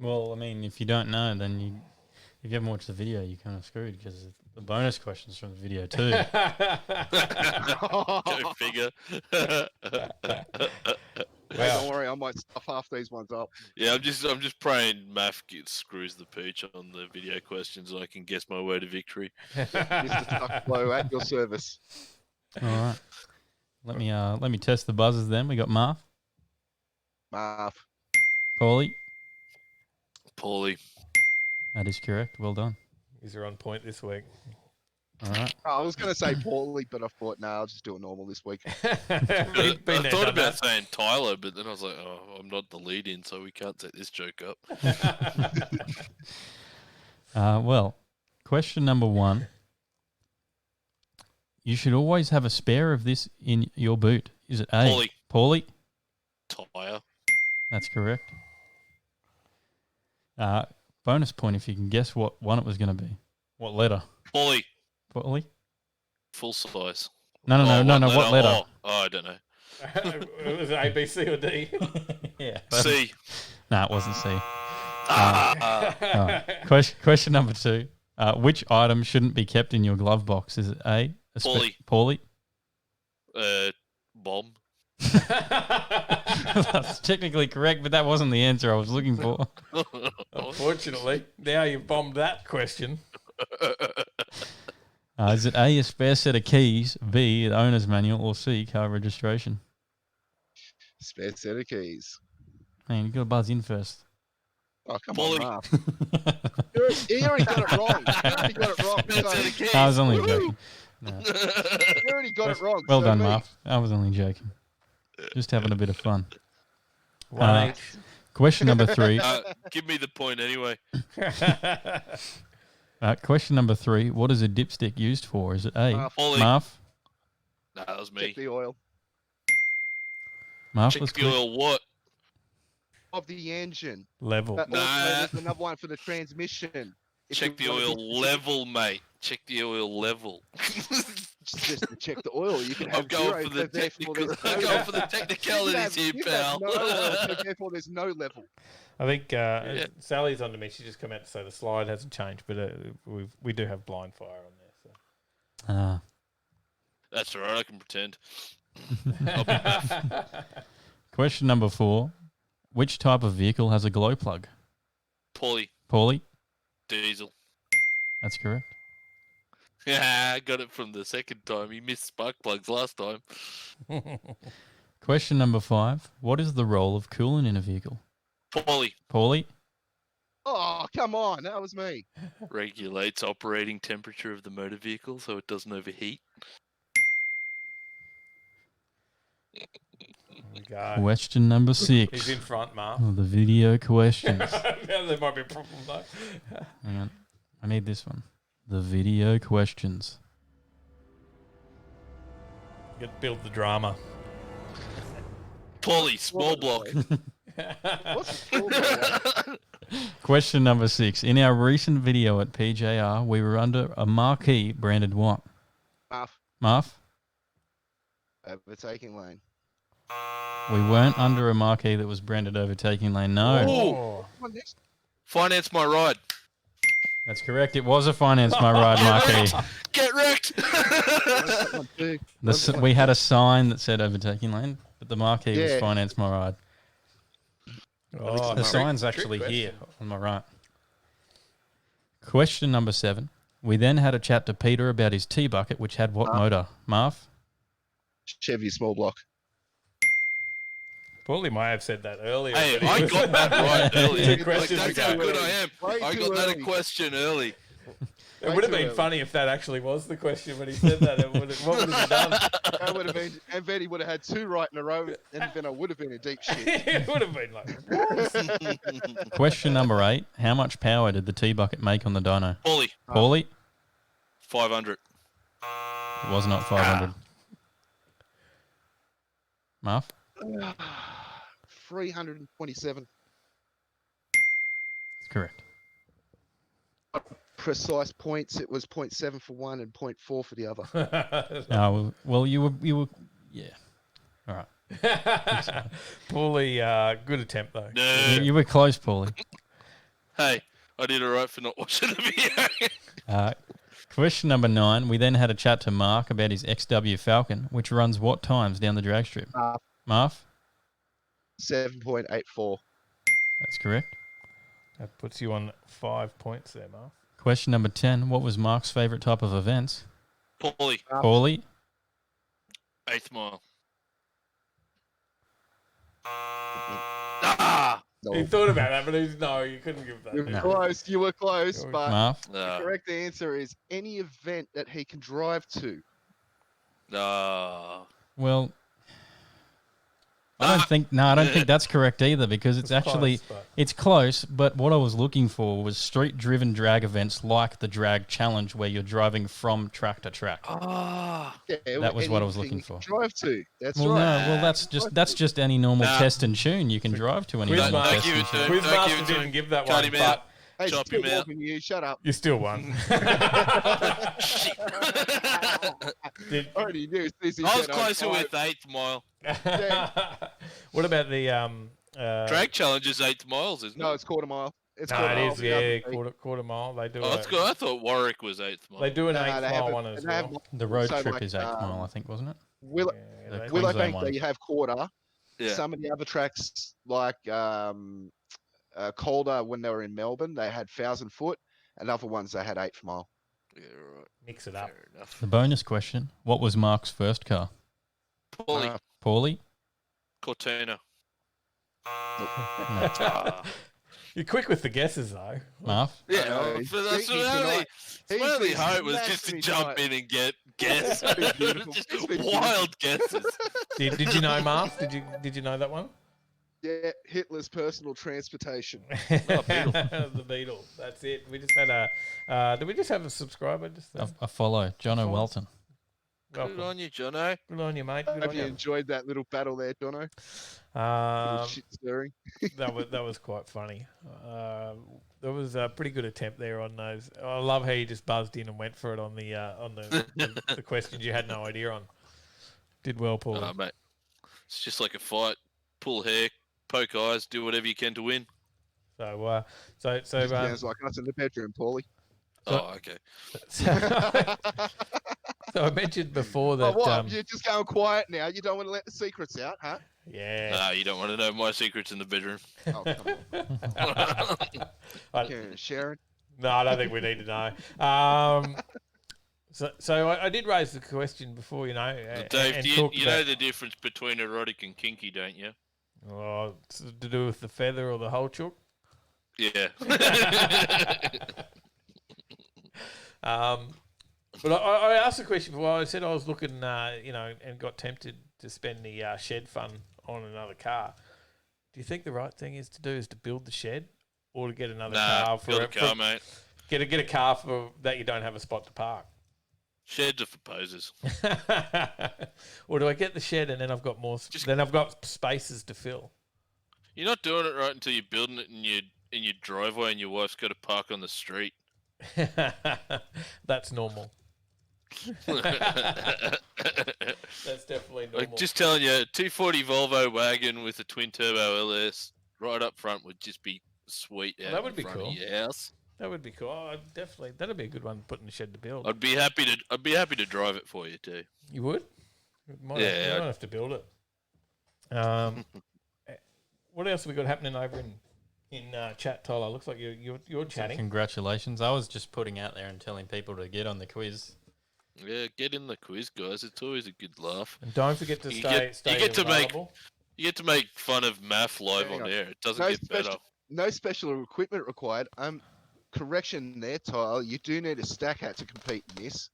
Well, I mean, if you don't know, then if you haven't watched the video, you're kind of screwed because the bonus questions from the video too. Go figure. Hey, don't worry, I might stuff half these ones up. Yeah, I'm just praying Math screws the pooch on the video questions and I can guess my way to victory. Mr. Tuckblow at your service. All right. Let me test the buzzers then. We got Marv, Marv. Paulie. Paulie. That is correct. Well done. These are on point this week. All right. I was going to say Paulie, but I thought, nah, I'll just do it normal this week. I thought about saying Tyler, but then I was like, oh, I'm not the lead in, so we can't set this joke up. Well, question number 1. You should always have a spare of this in your boot. Is it A? Paulie. Paulie? Tyre. That's correct. Bonus point if you can guess what one it was going to be. What letter? Paulie. Paulie? Full size. No. What letter? Oh, I don't know. Was it A, B, C, or D? Yeah. C. No, it wasn't C. Question number 2. Which item shouldn't be kept in your glove box? Is it A? Paulie. Paulie? Bomb. That's technically correct, but that wasn't the answer I was looking for. Unfortunately, now you've bombed that question. Is it A, a spare set of keys, B, the owner's manual, or C, car registration? Spare set of keys. Man, you got to buzz in first. Oh, come Paulie. on, Marv. You already got it wrong. You already got it wrong. So, I was only joking. No. you already got it wrong. Well so done, me. Marv. I was only joking. Just having a bit of fun. One each. Question number 3. Give me the point anyway. Question number 3. What is a dipstick used for? Is it A? Paulie. Marv? Nah, that was me. Check the oil Marv Check was the quick. oil what? of the engine. Level. But Nah. also there's another one for the transmission. If Check you the wanna oil be- level, mate. Check the oil level. Just to check the oil. You can I'm have going zero, for the so therefore technical. there's I'm no going level. for the technicalities here, You can have pal. no oil, so therefore there's no level. I think Sally's on to me. She just come out to say the slide hasn't changed, but we do have blind fire on there. So. That's all right. I can pretend. Question number 4. Which type of vehicle has a glow plug? Paulie. Paulie? Diesel. That's correct. Yeah, I got it from the second time. You missed spark plugs last time. Question number 5. What is the role of coolant in a vehicle? Paulie. Paulie? Oh, come on. That was me. Regulates operating temperature of the motor vehicle so it doesn't overheat. Question number 6. He's in front, Marv. Oh, the video questions. There might be a problem though. Hang on. I need this one. The video questions. You got to build the drama. Paulie, small block. What's the call? Question number 6. In our recent video at PJR, we were under a marquee branded what? Marv. Marv? Overtaking Lane. We weren't under a marquee that was branded Overtaking Lane. No. Oh. Come on, next. Finance my ride. That's correct. It was a Finance My Ride marquee. Get wrecked. We had a sign that said Overtaking Lane, but the marquee was Yeah. Finance My Ride. Oh, The sign's actually here on my right. Question number 7. We then had a chat to Peter about his T-bucket, which had what motor? Marv? Chevy small block. Paulie might have said that earlier. Hey, but he I was- got that right earlier. Two Like, questions that's how ago. good I am. Way I too got that a early. question early. It would have been funny if that actually was the question when he said that. What would have he done? That would have been, and Vetti would have had 2 right in a row, and then I would have been in deep shit. It would have been like, Question number 8. How much power did the T-bucket make on the dyno? Paulie, Paulie? 500. It was not 500. Marv? 327. That's correct. Precise points. It was 0.7 for one and 0.4 for the other. Well, you were, yeah. All right. Paulie, good attempt though. No. You were close, Paulie. Hey, I did alright for not watching the video. Question number 9. We then had a chat to Mark about his XW Falcon, which runs what times down the drag strip? Marv? 7.84. That's correct. That puts you on 5 points there, Mark. Question number 10. What was Mark's favourite type of events? Paulie. Paulie? 8th mile. Ah! He thought about that, but you couldn't give that. You were close. You were close, but Marv? the correct answer is any event that he can drive to. Well, I don't think that's correct either, because it's actually it's close. But what I was looking for was street-driven drag events like the Drag Challenge, where you're driving from track to track. Yeah, That was what I was anything looking you can for. Drive to. That's Well, right. no, well that's just any normal test and tune you can drive to. Any normal test and tune. Quizmaster didn't give that one, but Hey, Chop still him out. walking you. Shut up. you still won. Already knew. I was closer with 8th mile. What about the Drag challenge is 8 miles, isn't it? No, it's quarter mile. It's No, quarter it mile. is. Yeah, quarter mile. They do. Oh, that's good. I thought Warwick was 8th mile. They do an No, 8th they mile have one a- as they have well. The road So, trip like, is 8 mile, I think, wasn't it? Willow The Bank, Queensland one. you have quarter. Yeah. Some of the other tracks, like Calder, when they were in Melbourne, they had 1,000 foot, and other ones they had 8th mile. Yeah, right. Mix it up. Fair enough. The bonus question: what was Mark's first car? Paulie. Paulie? Cortina. You're quick with the guesses, though. Marv? Yeah, know. but that's He's my only, he's my only been hope was just to smashing jump tonight. in and guess. been beautiful. Just It's been wild guesses. Did you know, Mark? Did you know that one? Yeah, Hitler's personal transportation. The Beetle. That's it. We just had a. Did we just have a subscriber? Just A follow. Jono Welton. Good on you, Jono. Good on you, mate. Good Have on you you. enjoyed that little battle there, Jono? Little shit stirring. that was quite funny. There was a pretty good attempt there on those. I love how you just buzzed in and went for it on the questions you had no idea on. Did well, Paul. Mate, it's just like a fight. Pull hair, poke eyes, do whatever you can to win. So Sounds like us in the bedroom, Paulie. Oh, okay. So I mentioned before that. Oh, what? You're just going quiet now. You don't want to let the secrets out, huh? Yeah. Nah, you don't want to know my secrets in the bedroom. Oh, come on. Sharon? No, I don't think we need to know. So I did raise the question before, Dave, and you talked know about- the difference between erotic and kinky, don't you? Oh, it's to do with the feather or the whole chook. Yeah. But I asked the question before. I said I was looking, and got tempted to spend the shed fund on another car. Do you think the right thing is to build the shed, or to get another car build a car, mate. Get a car for that you don't have a spot to park? Sheds are for posers. Or do I get the shed and then I've got more? Then I've got spaces to fill. You're not doing it right until you're building it in your driveway, and your wife's got to park on the street. That's normal. That's definitely normal. Like, just telling you, 240 Volvo wagon with a twin turbo LS right up front would just be sweet. Well, that would in be front cool. Of your house. That would be cool. Oh, definitely, that'd be a good one to put in the shed to build. I'd be happy to drive it for you too. You would? You might have to build it. What else have we got happening over in chat, Tyler? Looks like you're chatting. Congratulations. I was just putting out there and telling people to get on the quiz. Yeah, get in the quiz, guys. It's always a good laugh. And don't forget to stay available. You get to make fun of Math live Hang on on. air. It doesn't get better. No special equipment required. Correction there, Tyler. You do need a stack hat to compete in this.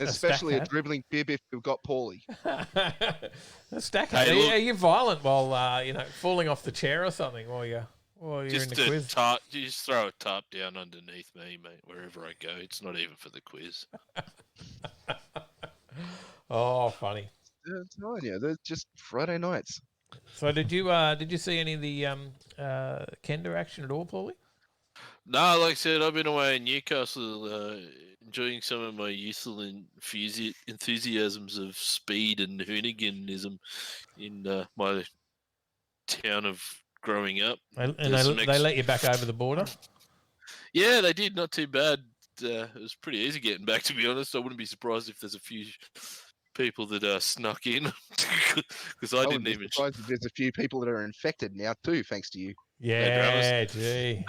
Especially a dribbling bib if you've got Paulie. A stack Hey, hat. look- Are you violent while falling off the chair or something while you're in Just the quiz? just throw a tarp down underneath me, mate, wherever I go. It's not even for the quiz. Oh, funny. I'm telling you, they're just Friday nights. So did you see any of the Kenda action at all, Paulie? No, like I said, I've been away in Newcastle, enjoying some of my youthful enthusiasms of speed and hooniganism in my town of growing up. And There's some they let you back over the border? Yeah, they did. Not too bad. It was pretty easy getting back, to be honest. I wouldn't be surprised if there's a few people that snuck in because I I didn't wouldn't be even. surprised if there's a few people that are infected now too, thanks to you. Yeah, gee.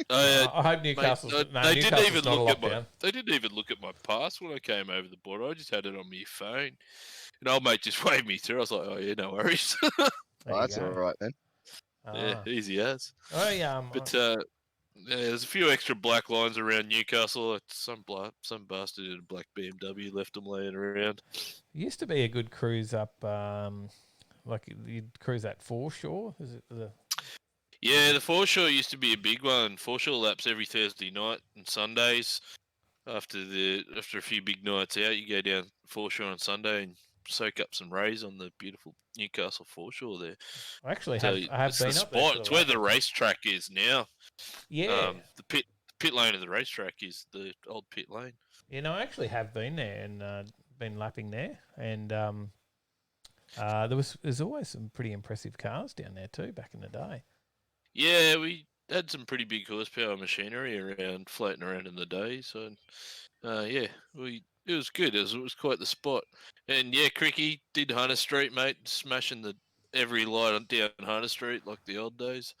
I hope Newcastle's Mate, no, they didn't Newcastle's even not a look at lockdown. They didn't even look at my pass when I came over the border. I just had it on my phone. And old mate just waved me through. I was like, oh yeah, no worries. There Oh, you that's go. all right then. Yeah, Ah. easy as. But Yeah, there's a few extra black lines around Newcastle. Some bastard in a black BMW left them laying around. it used to be a good cruise up, like you'd cruise that foreshore. Is it the? Yeah, the foreshore used to be a big one. Foreshore laps every Thursday night and Sundays. After a few big nights out, you go down foreshore on Sunday and soak up some rays on the beautiful Newcastle foreshore there. I actually So I have it's been the up there. spot. For It's the where the lap. racetrack is now. Yeah. The pit lane of the racetrack is the old pit lane. You know, I actually have been there and been lapping there, and there's always some pretty impressive cars down there too back in the day. Yeah, we had some pretty big horsepower machinery around, floating around in the day. So, yeah, it was good. It was quite the spot. And yeah, Cricky did Hunter Street, mate, smashing every light on down Hunter Street like the old days.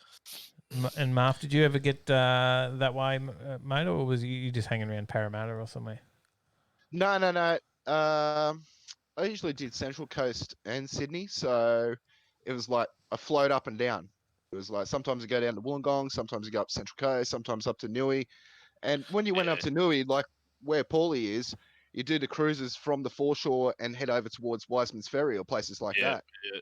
And Marv, did you ever get that way, mate, or was you just hanging around Parramatta or somewhere? No. I usually did Central Coast and Sydney, so it was like a float up and down. It was like sometimes you go down to Wollongong, sometimes you go up Central Coast, sometimes up to Newey. And when you went up to Newey, like where Paulie is, you do the cruises from the foreshore and head over towards Wiseman's Ferry or places like that. Yeah.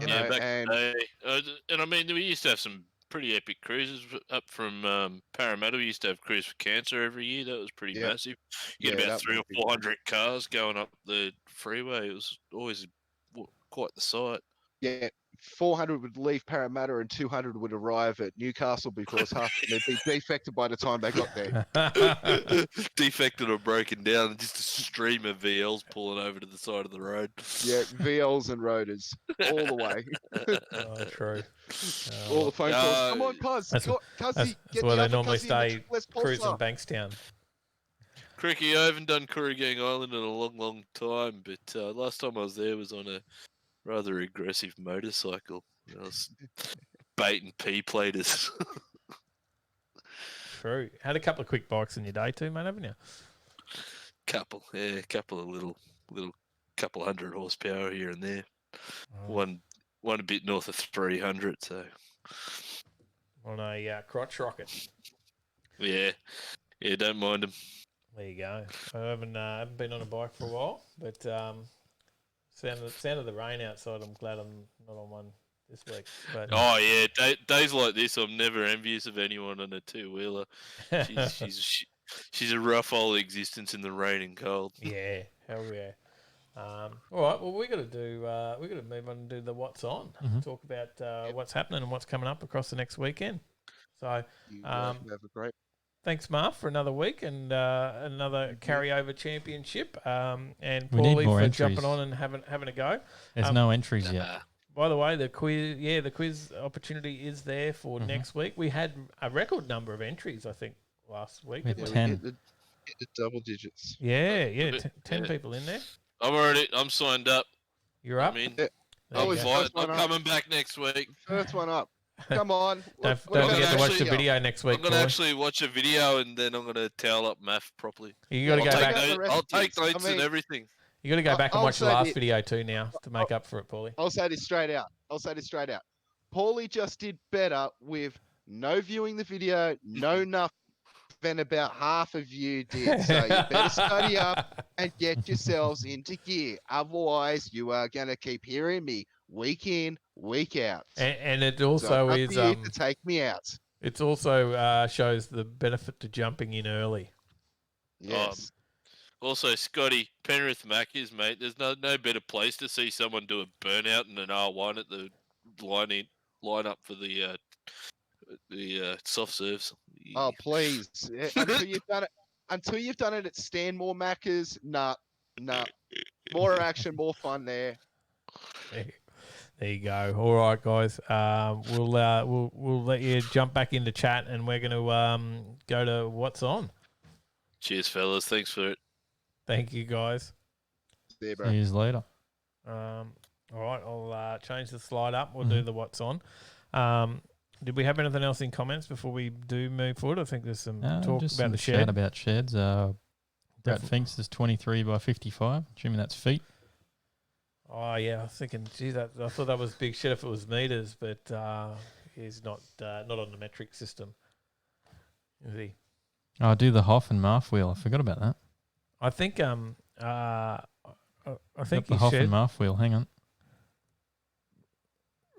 You Yeah, know, back and in the day. And I mean, we used to have some pretty epic cruises up from Parramatta. We used to have Cruise for Cancer every year. That was pretty Yeah. massive. You get Yeah, about that 300 was or big. 400 cars going up the freeway. It was always quite the sight. yeah, 400 would leave Parramatta and 200 would arrive at Newcastle because half of them would be defected by the time they got there. Defected or broken down, and just a stream of VLs pulling over to the side of the road. Yeah, VLs and rotors all the way. Oh, true. All the phone calls. Come on, cuz. That's Cuzzy, get where the they upper normally Cuzzy and the stay West cruising Pulsar. Bankstown. Cricky, I haven't done Kooragang Island in a long, long time, but last time I was there was on a rather aggressive motorcycle. I was baiting P-platers. True. Had a couple of quick bikes in your day too, mate, haven't you? couple of little couple 100 horsepower here and there. One a bit north of 300. So on a crotch rocket. Yeah, don't mind them. There you go. I haven't been on a bike for a while, but sound of the rain outside. I'm glad I'm not on one this week. But Oh yeah, days like this, I'm never envious of anyone on a two-wheeler. She's a rough old existence in the rain and cold. Yeah, hell yeah. All right, well we got to move on and do the what's on. Talk about what's happening and what's coming up across the next weekend. So have a great. thanks, Marv, for another week and another carryover championship. And We need Paulie more for entries. jumping on and having a go. There's no entries yet. By the way, the quiz opportunity is there for next week. We had a record number of entries, I think, last week. We had didn't 10. Hit the double digits. Yeah, Yeah. 10 people in there. I'm signed up. You're up. I mean, Yeah. There you Always go. first one I'm up. coming back next week. First one up. Come on. Don't gonna forget to watch the actually- video next week, I'm gonna Paulie. actually watch a video and then I'm gonna towel up math properly. You got to Yeah, go I'll back. take I'll take recipes. notes I mean- and everything. You got to go back and I'll watch the say last the- video too now to make up for it, Paulie. I'll say this straight out. Paulie just did better with no viewing the video, no nothing than about half of you did. So you better study up and get yourselves into gear. Otherwise, you are going to keep hearing me week in, week out. And it So also up is to you to take me out. it's also shows the benefit to jumping in early. Yes. Also, Scotty, Penrith Macca's, mate. There's no better place to see someone do a burnout in an R1 at the line up for the soft serves. Oh, please. Yeah, until you've done it at Stanmore Macca's, nah. More action, more fun there. There There you go. All right, guys. We'll let you jump back into chat, and we're going to go to what's on. Cheers, fellas. Thanks for it. Thank you, guys. See you, See bro. you later. All right, I'll change the slide up. We'll do the what's on. Did we have anything else in comments before we do move forward? I think there's some talk Just about some the chat shed. about sheds. Brett Finks is 23 by 55. Assuming that's feet. Oh yeah, I was thinking, geez, I thought that was big shit if it was meters, but he's not on the metric system, is he? I'll do the Hoff and Marf wheel. I forgot about that. I think I think the he Hoff shed. and Marf wheel. Hang on.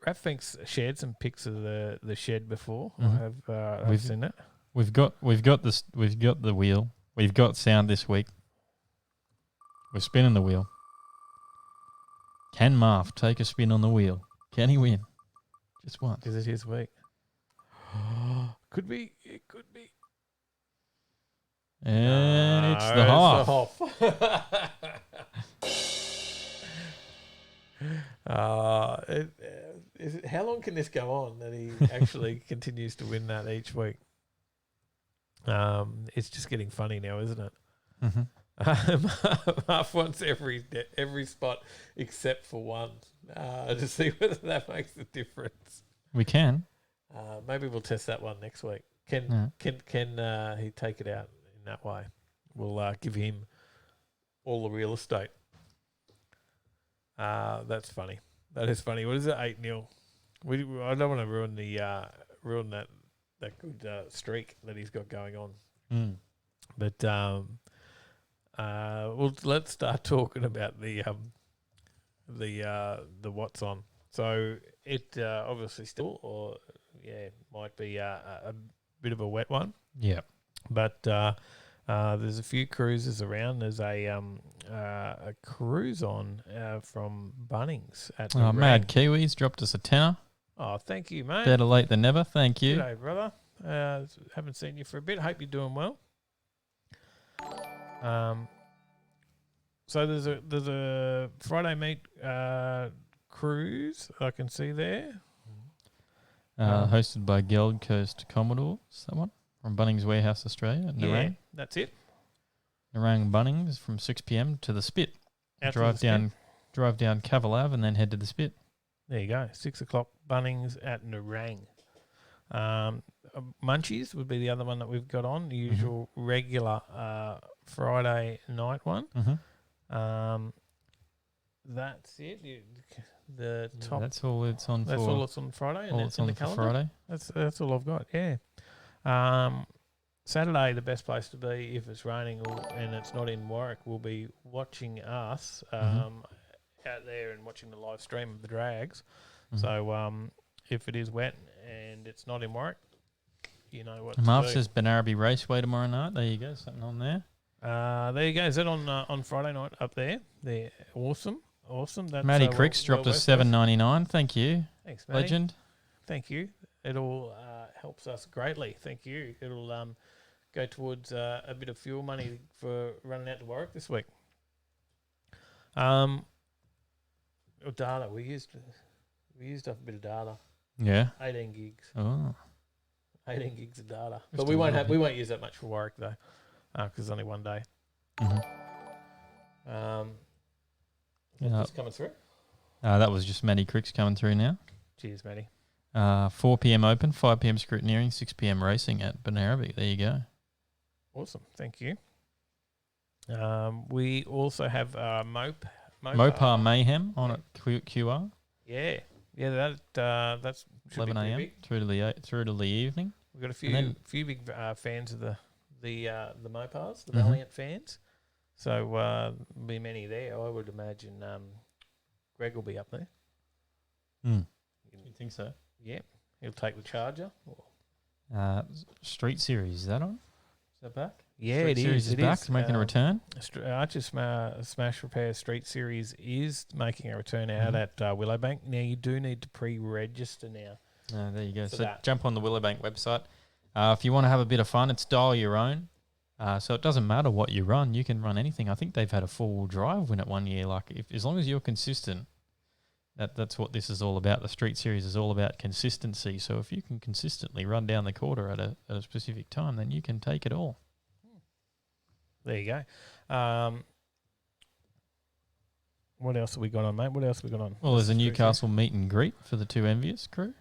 Raf thinks shared some pics of the shed before. Mhm. I've seen it. We've got the wheel. We've got sound this week. We're spinning the wheel. Can Marf take a spin on the wheel? Can he win? Just once. Is it his week? Could be. It could be. And it's the Hoff. How long can this go on that he actually continues to win that each week? It's just getting funny now, isn't it? Mm-hmm. Marf wants every spot except for one to see whether that makes a difference. We can. Maybe we'll test that one next week. Can he take it out in that way? We'll give him all the real estate. That's funny. That is funny. What is it? 8-0. I don't want to ruin that good streak that he's got going on. Mm. But let's start talking about the what's on. So it obviously still, might be a bit of a wet one. Yeah. But there's a few cruises around. There's a cruise on from Bunnings at the Mad Kiwis dropped us a tenner. Oh, thank you, mate. Better late than never. Thank you. G'day, brother. Haven't seen you for a bit. Hope you're doing well. So there's a Friday meet cruise I can see there. Hosted by Gold Coast Commodores. That one from Bunnings Warehouse Australia. At Nerang. Yeah, that's it. Nerang Bunnings from 6 p.m. to the Spit. Out to Drive the down Cavill Ave and then head to the Spit. There you go. 6 o'clock Bunnings at Nerang. Munchies would be the other one that we've got on. The usual regular Friday night one. Mm-hmm. That's it. The top. That's all it's on That's for. all it's on Friday. And All that's it's in on the for calendar. Friday. That's all I've got. Yeah. Saturday, the best place to be if it's raining and it's not in Warwick, will be watching us out there and watching the live stream of the drags. Mhm. So if it is wet and it's not in Warwick, you know what. Marv to do. says Benarabi Raceway tomorrow night. There you go. Something on there. There you go. Is that on Friday night up there? There, awesome. That's Matty Cricks dropped us $7.99. Thank you. Thanks, Matty. Legend. Thank you. It all helps us greatly. Thank you. It'll go towards a bit of fuel money for running out to Warwick this week. Data. We used up a bit of data. Yeah. 18 gigs. Oh. 18 gigs of data. Just But a little we bit. won't use that much for Warwick though, because it's only one day. Mm-hmm. What's coming through? That was just Matty Cricks coming through now. Cheers, Matty. 4 p.m. open, 5 p.m. scrutineering, 6 p.m. racing at Benarabi. There you go. Awesome. Thank you. We also have Mopar Mayhem on at QR. Yeah, that's 11 a.m. through to the evening. We've got a And few big fans of the Mopars, the Mhm. Valiant fans. So there'll be many there. I would imagine Greg will be up there. You think so? Yeah, he'll take the Charger. Street Series, is that on? Is that back? Yeah, Street it Series is. is back, making a return. Archer Smash Repair Street Series is making a return out at Willowbank. Now, you do need to pre-register now. There you go. For So that. jump on the Willowbank website. If you want to have a bit of fun, it's dial your own. So it doesn't matter what you run. You can run anything. I think they've had a 4-wheel drive win it one year. Like, as long as you're consistent, That's what this is all about. The Street Series is all about consistency. So if you can consistently run down the quarter at a specific time, then you can take it all. There you go. What else have we got on, mate? What else have we got on? Well, there's a Street Newcastle meet and greet for the two Envious crew. Series?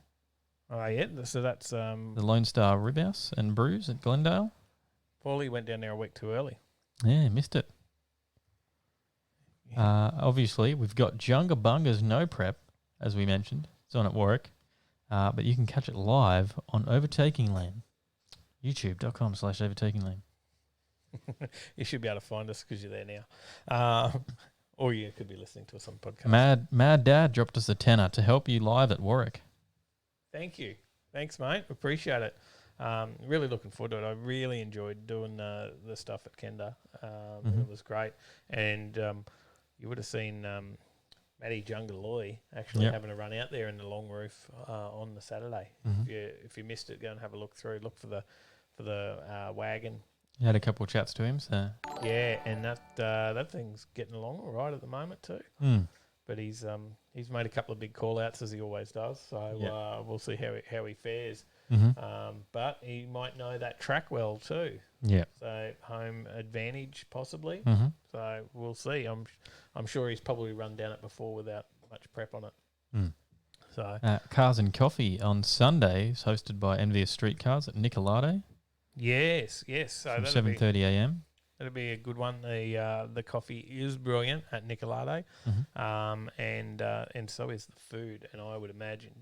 Oh, yeah. So that's The Lone Star Rib House and Brews at Glendale. Paulie went down there a week too early. Yeah, missed it. Obviously, we've got Junga Bunga's No Prep, as we mentioned. It's on at Warwick. But you can catch it live on Overtaking Lane. YouTube.com/Overtaking Lane. You should be able to find us because you're there now. Or you could be listening to us on podcast. Mad Dad dropped us a tenner to help you live at Warwick. Thank you. Thanks, mate. Appreciate it. Really looking forward to it. I really enjoyed doing the stuff at Kenda. It was great. And you would have seen Matty Jungaloy actually having a run out there in the long roof on the Saturday. If you missed it, go and have a look through. Look for the wagon. You had a couple of chats to him, so Yeah, and that thing's getting along all right at the moment too. But he's made a couple of big call outs as he always does. So we'll see how he fares. But he might know that track well too. Yeah. So home advantage possibly. So we'll see. I'm sure he's probably run down it before without much prep on it. So Cars and Coffee on Sunday is hosted by Envious Street Cars at Nicolade yes. So from that'll be 7:30 a.m. That'll be a good one. The coffee is brilliant at Nicolade, and so is the food. And I would imagine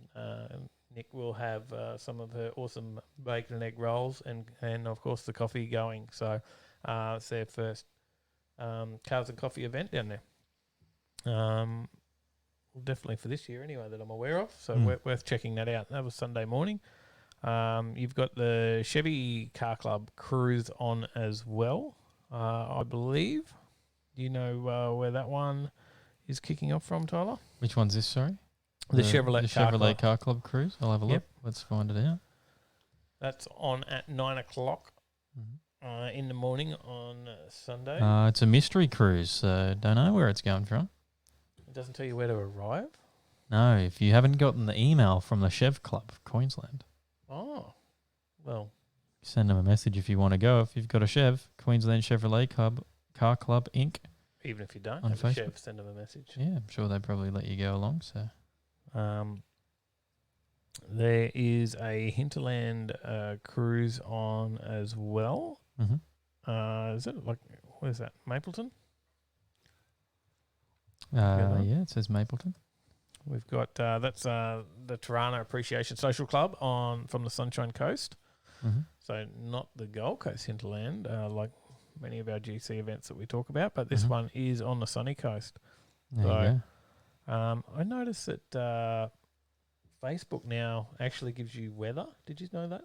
Nick will have some of her awesome bacon and egg rolls, and of course the coffee going. So it's their first Cars and Coffee event down there. Definitely for this year anyway that I'm aware of. So worth checking that out. That was Sunday morning. You've got the Chevy Car Club cruise on as well. I believe. Do you know where that one is kicking off from, Tyler? Which one's this, sorry? The Chevrolet Car Club cruise. I'll have a look. Yep. Let's find it out. That's on at 9 o'clock in the morning on Sunday. It's a mystery cruise, so don't know where it's going from. It doesn't tell you where to arrive? No, if you haven't gotten the email from the Chev Club, Queensland. Oh, well. Send them a message if you want to go. If you've got a Chev, Queensland Chevrolet Club, Car Club Inc. Even if you don't on have Facebook. a Chev, send them a message. Yeah, I'm sure they'd probably let you go along. So there is a Hinterland cruise on as well. Is it like, what is that, Mapleton? Yeah, it says Mapleton. We've got that's the Tirana Appreciation Social Club from the Sunshine Coast. So not the Gold Coast hinterland, like many of our GC events that we talk about, but this one is on the sunny coast. There you go. I noticed that Facebook now actually gives you weather. Did you know that?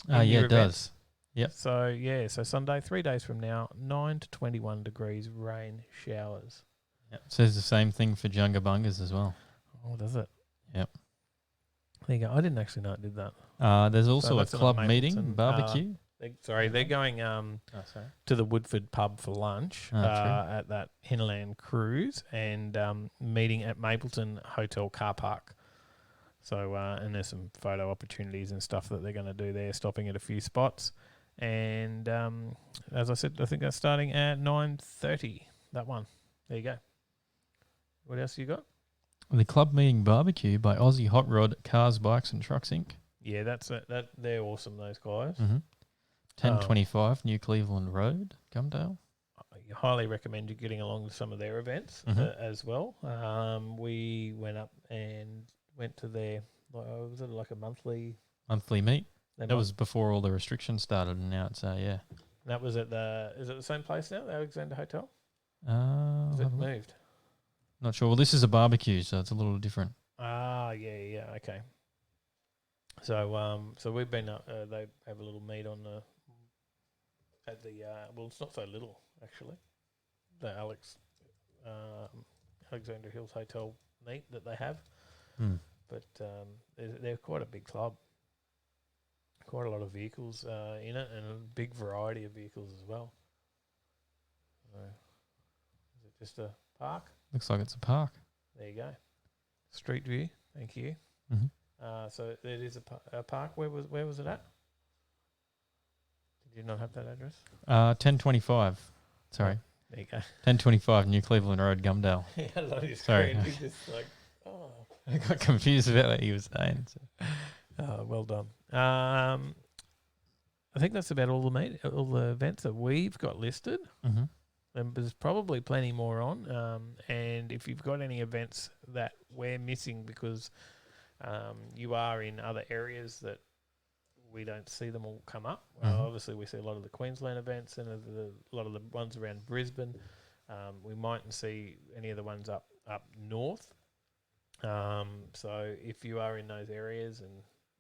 Yeah, it does. Yep. So Sunday, 3 days from now, 9 to 21 degrees, rain, showers. Yep. It says the same thing for Junga Bungas as well. Oh, does it? Yep. There you go. I didn't actually know it did that. There's also a club meeting, barbecue. They're going to the Woodford pub for lunch at that Hinterland cruise and meeting at Mapleton Hotel car park. So, and there's some photo opportunities and stuff that they're going to do there, stopping at a few spots. And as I said, I think that's starting at 9:30, that one. There you go. What else you got? The club meeting barbecue by Aussie Hot Rod Cars, Bikes and Trucks Inc. Yeah, that they're awesome, those guys. 1025 New Cleveland Road, Gumdale. I highly recommend you getting along to some of their events as well. We went up and went to their, was it like a monthly meet? That was before all the restrictions started, and now it's yeah. That was at is it the same place now, the Alexander Hotel? Is it moved? Not sure. Well, this is a barbecue, so it's a little different. Yeah, okay. So we've been they have a little meet on at the well, it's not so little actually. The Alexander Hills Hotel meet that they have, but they're quite a big club. Quite a lot of vehicles in it, and a big variety of vehicles as well. So, is it just a park? Looks like it's a park. There you go. Street View. Thank you. Mhm. So it is a park. Where was it at? Did you not have that address? 1025. Sorry. There you go. 1025 New Cleveland Road, Gumdale. He had a lot of his Sorry. screen. He's just like, oh. I got confused about what he was saying. So. Well done. I think that's about all the events that we've got listed. Mm-hmm. And there's probably plenty more on. And if you've got any events that we're missing because you are in other areas that we don't see them all come up. Obviously, we see a lot of the Queensland events and a lot of the ones around Brisbane. We mightn't see any of the ones up north. So if you are in those areas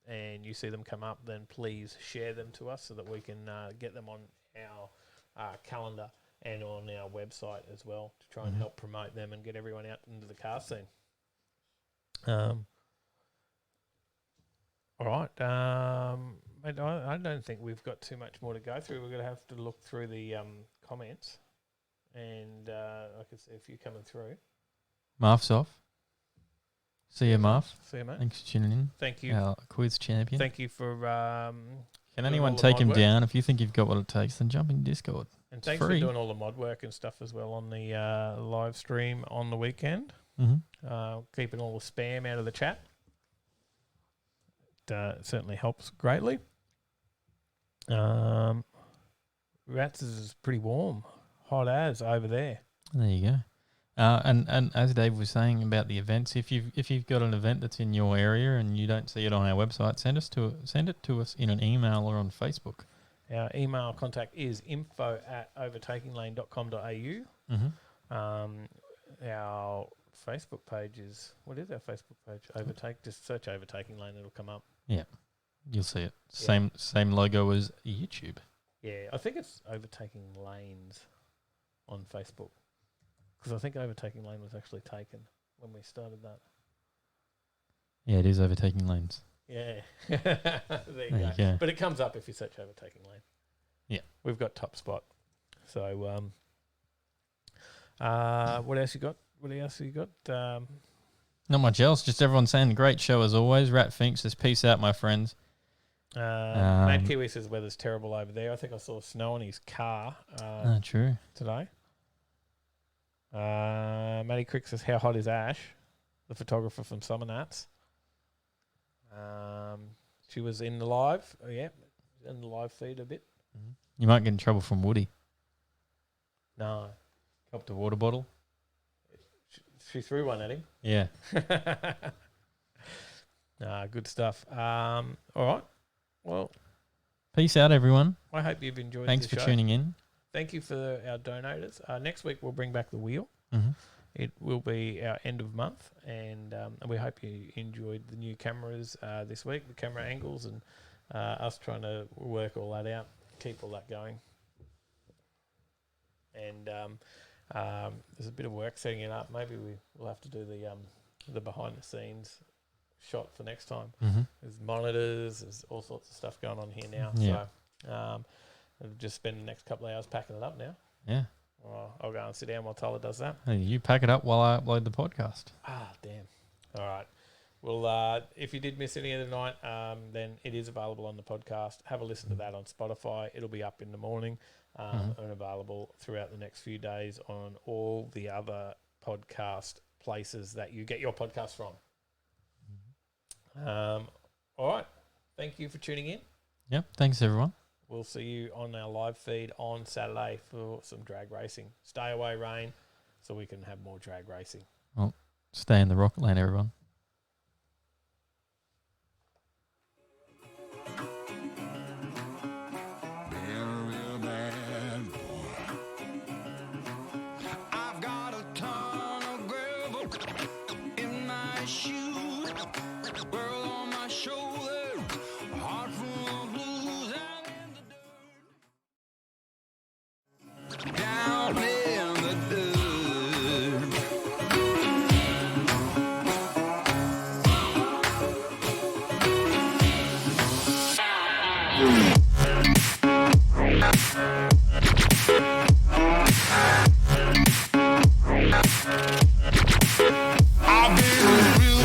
and you see them come up, then please share them to us so that we can get them on our calendar and on our website as well to try and help promote them and get everyone out into the car scene. All right. I don't think we've got too much more to go through. We're going to have to look through the comments. And I can see a few coming through. Marf's off. See you, Marf. See you, mate. Thanks for tuning in. Thank you. Our quiz champion. Thank you for... Can anyone take him down? If you think you've got what it takes, then jump in Discord. And it's thanks free. for doing all the mod work and stuff as well on the live stream on the weekend. Mm-hmm. Keeping all the spam out of the chat. It certainly helps greatly. Rats is pretty warm. Hot as over there. There you go. And as Dave was saying about the events, if you've got an event that's in your area and you don't see it on our website, send it to us in an email or on Facebook. Our email contact is info@overtakinglane.com.au. Our Facebook page is, what is our Facebook page? Just search Overtaking Lane, it'll come up. Yeah, you'll see it. Same logo as YouTube. Yeah, I think it's Overtaking Lanes on Facebook. Because I think Overtaking Lane was actually taken when we started that. Yeah, it is Overtaking Lanes. Yeah. there you go. But it comes up if you search Overtaking Lane. Yeah. We've got top spot. So, what else you got? Not much else. Just everyone saying great show as always. Rat Fink says peace out, my friends. Mad Kiwi says weather's terrible over there. I think I saw snow on his car true. today. Matty Crick says, how hot is Ash, the photographer from Summer Nats? She was in the live. Oh, yeah, in the live feed a bit. You might get in trouble from Woody. No. Copped a water bottle. She threw one at him. Yeah. Good stuff. All right. Well, peace out, everyone. I hope you've enjoyed Thanks the for show. tuning in. Thank you for our donators. Next week, we'll bring back the wheel. Mm-hmm. It will be our end of month, and we hope you enjoyed the new cameras this week, the camera angles, and us trying to work all that out, keep all that going. And there's a bit of work setting it up. Maybe we'll have to do the behind-the-scenes shot for next time. Mm-hmm. There's monitors, there's all sorts of stuff going on here now. Yeah. So I'll just spend the next couple of hours packing it up now. Yeah. I'll go and sit down while Tyler does that. Hey, you pack it up while I upload the podcast. Damn. All right. Well, if you did miss any of the night, then it is available on the podcast. Have a listen to that on Spotify. It'll be up in the morning and available throughout the next few days on all the other podcast places that you get your podcast from. All right. Thank you for tuning in. Yep. Thanks, everyone. We'll see you on our live feed on Saturday for some drag racing. Stay away, rain, so we can have more drag racing. Well, stay in the rocket lane, everyone. I've got a ton of gravel in my shoes, world on my shoulder, a heart full of blues, and in the dirt, down in the dirt. I've been real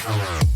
Bye.